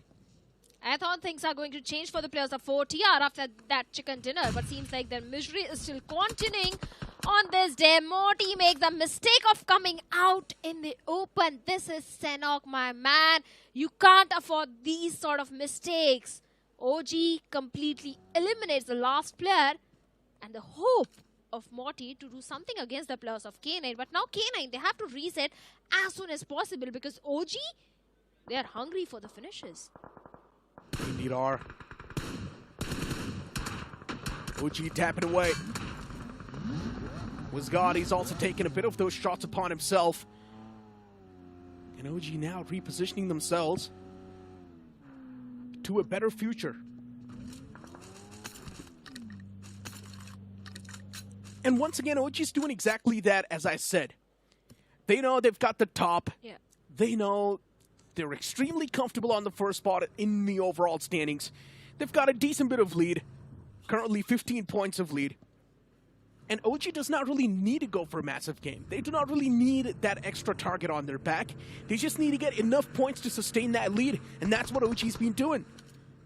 I thought things are going to change for the players of 4TR after that chicken dinner, but seems like their misery is still continuing on this day. Morty makes the mistake of coming out in the open. This is Sanhok, my man. You can't afford these sort of mistakes. OG completely eliminates the last player, and the hope of Morty to do something against the players of K9. But now K9, they have to reset as soon as possible because OG, they are hungry for the finishes. Indeed are. OG tapping away. Wizgod, he's also taking a bit of those shots upon himself. And OG now repositioning themselves to a better future. And once again, OG's doing exactly that, as I said. They know they've got the top. Yeah. They know they're extremely comfortable on the first spot in the overall standings. They've got a decent bit of lead. Currently 15 points of lead. And OG does not really need to go for a massive game. They do not really need that extra target on their back. They just need to get enough points to sustain that lead. And that's what OG's been doing.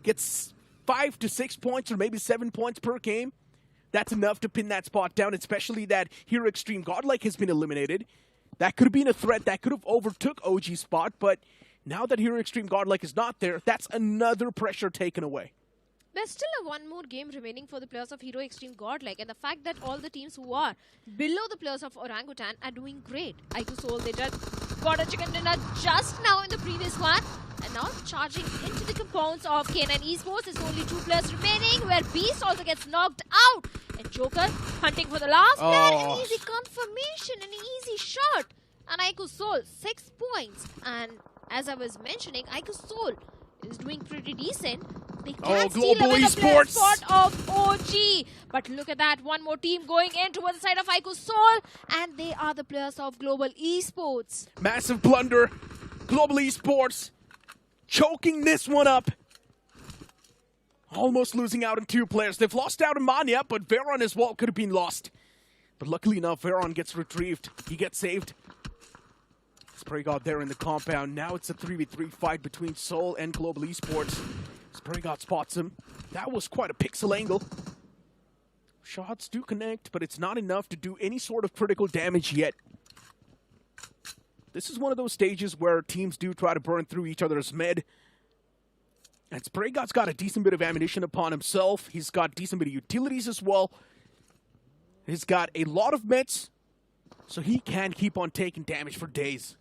Gets 5 to 6 points or maybe 7 points per game. That's enough to pin that spot down, especially that Hero Extreme Godlike has been eliminated. That could have been a threat that could have overtook OG's spot, but now that Hero Extreme Godlike is not there, that's another pressure taken away. There's still one more game remaining for the players of Hero Extreme Godlike, and the fact that all the teams who are below the players of Orangutan are doing great. iQOO, they just got a chicken dinner just now in the previous one, and now charging into the compounds of K9 Esports. There's only 2 players remaining, where Beast also gets knocked out. And Joker hunting for the last player. An easy confirmation, an easy shot. And iQOO 6 points. And as I was mentioning, iQOO is doing pretty decent. They can steal away the player spot of OG. But look at that, one more team going in towards the side of iQOO, and they are the players of Global Esports. Massive blunder. Global Esports choking this one up. Almost losing out on 2 players. They've lost out on Mania, but Veron as well could have been lost. But luckily enough, Veron gets retrieved. He gets saved. Spraygod there in the compound. Now it's a 3v3 fight between Soul and Global Esports. Spraygod spots him. That was quite a pixel angle. Shots do connect, but it's not enough to do any sort of critical damage yet. This is one of those stages where teams do try to burn through each other's med. And Spraygod's got a decent bit of ammunition upon himself. He's got a decent bit of utilities as well. He's got a lot of meds. so he can keep on taking damage for days.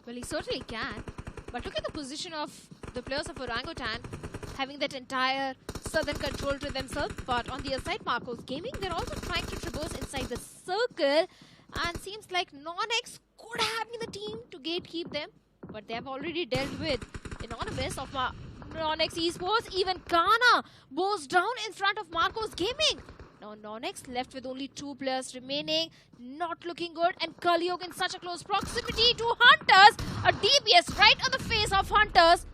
Well, he certainly can. But look at the position of the players of Orangutan, having that entire southern control to themselves. But on the other side, Marcos Gaming, they're also trying to traverse inside the circle. And seems like NoNx could have been the team to gatekeep them. But they have already dealt with Anonymous of NoNx Esports. Even Kana bows down in front of Marcos Gaming. Now NoNx left with only 2 players remaining. Not looking good. And Kalyog in such a close proximity to Hunters. A DPS right on the face of Hunters.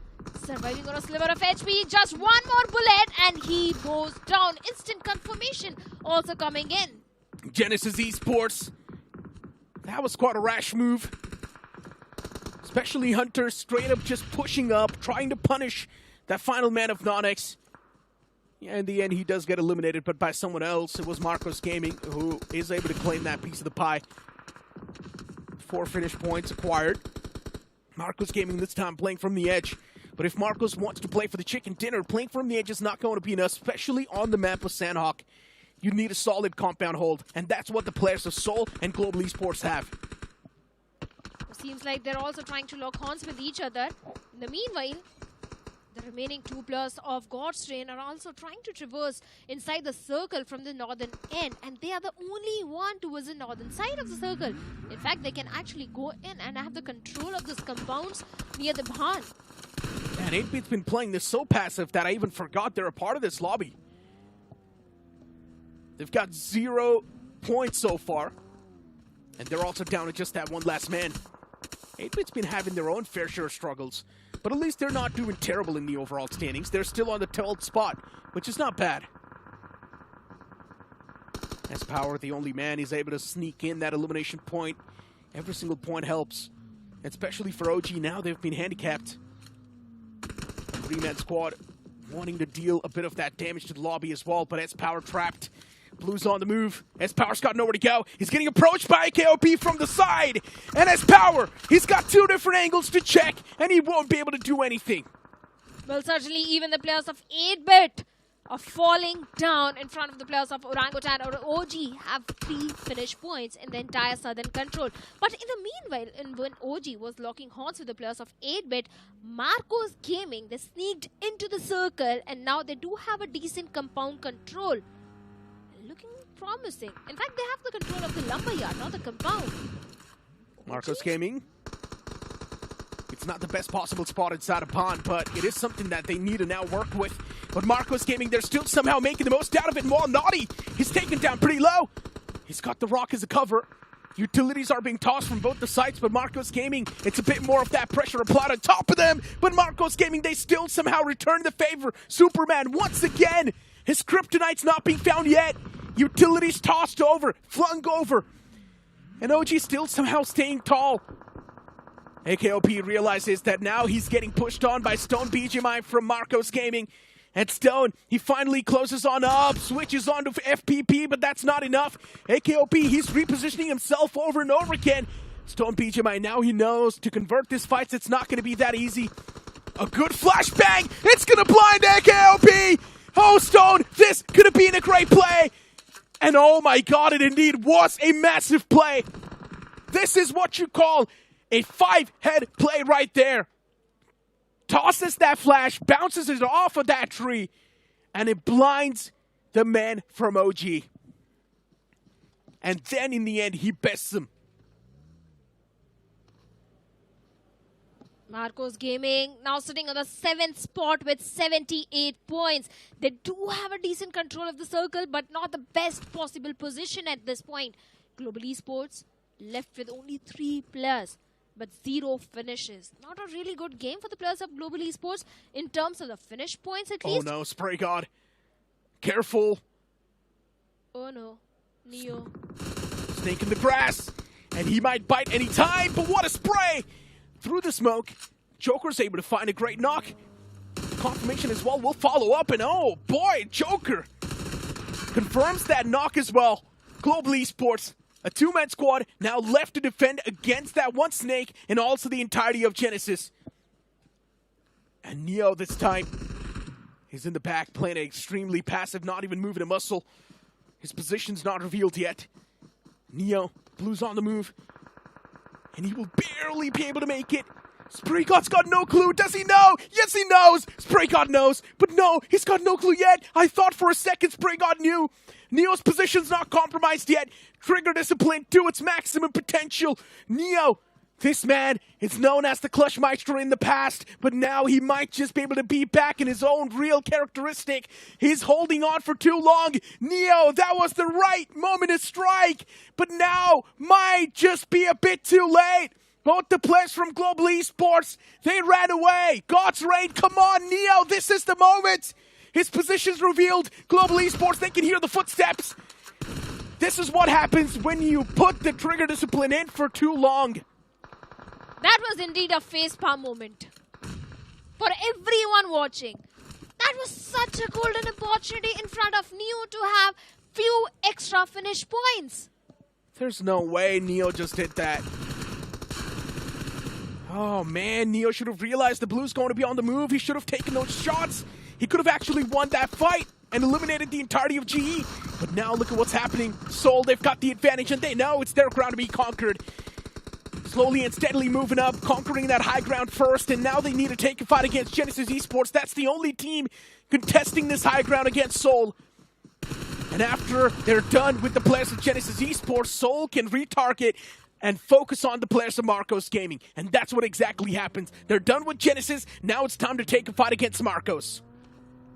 Surviving on a sliver of HP. Just one more bullet and he goes down. Instant confirmation also coming in. Genesis Esports. That was quite a rash move. Especially Hunter straight up just pushing up, trying to punish that final man of NoNx. Yeah, in the end, he does get eliminated, but by someone else. It was Marcos Gaming who is able to claim that piece of the pie. 4 finish points acquired. Marcos Gaming this time playing from the edge. But if Marcos wants to play for the chicken dinner, playing from the edge is not going to be enough, especially on the map of Sanhok. You need a solid compound hold, and that's what the players of Seoul and Global Esports have. It seems like they're also trying to lock horns with each other. In the meanwhile, the remaining 2 players of God's Train are also trying to traverse inside the circle from the northern end, and they are the only one towards the northern side of the circle. In fact, they can actually go in and have the control of these compounds near the barn. And 8-Bit's been playing this so passive that I even forgot they're a part of this lobby. They've got 0 points so far, and they're also down to just that one last man. 8-Bit's been having their own fair share of struggles, but at least they're not doing terrible in the overall standings. They're still on the 12th spot, which is not bad. As Power, the only man, is able to sneak in that elimination point. Every single point helps, especially for OG. Now they've been handicapped. 3-man squad wanting to deal a bit of that damage to the lobby as well, but as Power trapped. Blue's on the move. S-Power's got nowhere to go. He's getting approached by iQOO from the side. And S-Power, he's got 2 different angles to check, and he won't be able to do anything. Well, certainly even the players of 8-Bit are falling down in front of the players of Orangutan or OG have 3 finish points in the entire southern control. But in the meanwhile, when OG was locking horns with the players of 8-Bit, Marcos Gaming, they sneaked into the circle, and now they do have a decent compound control. Looking promising. In fact, they have the control of the lumberyard, not the compound. Marcos Gaming. It's not the best possible spot inside a pond, but it is something that they need to now work with. But Marcos Gaming, they're still somehow making the most out of it. More Naughty, he's taken down pretty low. He's got the rock as a cover. Utilities are being tossed from both the sides, but Marcos Gaming, it's a bit more of that pressure applied on top of them. But Marcos Gaming, they still somehow return the favor. Superman, once again, his kryptonite's not being found yet. Utilities tossed over, flung over. And OG still somehow staying tall. iQOO realizes that now he's getting pushed on by Stone BGMI from Marcos Gaming. And Stone, he finally closes on up, switches on to FPP, but that's not enough. iQOO, he's repositioning himself over and over again. Stone BGMI, now he knows to convert this fight, it's not going to be that easy. A good flashbang, it's going to blind iQOO. Oh, Stone, this could have been a great play. And oh my god, it indeed was a massive play. This is what you call a 5-head play right there. Tosses that flash, bounces it off of that tree, and it blinds the man from OG. And then in the end, he bests him. Marcos Gaming now sitting on the 7th spot with 78 points. They do have a decent control of the circle, but not the best possible position at this point. Global Esports left with only 3 players, but 0 finishes. Not a really good game for the players of Global Esports in terms of the finish points at least. Oh no, Spray God. Careful. Oh no, Neo. Snake in the grass, and he might bite any time, but what a spray! Through the smoke, Joker's able to find a great knock. Confirmation as well will follow up, and oh boy, Joker confirms that knock as well. Global Esports, a 2-man squad now left to defend against that one Snake and also the entirety of Genesis. And Neo this time, he's in the back playing extremely passive, not even moving a muscle. His position's not revealed yet. Neo, Blue's on the move. And he will barely be able to make it. Spraygod's got no clue. Does he know? Yes, he knows. Spraygod knows. But no, he's got no clue yet. I thought for a second Spraygod knew. Neo's position's not compromised yet. Trigger discipline to its maximum potential. Neo, this man is known as the Clutch Maestro in the past, but now he might just be able to be back in his own real characteristic. He's holding on for too long. Neo, that was the right moment to strike, but now might just be a bit too late. Both the players from Global Esports, they ran away. God's Reign, come on, Neo, this is the moment. His position's revealed. Global Esports, they can hear the footsteps. This is what happens when you put the trigger discipline in for too long. That was indeed a facepalm moment for everyone watching. That was such a golden opportunity in front of Neo to have few extra finish points. There's no way Neo just did that. Oh man, Neo should have realized the Blue's going to be on the move. He should have taken those shots. He could have actually won that fight and eliminated the entirety of GE. But now look at what's happening. Seoul, they've got the advantage and they know it's their ground to be conquered. Slowly and steadily moving up, conquering that high ground first, and now they need to take a fight against Genesis Esports. That's the only team contesting this high ground against Seoul. And after they're done with the players of Genesis Esports, Seoul can retarget and focus on the players of Marcos Gaming. And that's what exactly happens. They're done with Genesis, now it's time to take a fight against Marcos.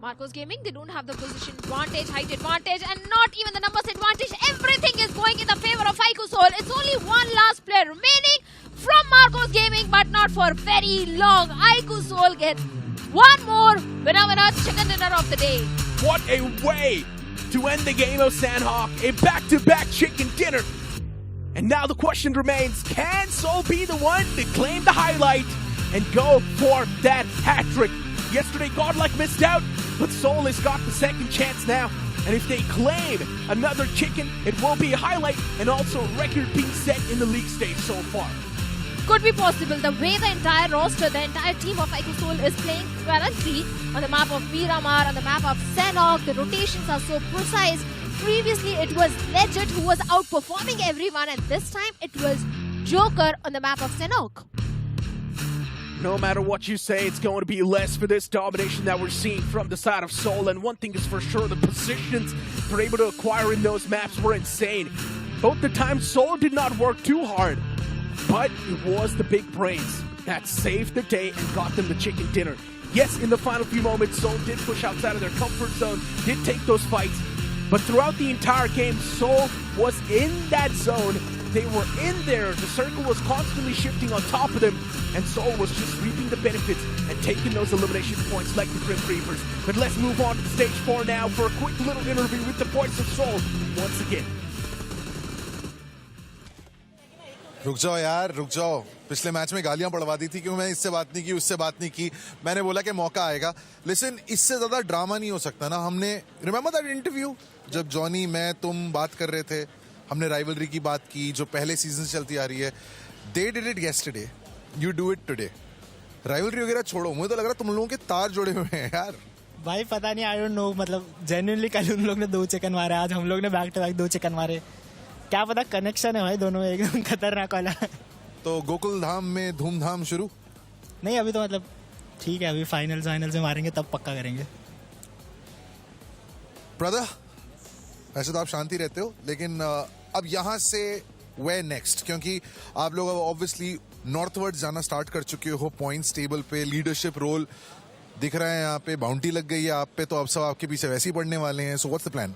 Marcos Gaming, they don't have the position advantage, height advantage, and not even the numbers advantage. Everything is going in the favor of iQOO. It's only one last player remaining from Marcos Gaming, but not for very long. iQOO gets one more winner chicken dinner of the day. What a way to end the game of Sanhok. A back-to-back chicken dinner. And now the question remains, can Seoul be the one to claim the highlight and go for that hat-trick? Yesterday, Godlike missed out, but Seoul has got the second chance now. And if they claim another chicken, it will be a highlight and also a record being set in the league stage so far. Could be possible. The way the entire roster, the entire team of iQOO is playing currently on the map of Miramar, on the map of Sanhok, the rotations are so precise. Previously, it was Legit who was outperforming everyone, and this time it was Joker on the map of Sanhok. No matter what you say, it's going to be less for this domination that we're seeing from the side of Seoul. And one thing is for sure, the positions they're able to acquire in those maps were insane. Both the times Seoul did not work too hard, but it was the big brains that saved the day and got them the chicken dinner. Yes, in the final few moments, Seoul did push outside of their comfort zone, did take those fights, but throughout the entire game, Seoul was in that zone. They were in there. The circle was constantly shifting on top of them, and Seoul was just reaping the benefits and taking those elimination points like the Grim Reapers. But let's move on to stage 4 now for a quick little interview with the voice of Seoul once again. रुक जाओ यार, रुक जाओ. पिछले match में गालियां पड़वा दी थी कि मैं इससे बात नहीं की, उससे बात नहीं की. मैंने बोला कि मौका आएगा. लिसन, इससे ज्यादा ड्रामा नहीं हो सकता ना. हमने रिमेंबर दैट इंटरव्यू जब जॉनी, मैं, तुम बात कर रहे थे, हमने राइवलरी की बात की जो पहले सीजन से चलती आ रही है. They did it yesterday, you do it today. Rivalry वगैरह छोड़ो, मुझे तो लग रहा है तुम लोगों के तार जुड़े हुए हैं यार. भाई पता नहीं, आई डोंट नो. मतलब जेन्युइनली कल उन लोग ने 2 चिकन मारे, आज हम लोग ने बैक टू बैक 2 चिकन मारे. क्या पता कनेक्शन है भाई दोनों में, एकदम खतरनाक वाला. तो गोकुल धाम में धूमधाम शुरू नहीं अभी, तो मतलब ठीक है, अभी फाइनल्स में मारेंगे तब पक्का करेंगे. ब्रदर, वैसे तो आप शांति रहते हो, लेकिन अब यहाँ से वे नेक्स्ट, क्योंकि आप लोग अब ऑब्वियसली नॉर्थवर्ड जाना स्टार्ट कर चुके हो. पॉइंट्स टेबल पे लीडरशिप रोल दिख रहा है, यहाँ पे बाउंटी लग गई है आप पे, तो अब सब आपके पीछे वैसे ही पड़ने वाले हैं. So what's the plan?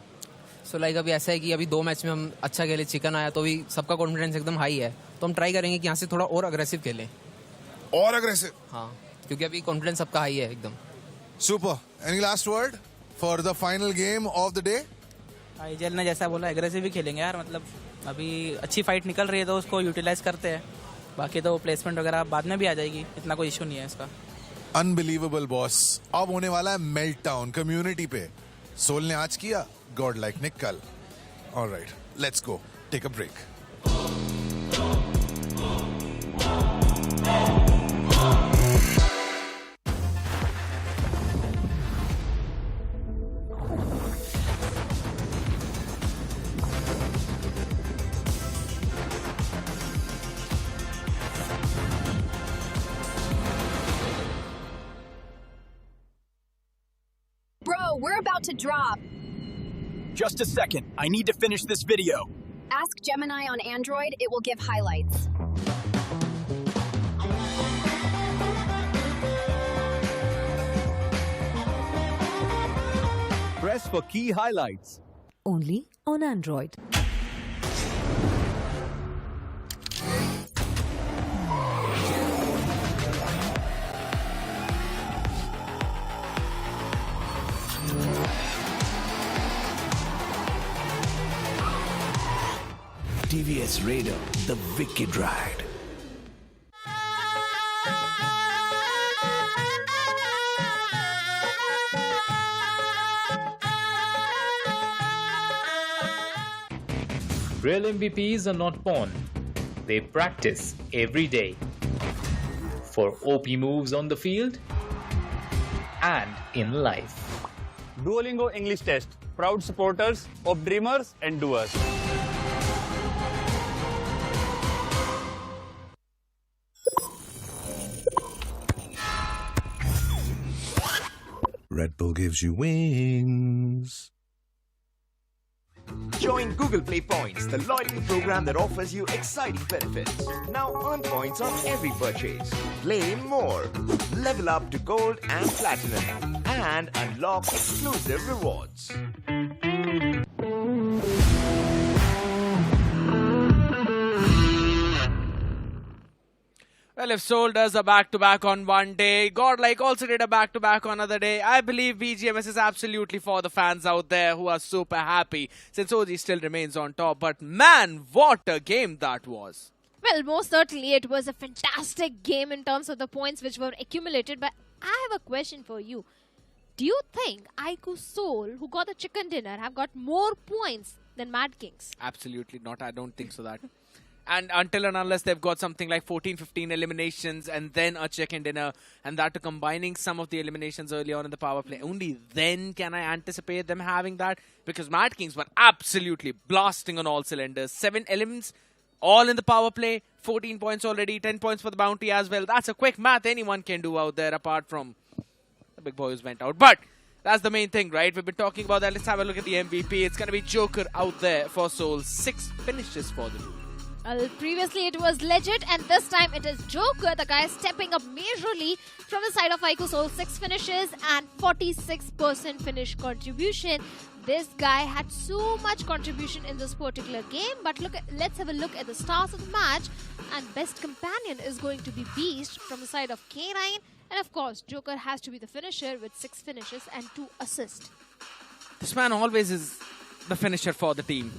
So like अभी ऐसा है कि अभी 2 मैच में हम अच्छा खेले, चिकन आया, तो अभी सबका कॉन्फिडेंस एकदम हाई है. तो हम ट्राई करेंगे कि यहाँ से थोड़ा और अग्रेसिव खेलें. और अग्रेसिव? हाँ, क्योंकि अभी कॉन्फिडेंस सबका हाई है एकदम. Super. Any last word for the final game of the day? Eye gel ने जैसा बोला, एग्रेसिव ही खेलेंगे यार. मतलब अभी अच्छी फाइट निकल रही है तो उसको यूटिलाइज करते हैं. बाकी तो प्लेसमेंट वगैरह बाद में भी आ जाएगी, इतना कोई इशू नहीं है इसका. Unbelievable boss. अब होने वाला है मेल्ट डाउन कम्युनिटी पे. सोल ने आज किया, गॉड लाइक ने कल. Alright, let's go take a break. to drop. Just a second. I need to finish this video. Ask Gemini on Android, it will give highlights. Press for key highlights. Only on Android. TVS Raider, the wicked ride. Real MVPs are not born. They practice every day. For OP moves on the field and in life. Duolingo English Test. Proud supporters of dreamers and doers. Red Bull gives you wings. Join Google Play Points, the loyalty program that offers you exciting benefits. Now earn points on every purchase. Play more. Level up to gold and platinum. And unlock exclusive rewards. Well, if Seoul does a back-to-back on one day, Godlike also did a back-to-back on another day, I believe BGMS is absolutely for the fans out there who are super happy since OG still remains on top. But man, what a game that was. Well, most certainly it was a fantastic game in terms of the points which were accumulated. But I have a question for you. Do you think iQOO Seoul, who got the chicken dinner, have got more points than Mad Kings? Absolutely not. I don't think so that. And until and unless they've got something like 14-15 eliminations and then a chicken dinner, and that to combining some of the eliminations early on in the power play, only then can I anticipate them having that, because Mad Kings were absolutely blasting on all cylinders. 7 elements, all in the power play, 14 points already, 10 points for the bounty as well. That's a quick math anyone can do out there apart from the big boys went out. But that's the main thing, right? We've been talking about that. Let's have a look at the MVP. It's going to be Joker out there for Seoul. 6 finishes for the team. Well, previously it was Legit, and this time it is Joker, the guy stepping up majorly from the side of iQOO Seoul. 6 finishes and 46% finish contribution. This guy had so much contribution in this particular game, but let's have a look at the stars of the match. And best companion is going to be Beast from the side of K9. And of course, Joker has to be the finisher with 6 finishes and 2 assists. This man always is the finisher for the team.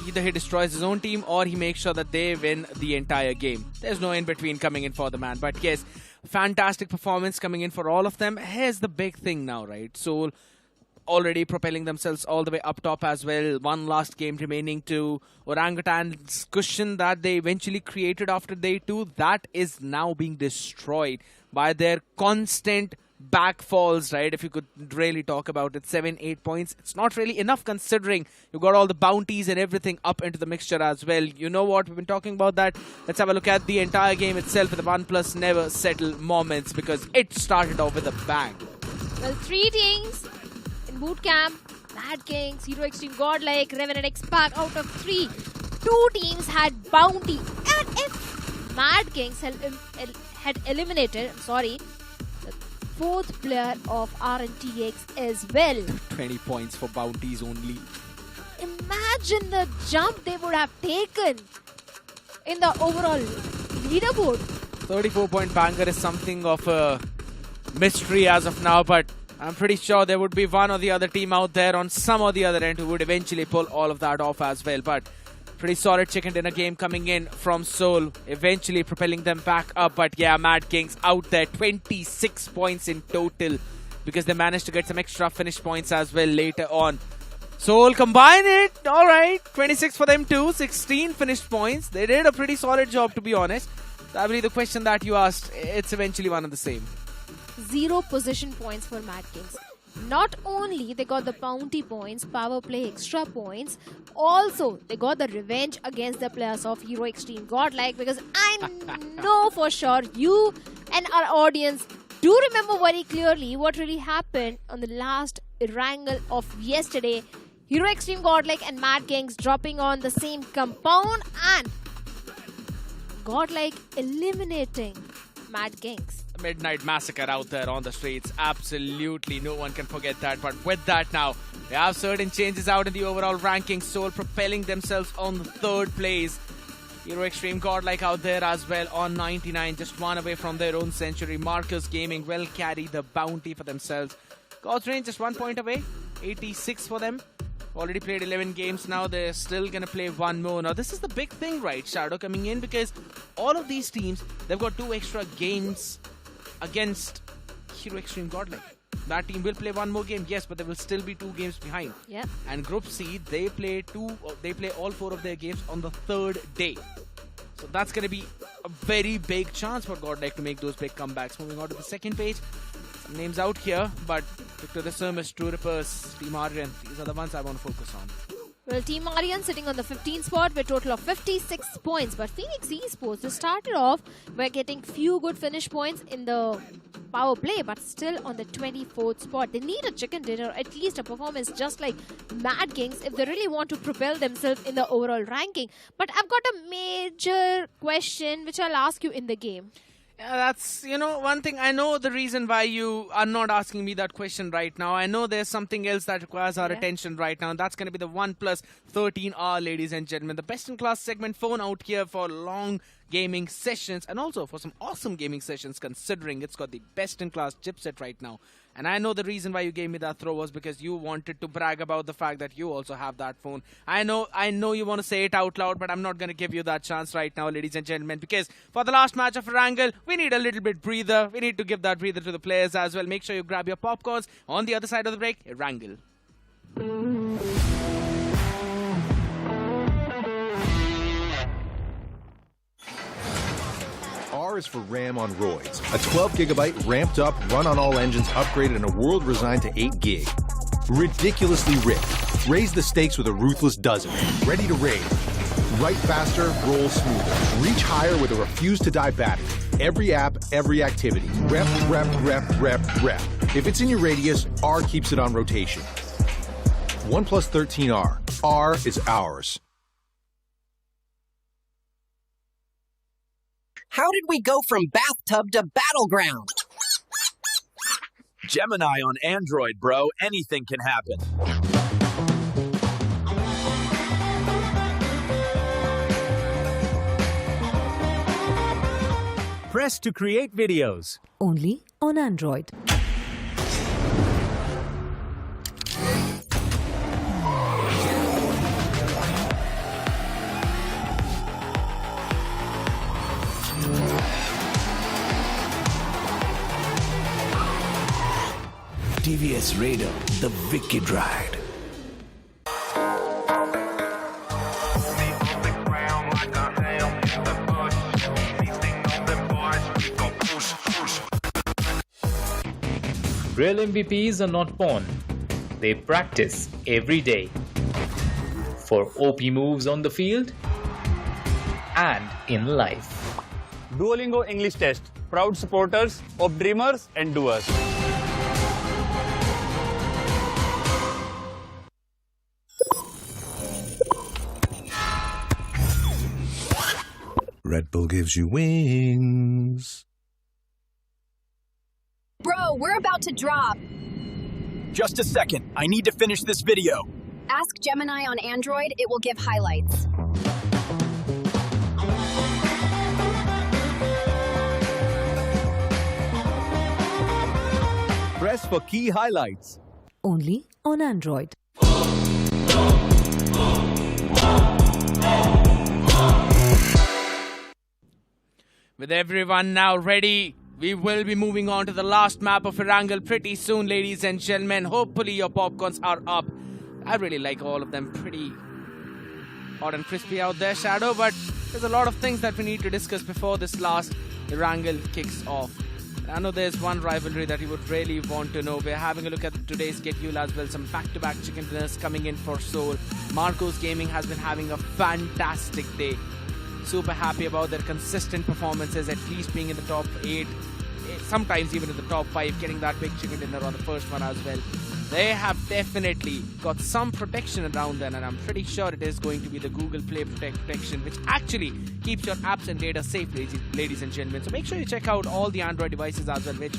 Either he destroys his own team or he makes sure that they win the entire game. There's no in-between coming in for the man. But yes, fantastic performance coming in for all of them. Here's the big thing now, right? Seoul already propelling themselves all the way up top as well. One last game remaining to Orangutan's cushion that they eventually created after day 2. That is now being destroyed by their constant backfalls, right? If you could really talk about it, 7-8 points. It's not really enough considering you got all the bounties and everything up into the mixture as well. You know what? We've been talking about that. Let's have a look at the entire game itself with the OnePlus never settle moments, because it started off with a bang. Well, 3 teams in boot camp, Mad Kings, Hero Extreme Godlike, Revenant X-Pac. Out of 3, 2 teams had bounty. And if Mad Kings had eliminated, the 4th player of RNTX as well. 20 points for bounties only. Imagine the jump they would have taken in the overall leaderboard. 34-point banger is something of a mystery as of now, but I'm pretty sure there would be one or the other team out there on some or the other end who would eventually pull all of that off as well. But pretty solid chicken dinner game coming in from Seoul, eventually propelling them back up. But yeah, Mad Kings out there, 26 points in total, because they managed to get some extra finish points as well later on. Seoul combine it, alright, 26 for them too, 16 finished points. They did a pretty solid job, to be honest. I believe the question that you asked, it's eventually one and the same. 0 position points for Mad Kings. Not only they got the bounty points, power play extra points, also they got the revenge against the players of Hero Extreme Godlike, because I know for sure you and our audience do remember very clearly what really happened on the last Erangel of yesterday. Hero Extreme Godlike and Mad Gangs dropping on the same compound, and Godlike eliminating Mad Gangs. Midnight massacre out there on the streets. Absolutely no one can forget that. But with that now, we have certain changes out in the overall rankings. Soul propelling themselves on the 3rd place. Hero Extreme Godlike out there as well on 99, just one away from their own century. Marcus Gaming will carry the bounty for themselves. God's Range just 1 point away, 86 for them. Already played 11 games now. They're still going to play one more. Now, this is the big thing, right, Shadow, coming in, because all of these teams, they've got 2 extra games against Hero Extreme Godlike. That team will play one more game, yes, but they will still be 2 games behind. Yep. And Group C, they play all 4 of their games on the 3rd day. So that's going to be a very big chance for Godlike to make those big comebacks. Moving on to the 2nd page. Some names out here, but Victor the Sumus, True Rippers, Team Aryan, these are the ones I want to focus on. Well, Team Aryan sitting on the 15th spot with a total of 56 points. But Phoenix Esports, they started off by getting few good finish points in the power play, but still on the 24th spot. They need a chicken dinner, at least a performance just like Mad Kings, if they really want to propel themselves in the overall ranking. But I've got a major question which I'll ask you in the game. Yeah, that's, one thing. I know the reason why you are not asking me that question right now. I know there's something else that requires our attention right now, and that's going to be the OnePlus 13R, ladies and gentlemen. The best-in-class segment phone out here for long gaming sessions, and also for some awesome gaming sessions, considering it's got the best-in-class chipset right now. And I know the reason why you gave me that throw was because you wanted to brag about the fact that you also have that phone. I know you want to say it out loud, but I'm not going to give you that chance right now, ladies and gentlemen, because for the last match of Erangel, we need a little bit breather. We need to give that breather to the players as well. Make sure you grab your popcorns. On the other side of the break, Erangel. R is for RAM on roids. A 12GB ramped up, run on all engines, upgraded in a world resigned to 8 gig. Ridiculously ripped. Raise the stakes with a ruthless dozen. Ready to raid. Write faster, roll smoother. Reach higher with a refuse to die battery. Every app, every activity. Rep, rep, rep, rep, rep. If it's in your radius, R keeps it on rotation. OnePlus 13R. R is ours. How did we go from bathtub to battleground? Gemini on Android, bro. Anything can happen. Press to create videos. Only on Android. TVS Raider, the wicked ride. Real MVPs are not born. They practice every day. For OP moves on the field and in life. Duolingo English Test. Proud supporters of dreamers and doers. Red Bull gives you wings. Bro, we're about to drop. Just a second. I need to finish this video. Ask Gemini on Android, it will give highlights. Press for key highlights. Only on Android. With everyone now ready, we will be moving on to the last map of Erangel pretty soon, ladies and gentlemen. Hopefully your popcorns are up. I really like all of them, pretty hot and crispy out there, Shadow, but there's a lot of things that we need to discuss before this last Erangel kicks off. And I know there's one rivalry that you would really want to know. We're having a look at today's schedule as well. Some back-to-back chicken dinners coming in for Seoul. Marcos Gaming has been having a fantastic day. Super happy about their consistent performances, at least being in the top 8, sometimes even in the top 5, getting that big chicken dinner on the first one as well. they have definitely got some protection around them, and I'm pretty sure it is going to be the Google Play protection, which actually keeps your apps and data safe, ladies and gentlemen. So make sure you check out all the Android devices as well, which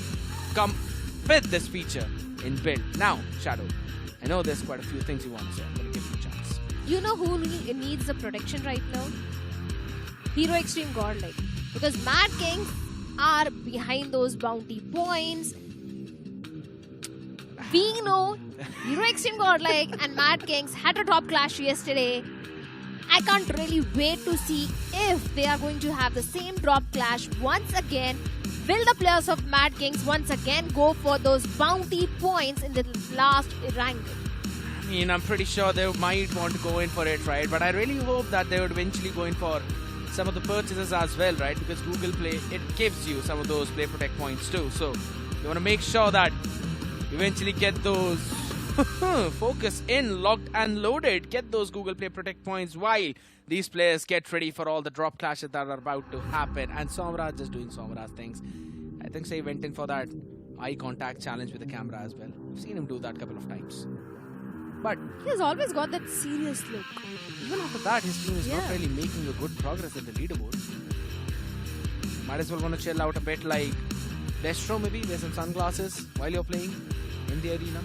come with this feature inbuilt. Now, Shadow, I know there's quite a few things you want to say. I'm going to give you a chance. You know who needs the protection right now? Hero Extreme Godlike. Because Mad Kings are behind those bounty points. We know Hero Extreme Godlike and Mad Kings had a top clash yesterday. I can't really wait to see if they are going to have the same drop clash once again. Will the players of Mad Kings once again go for those bounty points in the last Erangel? I mean, I'm pretty sure they might want to go in for it, right? But I really hope that they would eventually go in for some of the purchases as well, right? Because Google Play, it gives you some of those Play Protect points too. So you want to make sure that you eventually get those focus in, locked and loaded. Get those Google Play Protect points while these players get ready for all the drop clashes that are about to happen. And Somraj just doing Somraj things. I think he went in for that eye contact challenge with the camera as well. I've seen him do that a couple of times. But he has always got that serious look. Even after that, his team is not really making a good progress in the leaderboard. Might as well want to chill out a bit, like Destro maybe, wear some sunglasses while you're playing in the arena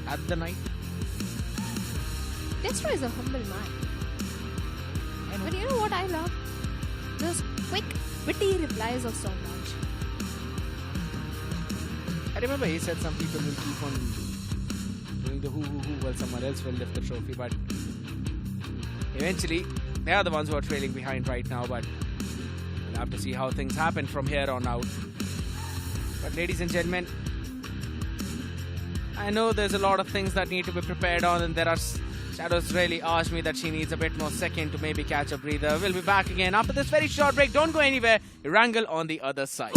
at the night. Destro is a humble man. But you know what I love? Those quick, witty replies of Somraj. I remember he said some people will keep on doing the who while someone else will lift the trophy, but eventually they are the ones who are trailing behind right now. But we'll have to see how things happen from here on out. But ladies and gentlemen, I know there's a lot of things that need to be prepared on, and there are Shadows really asked me that she needs a bit more second to maybe catch a breather. We'll be back again after this very short break. Don't go anywhere. Erangel on the other side.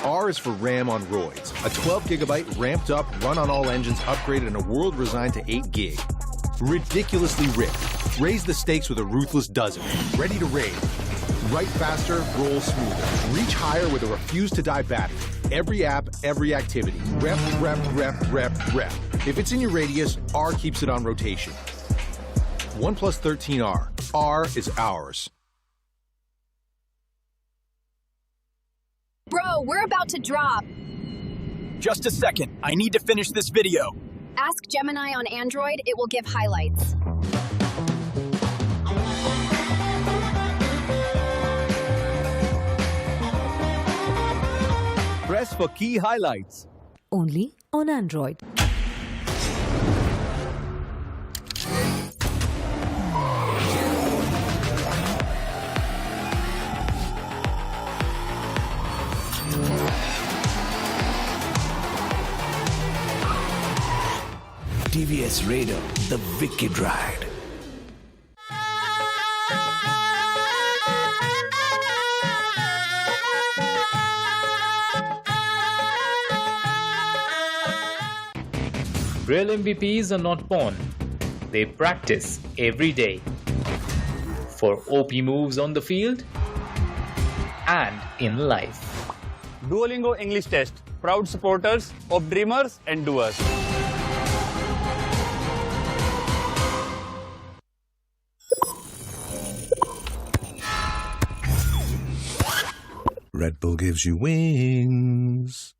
R is for RAM on roids. A 12GB ramped up, run on all engines, upgraded in a world resigned to 8 gig. Ridiculously ripped. Raise the stakes with a ruthless dozen. Ready to raid. Write faster, roll smoother. Reach higher with a refuse-to-die battery. Every app, every activity. Rep, rep, rep, rep, rep. If it's in your radius, R keeps it on rotation. OnePlus 13R. R is ours. Bro, we're about to drop. Just a second. I need to finish this video. Ask Gemini on Android, it will give highlights. Press for key highlights. Only on Android. TVS Raider, the wicked ride. Real MVPs are not born, they practice every day. For OP moves on the field and in life. Duolingo English Test. Proud supporters of dreamers and doers. Red Bull gives you wings.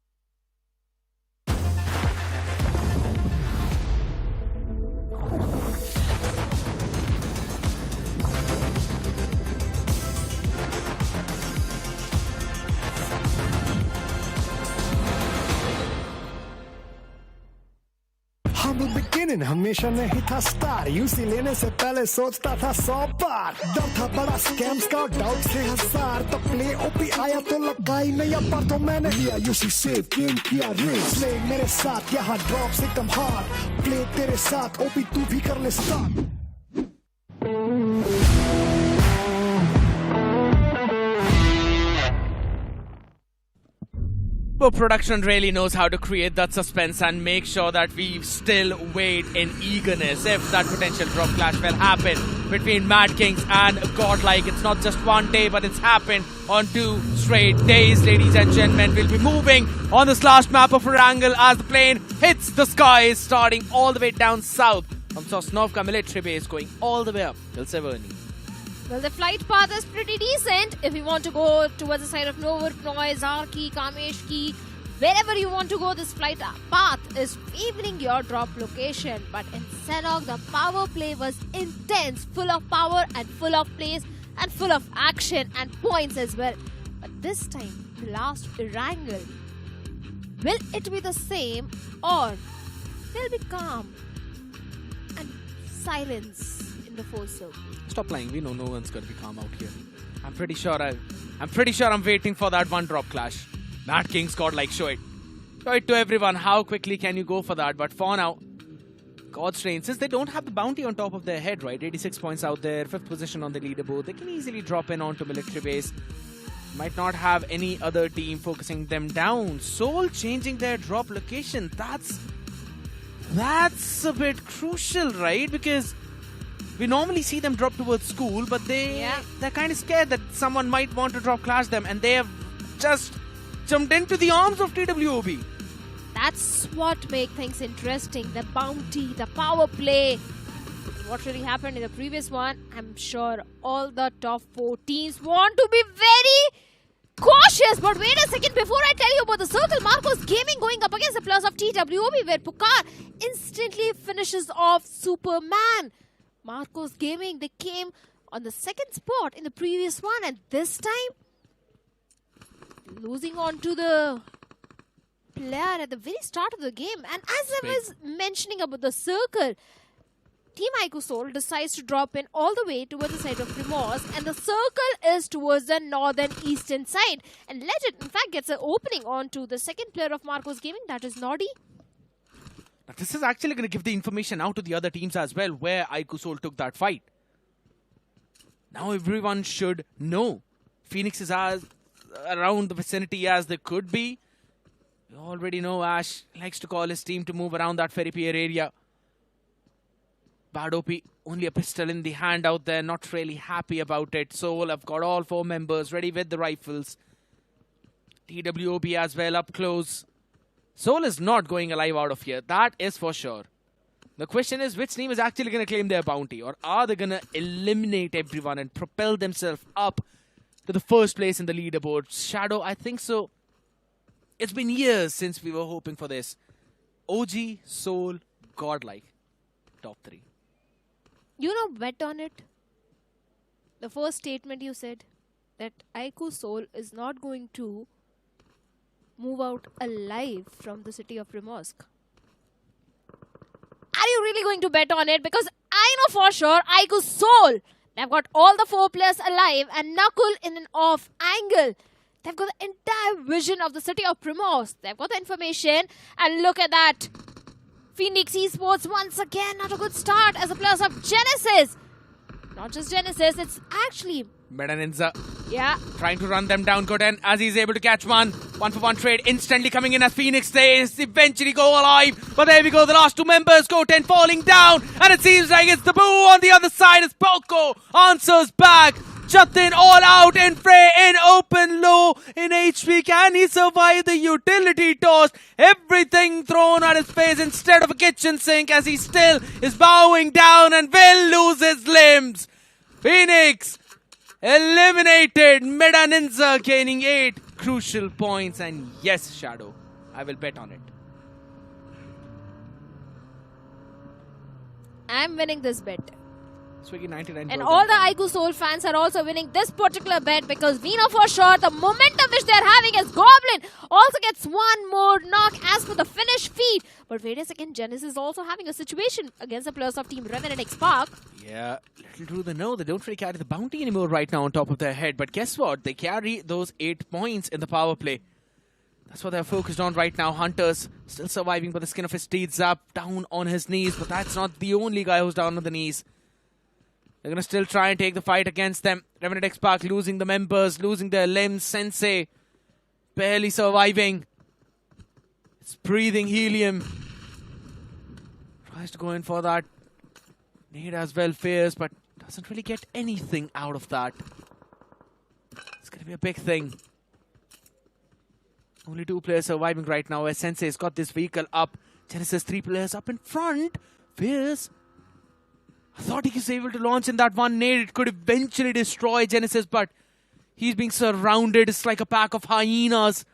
Beginning हमेशा नहीं था star UC लेने से पहले सोचता था 100 बार डर था बड़ा स्कैम्स का डाउट थे हजार तो प्ले ओपी आया तो लगाई नया पर तो मैंने लिया यूसी सेव गेम किया रेस प्ले मेरे साथ यहाँ ड्रॉप्स एकदम हार्ड प्ले तेरे साथ ओपी तू भी कर ले start But production really knows how to create that suspense and make sure that we still wait in eagerness if that potential drop clash will happen. between Mad Kings and Godlike. It's not just one day, but it's happened on 2 straight days, ladies and gentlemen. We'll be moving on this last map of Erangel as the plane hits the skies, starting all the way down south from Sosnovka military base, going all the way up till Severny. Well, the flight path is pretty decent. If you want to go towards the side of Novorknoy, Zarki, Kameshki, wherever you want to go, this flight path is favoring your drop location. But in Sanhok, the power play was intense, full of power and full of plays and full of action and points as well. But this time, the last Erangel, will it be the same or will it be calm and silence in the fourth circle? Stop playing. We know no one's going to be calm out here. I'm pretty sure I'm waiting for that one drop clash. Mad King's Godlike, show it. Show it to everyone. How quickly can you go for that? But for now, God's Train, since they don't have the bounty on top of their head, right? 86 points out there, 5th position on the leaderboard. They can easily drop in onto military base. Might not have any other team focusing them down. Seoul changing their drop location. That's a bit crucial, right? Because we normally see them drop towards school, but they're kind of scared that someone might want to drop clash them, and they have just jumped into the arms of TWOB. That's what makes things interesting. The bounty, the power play. What really happened in the previous one, I'm sure all the top 4 teams want to be very cautious. But wait a second, before I tell you about the circle, Marcos Gaming going up against the plus of TWOB, where Pukar instantly finishes off Superman. Marcos Gaming, they came on the 2nd spot in the previous one, and this time losing on to the player at the very start of the game. And as I was mentioning about the circle, Team iQOO decides to drop in all the way towards the side of Primos, and the circle is towards the northern eastern side. And Legend, in fact, gets an opening onto the 2nd player of Marcos Gaming, that is Noddy. Now, this is actually going to give the information out to the other teams as well, where iQOO took that fight. Now everyone should know. Phoenix is as around the vicinity as they could be. You already know Ash likes to call his team to move around that Ferry Pier area. Bad OP, only a pistol in the hand out there, not really happy about it. Seoul have got all 4 members ready with the rifles. TWOB as well up close. Seoul is not going alive out of here, that is for sure. The question is, which team is actually going to claim their bounty? Or are they going to eliminate everyone and propel themselves up to the 1st place in the leaderboard? Shadow, I think so. It's been years since we were hoping for this. OG, Seoul, Godlike. Top 3. You know, bet on it. The first statement you said, that iQOO is not going to move out alive from the city of Primorsk. Are you really going to bet on it? Because I know for sure iQOO, they've got all the 4 players alive and Knuckle in an off angle. They've got the entire vision of the city of Primorsk. They've got the information, and look at that. Phoenix Esports once again not a good start as a players of Genesis. Not just Genesis, it's actually Meta NINZA. Yeah. Trying to run them down, Goten, as he's able to catch one. 1-for-1 trade instantly coming in as Phoenix. They eventually go alive. But there we go, the last 2 members. Goten falling down. And it seems like it's the Boo on the other side as Poco answers back. Jatin all out in fray, in open low, in HP. Can he survive the utility toss? Everything thrown at his face instead of a kitchen sink as he still is bowing down and will lose his limbs. Phoenix eliminated. Meta NINZA gaining 8 crucial points. And yes, Shadow, I will bet on it. I'm winning this bet. Swiggy 99%. And all the iQOO fans are also winning this particular bet, because we know for sure the momentum which they're having as Goblin also gets 1 more knock as per the finish feed. But wait a second, Genesis is also having a situation against the players of Team Revenant X Park. Yeah, little do they know, they don't really carry the bounty anymore right now on top of their head. But guess what? They carry those 8 points in the power play. That's what they're focused on right now. Hunters still surviving by the skin of his teeth. Zap down on his knees, but that's not the only guy who's down on the knees. They're going to still try and take the fight against them. Revenant X Park losing the members, losing their limbs. Sensei barely surviving. It's breathing helium. Tries to go in for that nade as well, Fierce, but Doesn't really get anything out of that. It's going to be a big thing. Only 2 players surviving right now as Sensei's got this vehicle up. Genesis 3 players up in front. Fierce. I thought he was able to launch in that one nade. It could eventually destroy Genesis, but he's being surrounded. It's like a pack of hyenas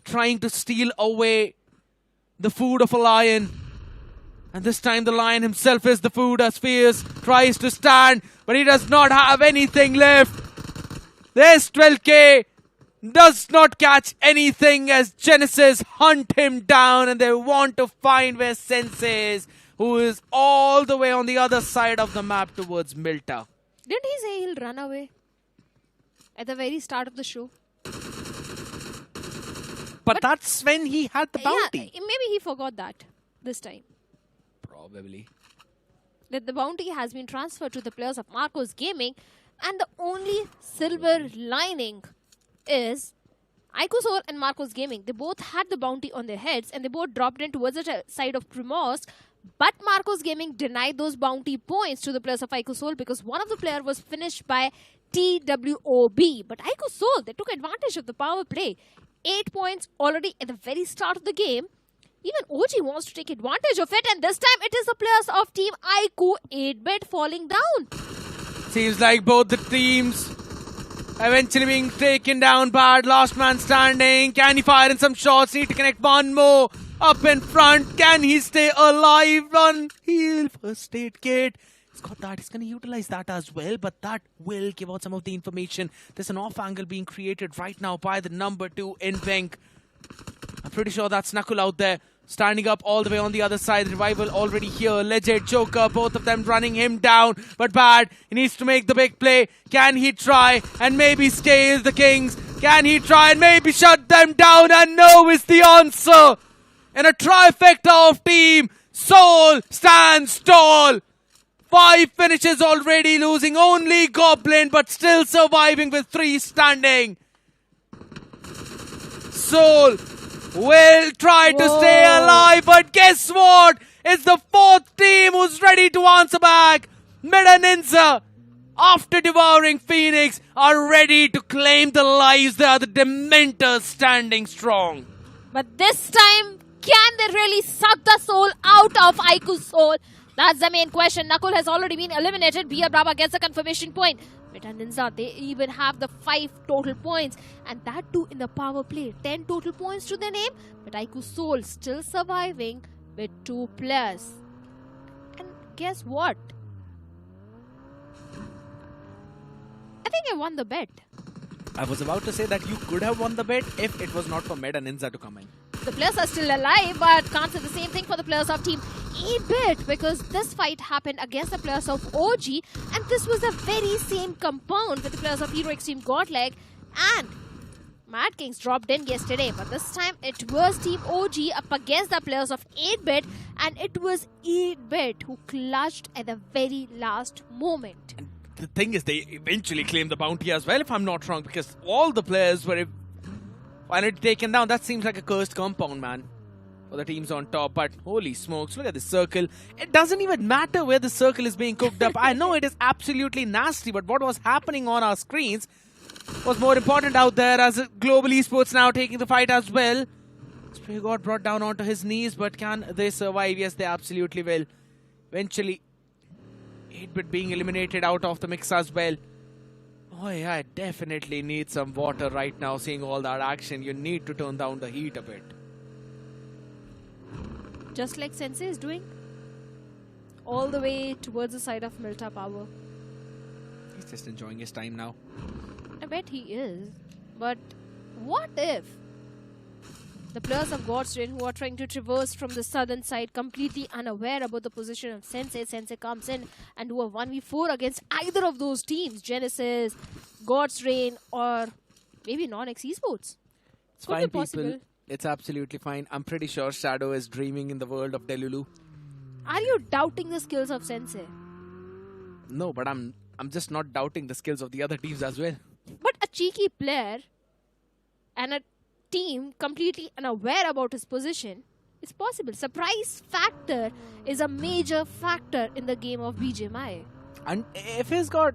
trying to steal away the food of a lion. And this time the lion himself is the food as Fierce tries to stand, but he does not have anything left. This 12K does not catch anything as Genesis hunt him down, and they want to find where Sensei is, who is all the way on the other side of the map towards Milta. Didn't he say he'll run away at the very start of the show? But that's when he had the bounty. Yeah, maybe he forgot that this time. Probably. That the bounty has been transferred to the players of Marcos Gaming, and the only silver lining is iQOO Soul and Marcos Gaming. They both had the bounty on their heads, and they both dropped in towards the side of Primos. But Marcos Gaming denied those bounty points to the players of iQOO Soul because one of the players was finished by TWOB. But iQOO Soul, they took advantage of the power play. 8 points already at the very start of the game. Even OG wants to take advantage of it, and this time it is the players of Team iQOO 8-bit falling down. Seems like both the teams eventually being taken down. Bad last man standing. Can he fire in some shots? Need to connect one more up in front. Can he stay alive? Run, heal, first aid kit. He's got that. He's going to utilize that as well, but that will give out some of the information. There's an off angle being created right now by the number 2 in pink. I'm pretty sure that's Knuckle out there. Standing up all the way on the other side. Revival already here. Legit Joker. Both of them running him down. But Bad, he needs to make the big play. Can he try and maybe scale the Kings? Can he try and maybe shut them down? And no is the answer. And a trifecta of Team Soul stands tall. 5 finishes already, losing only Goblin, but still surviving with 3 standing. Soul will try to stay alive, but guess what? It's the 4th team who's ready to answer back. NINZA, after devouring Phoenix, are ready to claim the lives. They are the Dementors standing strong. But this time, can they really suck the soul out of iQOO Soul? That's the main question. Knuckle has already been eliminated. Bia Brava gets a confirmation point. NINZA, they even have the 5 total points, and that too in the power play. 10 total points to their name, but iQOO Soul still surviving with 2 players. And guess what? I think I won the bet. I was about to say that you could have won the bet if it was not for NINZA to come in. The players are still alive, but can't say the same thing for the players of Team 8-bit, because this fight happened against the players of OG, and this was the very same compound with the players of Hero Extreme Godlike, and Mad Kings dropped in yesterday, but this time it was Team OG up against the players of 8-bit, and it was 8-bit who clutched at the very last moment. And the thing is, they eventually claimed the bounty as well, if I'm not wrong, because all the players were finally taken down. That seems like a cursed compound, man, for the teams on top. But holy smokes, look at this circle. It doesn't even matter where the circle is being cooked up. I know it is absolutely nasty, but what was happening on our screens was more important out there, as Global Esports now taking the fight as well. Spray got brought down onto his knees, but can they survive? Yes, they absolutely will. Eventually, 8-bit being eliminated out of the mix as well. Oh yeah, I definitely need some water right now. Seeing all that action, you need to turn down the heat a bit. Just like Sensei is doing. All the way towards the side of Milta Power. He's just enjoying his time now. I bet he is. But what if the players of God's Reign, who are trying to traverse from the southern side, completely unaware about the position of Sensei comes in and do a 1v4 against either of those teams, Genesis, God's Reign, or maybe NoNx Esports? It's fine, people. It's absolutely fine. I'm pretty sure Shadow is dreaming in the world of Delulu. Are you doubting the skills of Sensei? No, but I'm just not doubting the skills of the other teams as well. But a cheeky player and a team completely unaware about his position is possible. Surprise factor is a major factor in the game of BGMI. And if he's got...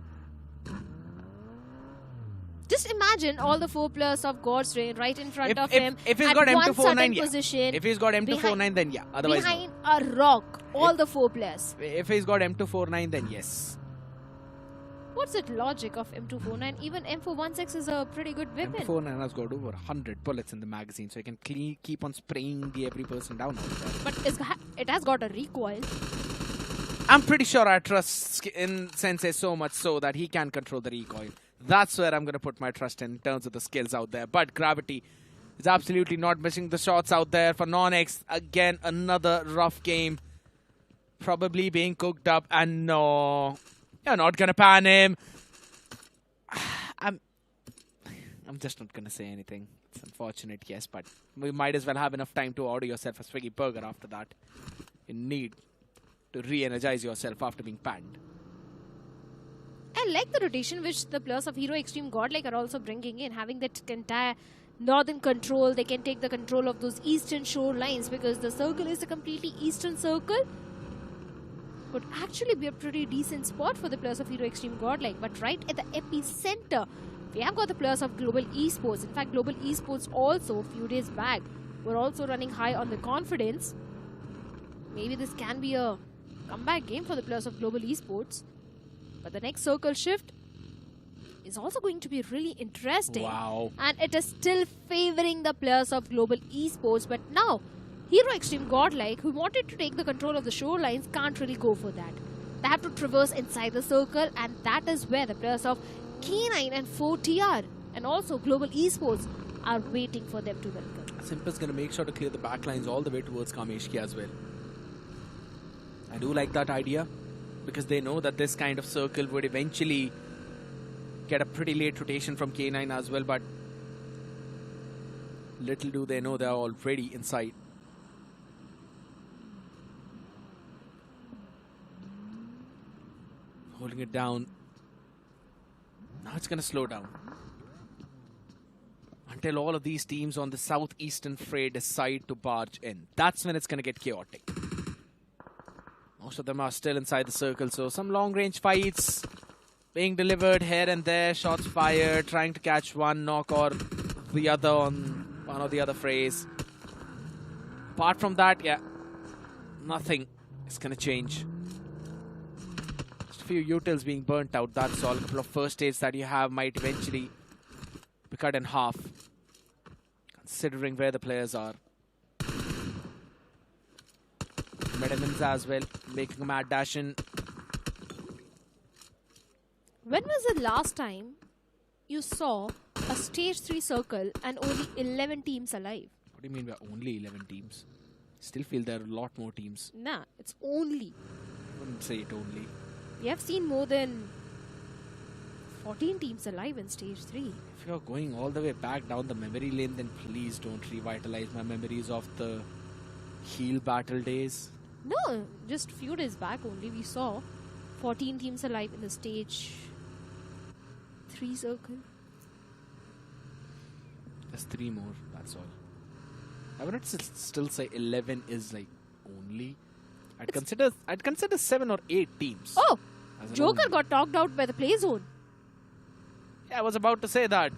Just imagine all the 4+ of God's Rain right in front of him. If he's at got one M249, certain yeah. position. If he's got M249, then yeah. Otherwise, behind a rock, all the 4+. If he's got M249, then yes. What's the logic of M249? Even M416 is a pretty good weapon. M249 has got over 100 bullets in the magazine, so he can keep on spraying every person down. But it has got a recoil. I'm pretty sure I trust in Sensei so much so that he can control the recoil. That's where I'm going to put my trust in terms of the skills out there. But Gravity is absolutely not missing the shots out there for NoNx. Again, another rough game. Probably being cooked up. And no, you're not going to pan him. I'm just not going to say anything. It's unfortunate, yes, but we might as well have enough time to order yourself a Swiggy burger after that. You need to re-energize yourself after being panned. I like the rotation which the players of Hero Extreme Godlike are also bringing in, having that entire northern control. They can take the control of those eastern shorelines because the circle is a completely eastern circle. Would actually be a pretty decent spot for the players of Hero Extreme Godlike. But right at the epicenter, we have got the players of Global Esports. In fact, Global Esports also, a few days back, were also running high on the confidence. Maybe this can be a comeback game for the players of Global Esports. But the next circle shift is also going to be really interesting. Wow. And it is still favoring the players of Global Esports. But now, Hero Extreme Godlike, who wanted to take the control of the shorelines, can't really go for that. They have to traverse inside the circle, and that is where the players of K9 and 4TR and also Global Esports are waiting for them to welcome. Simple's going to make sure to clear the backlines all the way towards Kameshki as well. I do like that idea, because they know that this kind of circle would eventually get a pretty late rotation from K9 as well, but little do they know they're already inside. Holding it down. Now it's going to slow down. Until all of these teams on the southeastern fray decide to barge in. That's when it's going to get chaotic. Most of them are still inside the circle, so some long-range fights being delivered here and there, shots fired, trying to catch one knock or the other on one or the other frays. Apart from that, yeah, nothing is going to change. Just a few utils being burnt out, that's all. A couple of first aids that you have might eventually be cut in half, considering where the players are. NINZA as well, making a mad dash in. When was the last time you saw a stage 3 circle and only 11 teams alive? What do you mean by only 11 teams? Still feel there are a lot more teams. Nah, it's only. I wouldn't say it only. We have seen more than 14 teams alive in stage 3. If you're going all the way back down the memory lane, then please don't revitalize my memories of the heel battle days. No, just few days back only we saw 14 teams alive in the stage 3 circle. There's 3 more, that's all. I would not still say 11 is like only. I'd consider 7 or 8 teams. Oh, Joker got knocked out by the play zone. Yeah, I was about to say that.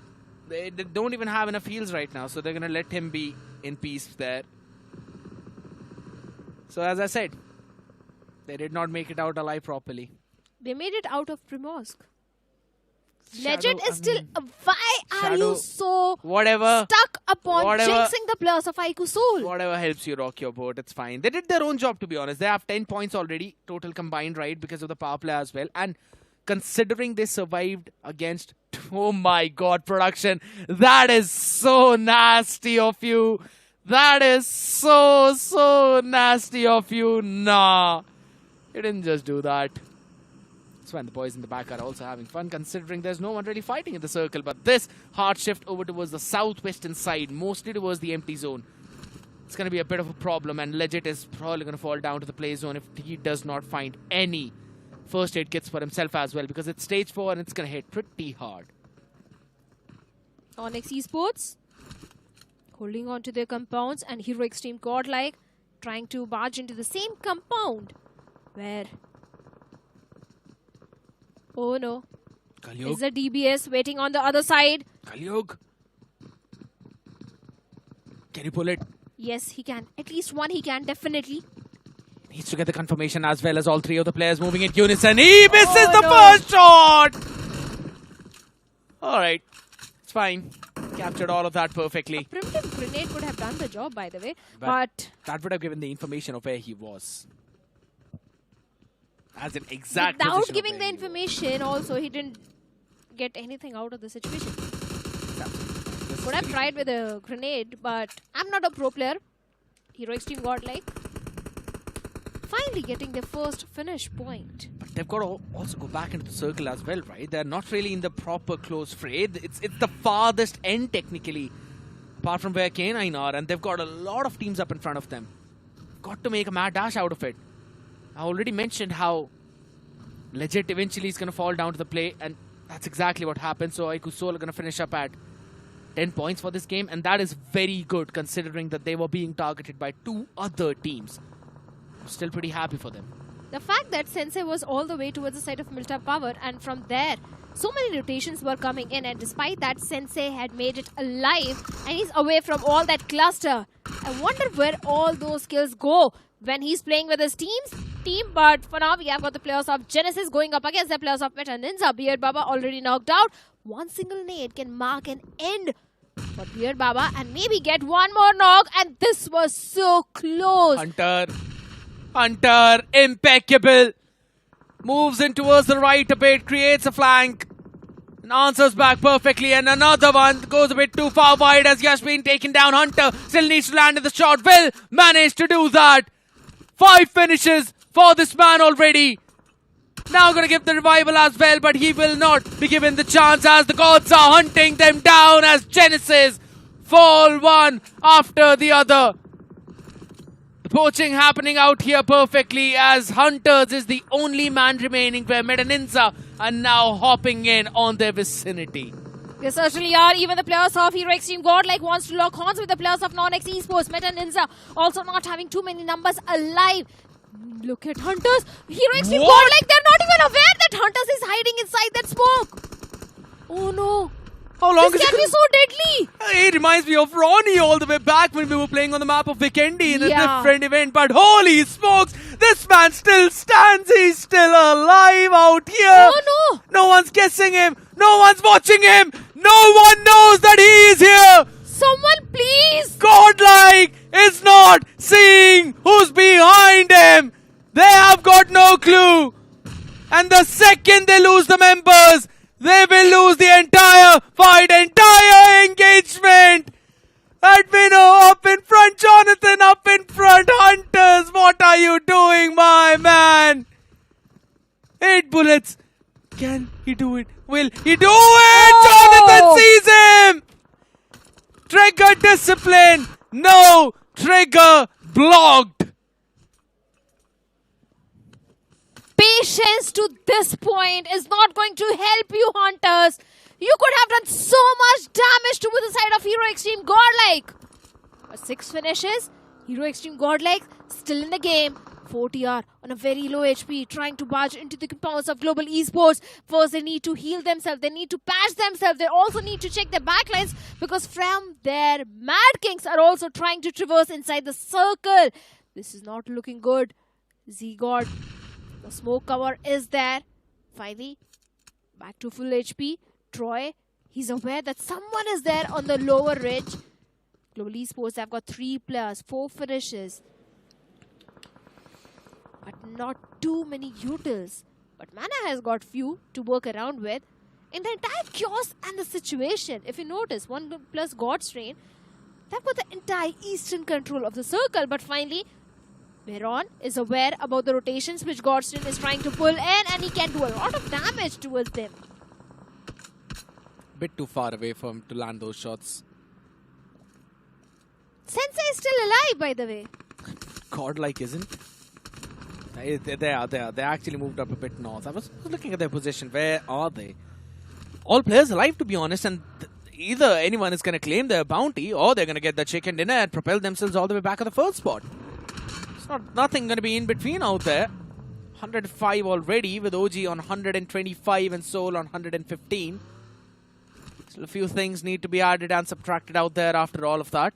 They don't even have enough heals right now, so they're going to let him be in peace there. So as I said, they did not make it out alive properly. They made it out of Primorsk. Legend is still... Why are you so stuck upon jinxing the players of iQOO Soul? Whatever helps you rock your boat, it's fine. They did their own job, to be honest. They have 10 points already, total combined, right, because of the power play as well. And considering they survived against... Oh my god, production. That is so nasty of you. That is so nasty of you. Nah. You didn't just do that. That's when the boys in the back are also having fun, considering there's no one really fighting in the circle. But this hard shift over towards the southwestern side, mostly towards the empty zone, it's going to be a bit of a problem. And Legit is probably going to fall down to the play zone if he does not find any first aid kits for himself as well, because it's stage 4 and it's going to hit pretty hard. NoNx Esports holding on to their compounds, and Hero Extreme Godlike trying to barge into the same compound where Oh no. Kalyug. Is the DBS waiting on the other side? Kalyug. Can you pull it? Yes, he can. At least one he can, definitely. Needs to get the confirmation as well as all three of the players moving in unison. He misses the first shot! Alright. It's fine. Captured all of that perfectly. A primitive grenade would have done the job, by the way. But that would have given the information of where he was. As an exact without position giving the information, also, he didn't get anything out of the situation. Would have tried with a grenade, but I'm not a pro player. Hero Extreme Godlike. Finally getting their first finish point. But they've got to also go back into the circle as well, right? They're not really in the proper close fray. It's the farthest end, technically, apart from where K9 are, and they've got a lot of teams up in front of them. Got to make a mad dash out of it. I already mentioned how Legit eventually is going to fall down to the play, and that's exactly what happened. So iQOO Soul are going to finish up at 10 points for this game, and that is very good considering that they were being targeted by two other teams. I'm still pretty happy for them. The fact that Sensei was all the way towards the side of Milta Power, and from there, so many rotations were coming in, and despite that, Sensei had made it alive, and he's away from all that cluster. I wonder where all those kills go when he's playing with his team. But for now, we have got the players of Genesis going up against the players of Meta NINZA. Beard Baba already knocked out. One single nade can mark an end for Beard Baba and maybe get one more knock, and this was so close. Hunter, impeccable. Moves in towards the right a bit, creates a flank. And answers back perfectly, and another one goes a bit too far wide as Yash being taken down. Hunter still needs to land in the shot. Will manage to do that. 5 finishes for this man already. Now going to give the revival as well, but he will not be given the chance as the gods are hunting them down as Genesis fall one after the other. The poaching happening out here perfectly as Hunters is the only man remaining where Meta NINZA are now hopping in on their vicinity. They certainly are. Even the players of Hero Extreme Godlike wants to lock horns with the players of NoNx Esports. Meta NINZA also not having too many numbers alive. Look at Hunters. Hero Extreme Godlike, they're not even aware that Hunters is hiding inside that smoke. Oh no. How long this is can it be so deadly. It reminds me of Ronnie all the way back when we were playing on the map of Vikendi in a different event. But holy smokes, this man still stands. He's still alive out here. Oh no. No one's guessing him. No one's watching him. No one knows that he is here. Someone please. Godlike is not seeing who's behind him. They have got no clue. And the second they lose the members, they will lose the entire fight, entire engagement. Admino up in front, Jonathan up in front. Hunters, what are you doing, my man? 8 bullets. Can he do it? Will he do it? Jonathan sees him. Trigger discipline. No, trigger blocked. Patience to this point is not going to help you, Hunters. You could have done so much damage to the side of Hero Extreme Godlike. 6 finishes. Hero Extreme Godlike still in the game. 4 TR on a very low HP, trying to barge into the compounds of Global Esports. First, they need to heal themselves. They need to patch themselves. They also need to check their backlines because from there, Mad Kings are also trying to traverse inside the circle. This is not looking good. Z-God, the smoke cover is there. Finally, back to full HP. Troy, he's aware that someone is there on the lower ridge. Global Esports have got 3 players, 4 finishes. But not too many utils. But Mana has got few to work around with. In the entire chaos and the situation, if you notice, OnePlus God's Train, they've got the entire eastern control of the circle. But finally, Miron is aware about the rotations which Godstone is trying to pull in, and he can do a lot of damage towards them. Bit too far away for him to land those shots. Sensei is still alive, by the way. Godlike isn't. They are. They actually moved up a bit north. I was looking at their position. Where are they? All players alive, to be honest, and either anyone is going to claim their bounty or they're going to get the chicken dinner and propel themselves all the way back at the first spot. It's nothing going to be in between out there. 105 already with OG on 125 and Soul on 115. Still a few things need to be added and subtracted out there after all of that.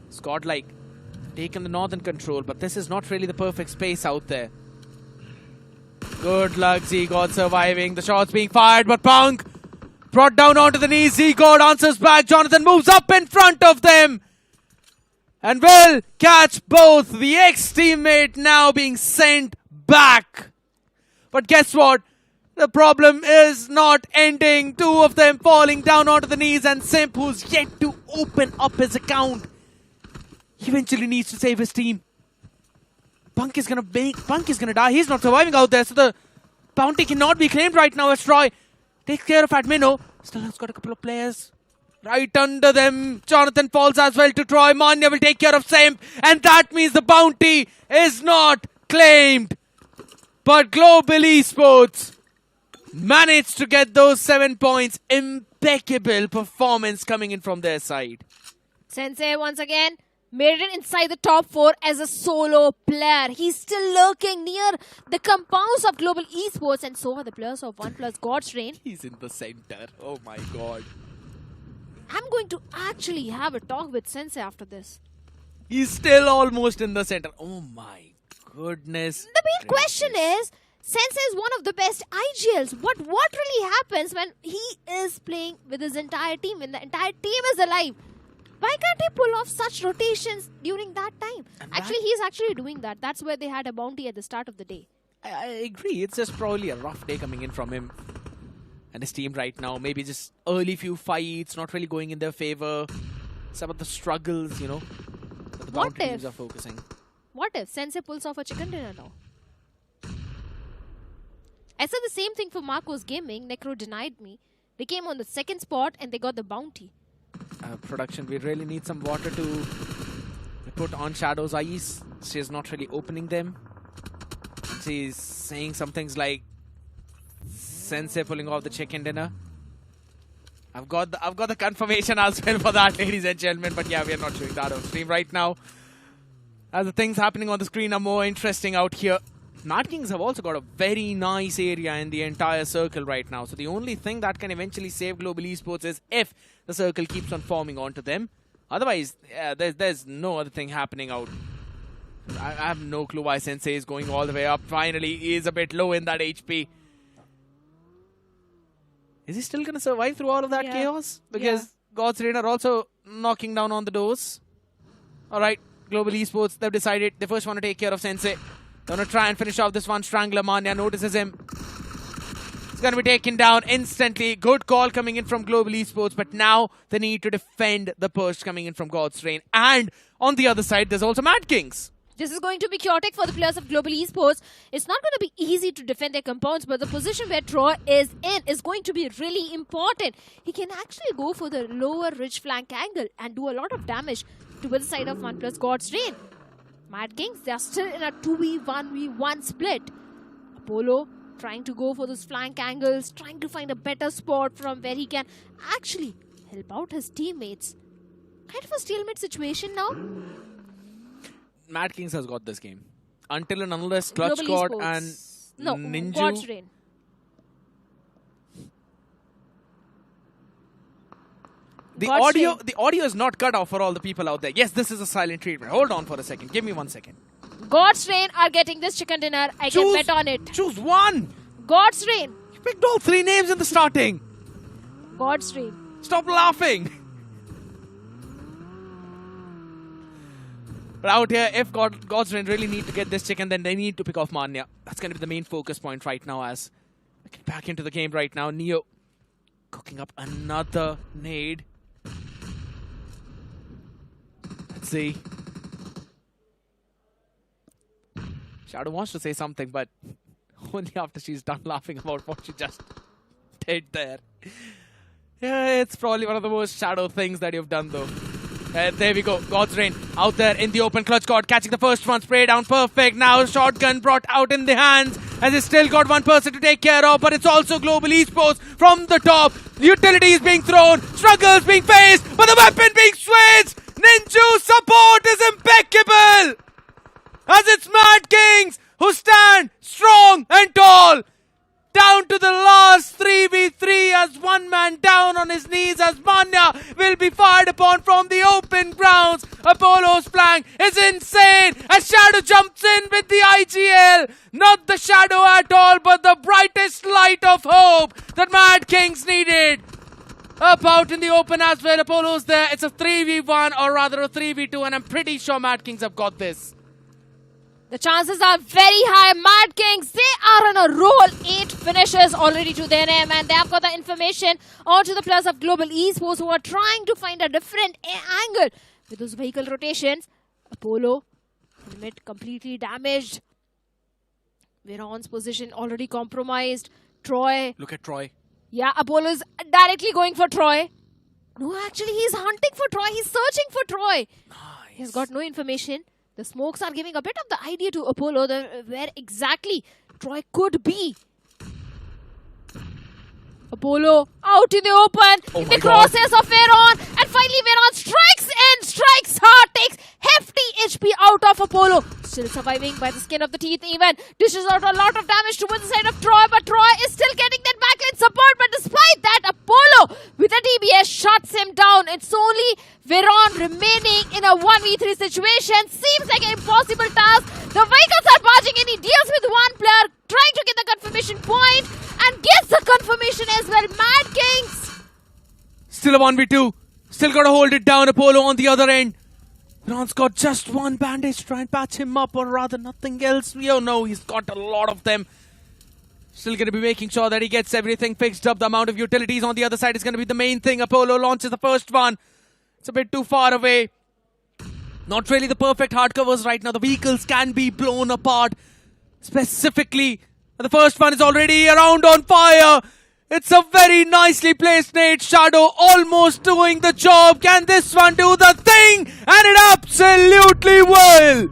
Scott like taken the northern control, but this is not really the perfect space out there. Good luck, Z-God surviving. The shots being fired, but Punk brought down onto the knees. Z-God answers back. Jonathan moves up in front of them and will catch both. The ex-teammate now being sent back. But guess what? The problem is not ending. Two of them falling down onto the knees, and Simp, who's yet to open up his account, eventually needs to save his team. Punk is gonna die. He's not surviving out there, so the bounty cannot be claimed right now as Troy takes care of Admino. Still has got a couple of players right under them. Jonathan falls as well to Troy. Manya will take care of Simp, and that means the bounty is not claimed. But Global Esports managed to get those 7 points. Impeccable performance coming in from their side. Sensei once again made it inside the top 4 as a solo player. He's still lurking near the compounds of Global Esports, and so are the players of OnePlus God's Reign. He's in the center. Oh my god. I'm going to actually have a talk with Sensei after this. He's still almost in the center. Oh my goodness. The big question is, Sensei is one of the best IGLs. What really happens when he is playing with his entire team, when the entire team is alive? Why can't he pull off such rotations during that time? Actually, he's actually doing that. That's where they had a bounty at the start of the day. I agree. It's just probably a rough day coming in from him and his team right now. Maybe just early few fights, not really going in their favor. Some of the struggles, you know, that the bounty teams are focusing. What if Sensei pulls off a chicken dinner now? I said the same thing for Marco's Gaming. Necro denied me. They came on the 2nd spot and they got the bounty. Production, we really need some water to put on Shadow's eyes. She's not really opening them. She's saying some things like Sensei pulling off the chicken dinner. I've got the confirmation as well for that, ladies and gentlemen. But yeah, we are not showing that on stream right now, as the things happening on the screen are more interesting out here. Mad Kings have also got a very nice area in the entire circle right now. So the only thing that can eventually save Global Esports is if the circle keeps on forming onto them. Otherwise, there's no other thing happening out. I have no clue why Sensei is going all the way up. Finally, he is a bit low in that HP. Is he still going to survive through all of that chaos? Because God's Reign are also knocking down on the doors. Alright, Global Esports, they've decided they first want to take care of Sensei. They're going to try and finish off this one. Strangler Manya notices him. It's going to be taken down instantly. Good call coming in from Global Esports, but now they need to defend the push coming in from God's Reign. And on the other side, there's also Mad Kings. This is going to be chaotic for the players of Global Esports. It's not going to be easy to defend their compounds, but the position where Troy is in is going to be really important. He can actually go for the lower ridge flank angle and do a lot of damage to the side of OnePlus God's Reign. Mad Kings, they are still in a 2v1v1 split. Apollo trying to go for those flank angles, trying to find a better spot from where he can actually help out his teammates. Kind of a stalemate situation now. Mad Kings has got this game. Until and unless Clutch Global Squad Esports. and No, Ninja. God's Reign. The God's Reign. audio is not cut off for all the people out there. Yes, this is a silent treatment. Hold on for a second. Give me 1 second. God's Reign are getting this chicken dinner. I can bet on it. Choose one. God's Reign. You picked all 3 names in the starting. God's Reign. Stop laughing. But out here, if God's Reign really need to get this chicken, then they need to pick off Manya. That's going to be the main focus point right now as we get back into the game right now. Neo cooking up another nade. Let's see. Shadow wants to say something, but only after she's done laughing about what she just did there. Yeah, it's probably one of the most Shadow things that you've done, though. There we go. God's Reign out there in the open. Clutch Squad catching the first one. Spray down. Perfect. Now shotgun brought out in the hands as he's still got one person to take care of. But it's also Global Esports from the top. Utilities being thrown. Struggles being faced. But the weapon being switched. Ninja support is impeccable. As it's Mad Kings who stand strong and tall. Down to the last 3v3 as one man down on his knees as Manya will be fired upon from the open grounds. Apollo's flank is insane as Shadow jumps in with the IGL. Not the Shadow at all, but the brightest light of hope that Mad Kings needed. Up out in the open as well. Apollo's there. It's a 3v1 or rather a 3v2 and I'm pretty sure Mad Kings have got this. The chances are very high. Mad Kings, they are on a roll. 8 finishes already to their name, and they have got the information onto the players of Global Esports who are trying to find a different angle with those vehicle rotations. Apollo, helmet completely damaged. Veron's position already compromised. Troy. Look at Troy. Yeah, Apollo is directly going for Troy. No, actually, he's hunting for Troy. He's searching for Troy. Nice. He's got no information. The smokes are giving a bit of the idea to Apollo where exactly Troy could be. Apollo out in the open, in the crosshairs of Veron, and finally Veron strikes in, strikes hard, takes hefty HP out of Apollo. Still surviving by the skin of the teeth even. Dishes out a lot of damage towards the side of Troy, but Troy is still getting that backline support. But despite that, Apollo with a DBS shuts him down. It's only Veron remaining in a 1v3 situation. Seems like an impossible task. The vehicles are barging in. He deals with one player, trying to get the confirmation point, and gets the confirmation as well. Mad Kings. Still a 1v2. Still got to hold it down. Apollo on the other end. Veron's got just one bandage to try and patch him up, or rather nothing else. We don't know. He's got a lot of them. Still going to be making sure that he gets everything fixed up. The amount of utilities on the other side is going to be the main thing. Apollo launches the first one. It's a bit too far away. Not really the perfect hard covers right now. The vehicles can be blown apart. Specifically, the first one is already around on fire. It's a very nicely placed nade. Shadow almost doing the job. Can this one do the thing? And it absolutely will.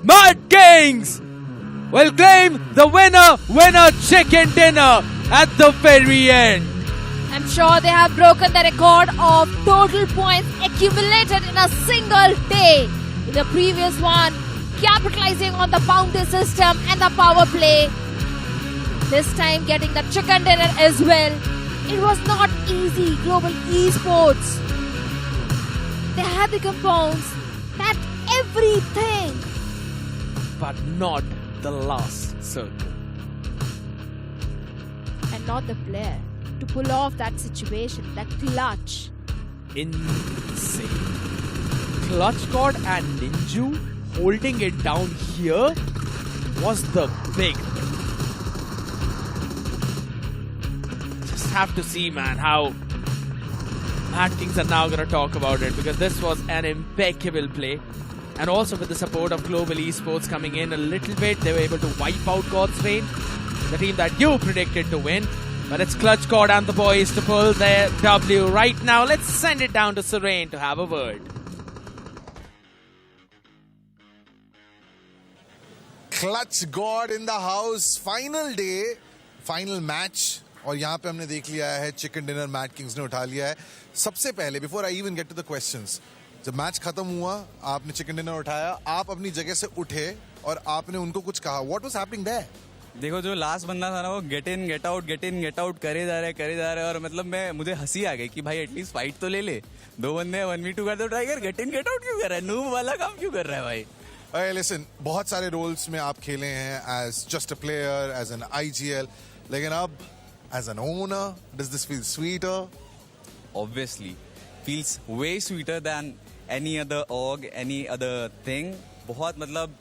Mad Kings will claim the winner chicken dinner at the very end. I'm sure they have broken the record of total points accumulated in a single day. In the previous one, capitalizing on the bounty system and the power play. This time getting the chicken dinner as well. It was not easy. Global Esports, they had the compounds, had everything. But not the last circle. And not the player to pull off that situation, that clutch. Insane. Clutch God and Ninju holding it down here was the big thing. Just have to see, man, how Mad Kings are now going to talk about it, because this was an impeccable play. And also with the support of Global Esports coming in a little bit, they were able to wipe out God's Reign, the team that you predicted to win. But it's Clutch God and the boys to pull their W right now. Let's send it down to Serene to have a word. Clutch God in the house. Final day, final match. और यहाँ पे हमने देख लिया है chicken dinner mad Kings ने उठा लिया है. सबसे पहले before I even get to the questions, जब मैच खत्म हुआ आपने चिकन डिनर उठाया, आप अपनी जगह से उठे और आपने उनको कुछ कहा. What was happening there? देखो, जो लास्ट बंदा था ना, वो गेट इन गेट आउट करे जा रहे और मतलब मुझे हंसी आ गई कि भाई एटलीस्ट फाइट तो ले ले. 2 बंदे 1v2 कर दो, ट्राई कर. गेट इन गेट आउट क्यों कर रहा है? नूब वाला काम क्यों कर रहा है भाई? लिसन, बहुत सारे रोल्स में आप खेले हैं, as just a player, as an IGL, लेकिन अब as an owner, does this feel sweeter? Obviously, feels way sweeter than any other org, any other thing. बहुत मतलब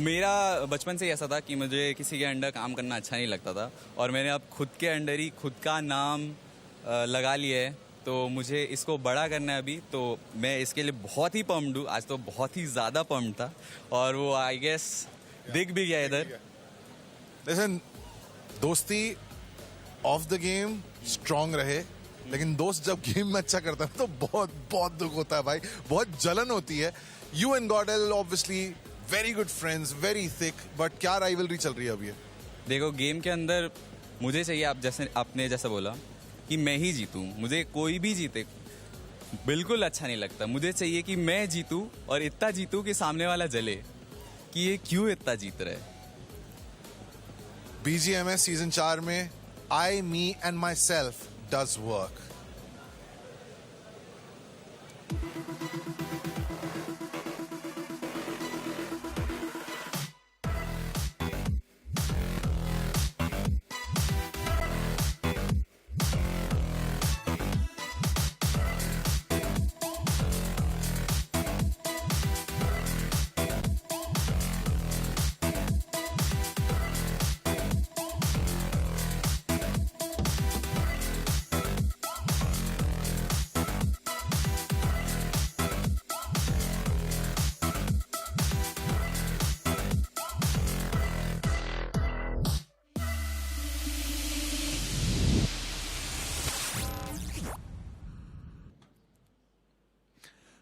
मेरा बचपन से ऐसा था कि मुझे किसी के अंडर काम करना अच्छा नहीं लगता था, और मैंने अब खुद के अंडर ही खुद का नाम लगा लिया है, तो मुझे इसको बड़ा करना है अभी. तो मैं इसके लिए बहुत ही पम्प्ड हूँ. आज तो बहुत ही ज़्यादा पम्प्ड था, और वो आई गेस दिख भी गया इधर. Listen, दोस्ती ऑफ द गेम स्ट्रांग रहे, लेकिन दोस्त जब गेम में अच्छा करता है तो बहुत बहुत दुख होता है भाई, बहुत जलन होती है. You and गॉडल obviously very good friends, very thick, but क्या राइवलरी चल रही है अभी? देखो, गेम के अंदर मुझे चाहिए, आप जैसे आपने जैसा बोला कि मैं ही जीतूं. मुझे कोई भी जीते बिल्कुल अच्छा नहीं लगता. मुझे चाहिए कि मैं जीतूं और इतना जीतूं कि सामने वाला जले. कि ये क्यों इतना जीत रहे. BGMS सीजन 4 में I, me and myself does work.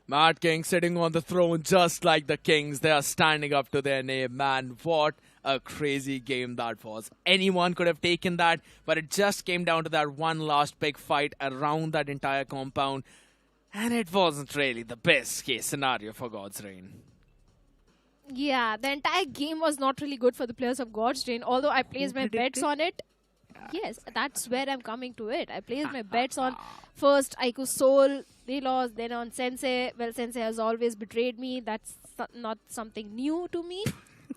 Mad King sitting on the throne just like the kings. They are standing up to their name, man. What a crazy game that was. Anyone could have taken that, but it just came down to that one last big fight around that entire compound. And it wasn't really the best case scenario for God's Reign. Yeah, the entire game was not really good for the players of God's Reign, although I placed my bets on it. Yes, that's where I'm coming to it. I placed my bets on first iQOO Soul. They lost. Then on Sensei. Well, Sensei has always betrayed me. That's not something new to me.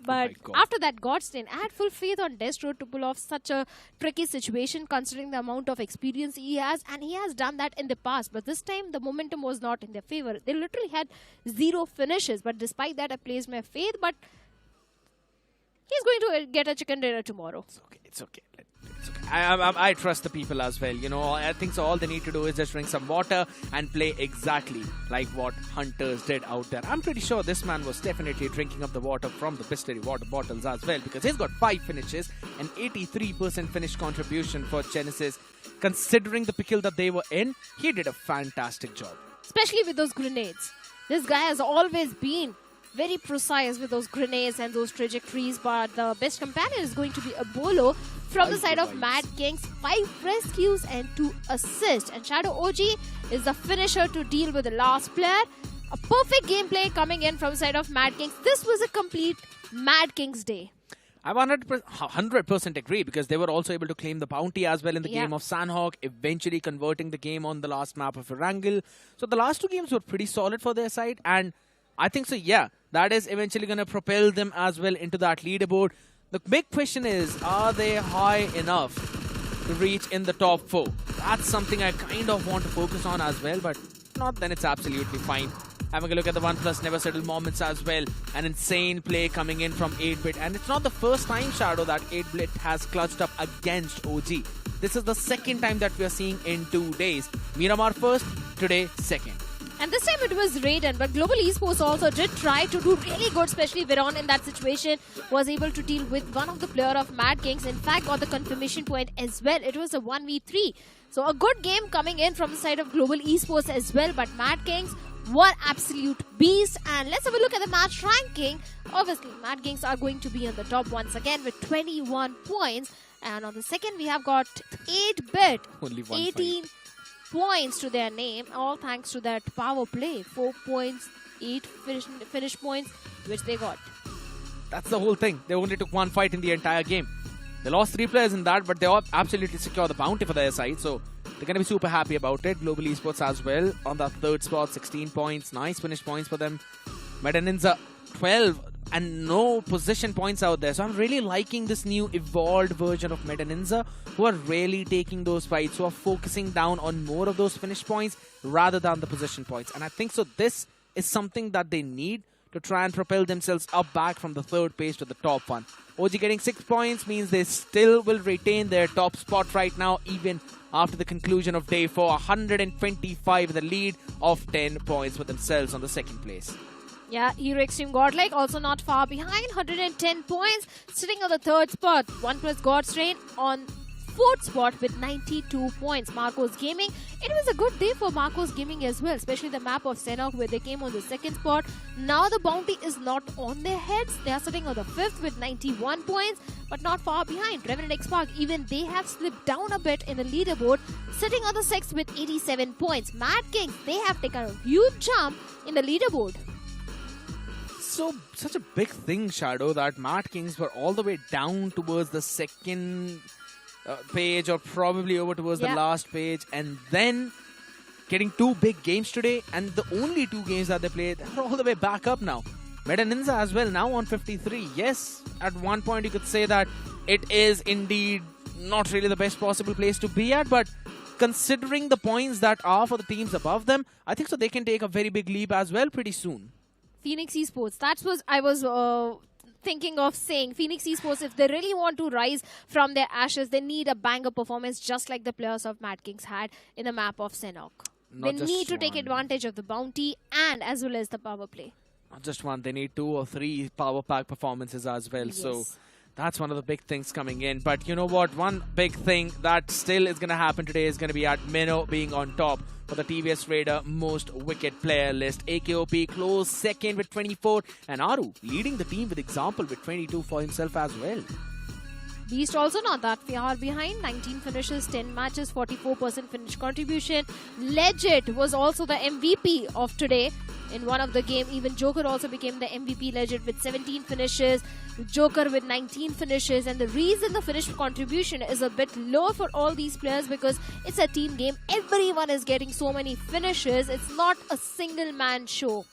But after that, God's Reign, I had full faith on Destro to pull off such a tricky situation considering the amount of experience he has. And he has done that in the past. But this time, the momentum was not in their favor. They literally had 0 finishes. But despite that, I placed my faith. But he's going to get a chicken dinner tomorrow. It's okay. It's okay. I trust the people as well. You know, I think so all they need to do is just drink some water and play exactly like what Hunters did out there. I'm pretty sure this man was definitely drinking up the water from the Bistlery water bottles as well, because he's got 5 finishes and 83% finish contribution for Genesis. Considering the pickle that they were in, he did a fantastic job. Especially with those grenades. This guy has always been very precise with those grenades and those trajectories, but the best companion is going to be a Bolo from the side of Mad Kings. 5 rescues and 2 assists, and Shadow OG is the finisher to deal with the last player. A perfect gameplay coming in from the side of Mad Kings. This was a complete Mad Kings day. I 100% agree, because they were also able to claim the bounty as well in the game of Sanhok, eventually converting the game on the last map of Erangel. So the last 2 games were pretty solid for their side, and I think so, yeah, that is eventually going to propel them as well into that leaderboard. The big question is, are they high enough to reach in the top 4? That's something I kind of want to focus on as well, but if not, then it's absolutely fine. Having a look at the OnePlus Never Settle moments as well. An insane play coming in from 8-Bit. And it's not the first time, Shadow, that 8-Bit has clutched up against OG. This is the second time that we are seeing in 2 days. Miramar first, today second. And this time it was Raiden, but Global Esports also did try to do really good, especially Viron in that situation was able to deal with one of the player of Mad Kings. In fact, got the confirmation point as well. It was a 1v3. So a good game coming in from the side of Global Esports as well, but Mad Kings were absolute beasts. And let's have a look at the match ranking. Obviously, Mad Kings are going to be on the top once again with 21 points. And on the second, we have got 8-Bit, 18 points to their name, all thanks to that power play. 4 points, 8 finish points, which they got. That's the whole thing. They only took 1 fight in the entire game. They lost 3 players in that, but they all absolutely secure the bounty for their side, so they're going to be super happy about it. Global Esports as well on that 3rd spot, 16 points. Nice finish points for them. NINZA, 12 and no position points out there. So I'm really liking this new evolved version of NINZA, who are really taking those fights, who are focusing down on more of those finish points rather than the position points. And I think so this is something that they need to try and propel themselves up back from the 3rd place to the top 1. OG getting 6 points means they still will retain their top spot right now, even after the conclusion of day 4. 125 the lead of 10 points for themselves on the 2nd place. Yeah, Hero Extreme Godlike also not far behind, 110 points, sitting on the 3rd spot. OnePlus God's Reign on 4th spot with 92 points. Marcos Gaming, it was a good day for Marcos Gaming as well, especially the map of Sanhok where they came on the 2nd spot. Now the bounty is not on their heads. They are sitting on the 5th with 91 points, but not far behind. Revenant X Park, even they have slipped down a bit in the leaderboard, sitting on the 6th with 87 points. Mad Kings, they have taken a huge jump in the leaderboard. such a big thing, Shadow, that Mad Kings were all the way down towards the second page or probably over towards the last page, and then getting 2 big games today, and the only 2 games that they played, they're all the way back up now. NINZA as well, now on 53. Yes, at one point you could say that it is indeed not really the best possible place to be at, but considering the points that are for the teams above them, I think so they can take a very big leap as well pretty soon. Phoenix Esports, that's what I was thinking of saying. Phoenix Esports, if they really want to rise from their ashes, they need a banger performance just like the players of Mad Kings had in the map of Sanhok. They need to take advantage of the bounty and as well as the power play. Not just one, they need 2 or 3 power pack performances as well. Yes. So that's one of the big things coming in. But you know what? One big thing that still is going to happen today is going to be at Minnow being on top for the TVS Raider most wicked player list. AKOP close second with 24 and Aru leading the team with example with 22 for himself as well. Beast also not that far behind. 19 finishes, 10 matches, 44% finish contribution. Legit was also the MVP of today in one of the game. Even Joker also became the MVP Legit with 17 finishes. Joker with 19 finishes. And the reason the finish contribution is a bit low for all these players because it's a team game. Everyone is getting so many finishes. It's not a single man show.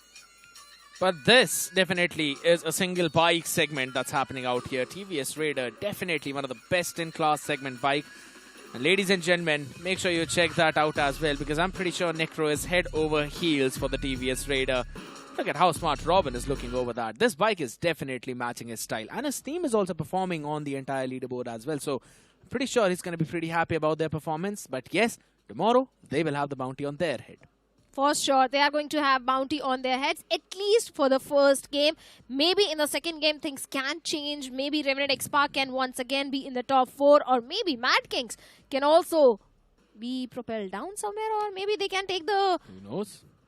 But this definitely is a single bike segment that's happening out here. TVS Raider, definitely one of the best in class segment bike. And ladies and gentlemen, make sure you check that out as well because I'm pretty sure Necro is head over heels for the TVS Raider. Look at how smart Robin is looking over that. This bike is definitely matching his style. And his team is also performing on the entire leaderboard as well. So I'm pretty sure he's going to be pretty happy about their performance. But yes, tomorrow they will have the bounty on their head. For sure, they are going to have bounty on their heads, at least for the first game. Maybe in the second game, things can change. Maybe Revenant X-Park can once again be in the top 4. Or maybe Mad Kings can also be propelled down somewhere. Or maybe they can take the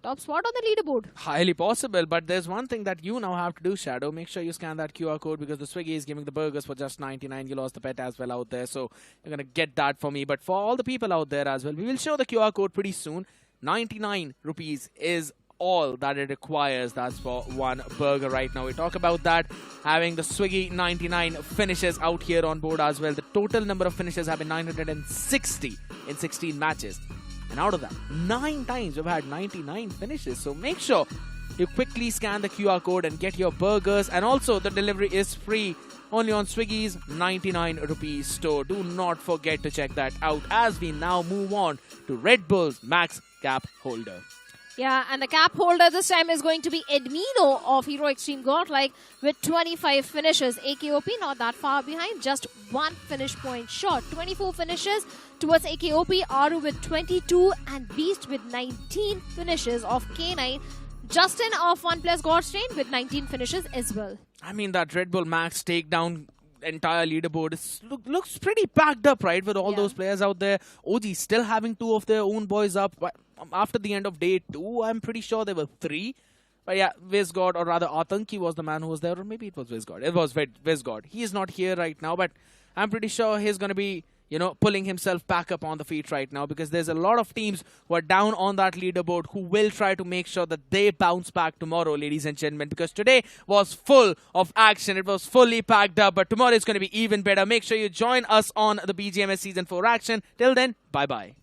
top spot on the leaderboard. Highly possible. But there's one thing that you now have to do, Shadow. Make sure you scan that QR code because the Swiggy is giving the burgers for just 99. You lost the pet as well out there. So you're going to get that for me. But for all the people out there as well, we will show the QR code pretty soon. 99 rupees is all that it requires. That's for one burger right now. We talk about that. Having the Swiggy 99 finishes out here on board as well. The total number of finishes have been 960 in 16 matches. And out of that, 9 times we've had 99 finishes. So make sure you quickly scan the QR code and get your burgers. And also the delivery is free only on Swiggy's 99 rupees store. Do not forget to check that out as we now move on to Red Bull's Max Cap Holder. Yeah, and the cap holder this time is going to be Edmino of Hero Extreme Godlike with 25 finishes. AKOP not that far behind, just 1 finish point short. 24 finishes towards AKOP, Aru with 22 and Beast with 19 finishes of K9. Justin of OnePlus Godstrain with 19 finishes as well. I mean, that Red Bull Max takedown entire leaderboard looks pretty packed up, right, with all those players out there. OG still having 2 of their own boys up. After the end of day 2, I'm pretty sure there were 3. But yeah, Vizgod, or rather Atanki was the man who was there, or maybe it was Vizgod. It was Vizgod. He is not here right now, but I'm pretty sure he's going to be, pulling himself back up on the feet right now because there's a lot of teams who are down on that leaderboard who will try to make sure that they bounce back tomorrow, ladies and gentlemen, because today was full of action. It was fully packed up, but tomorrow is going to be even better. Make sure you join us on the BGMS Season 4 action. Till then, bye-bye.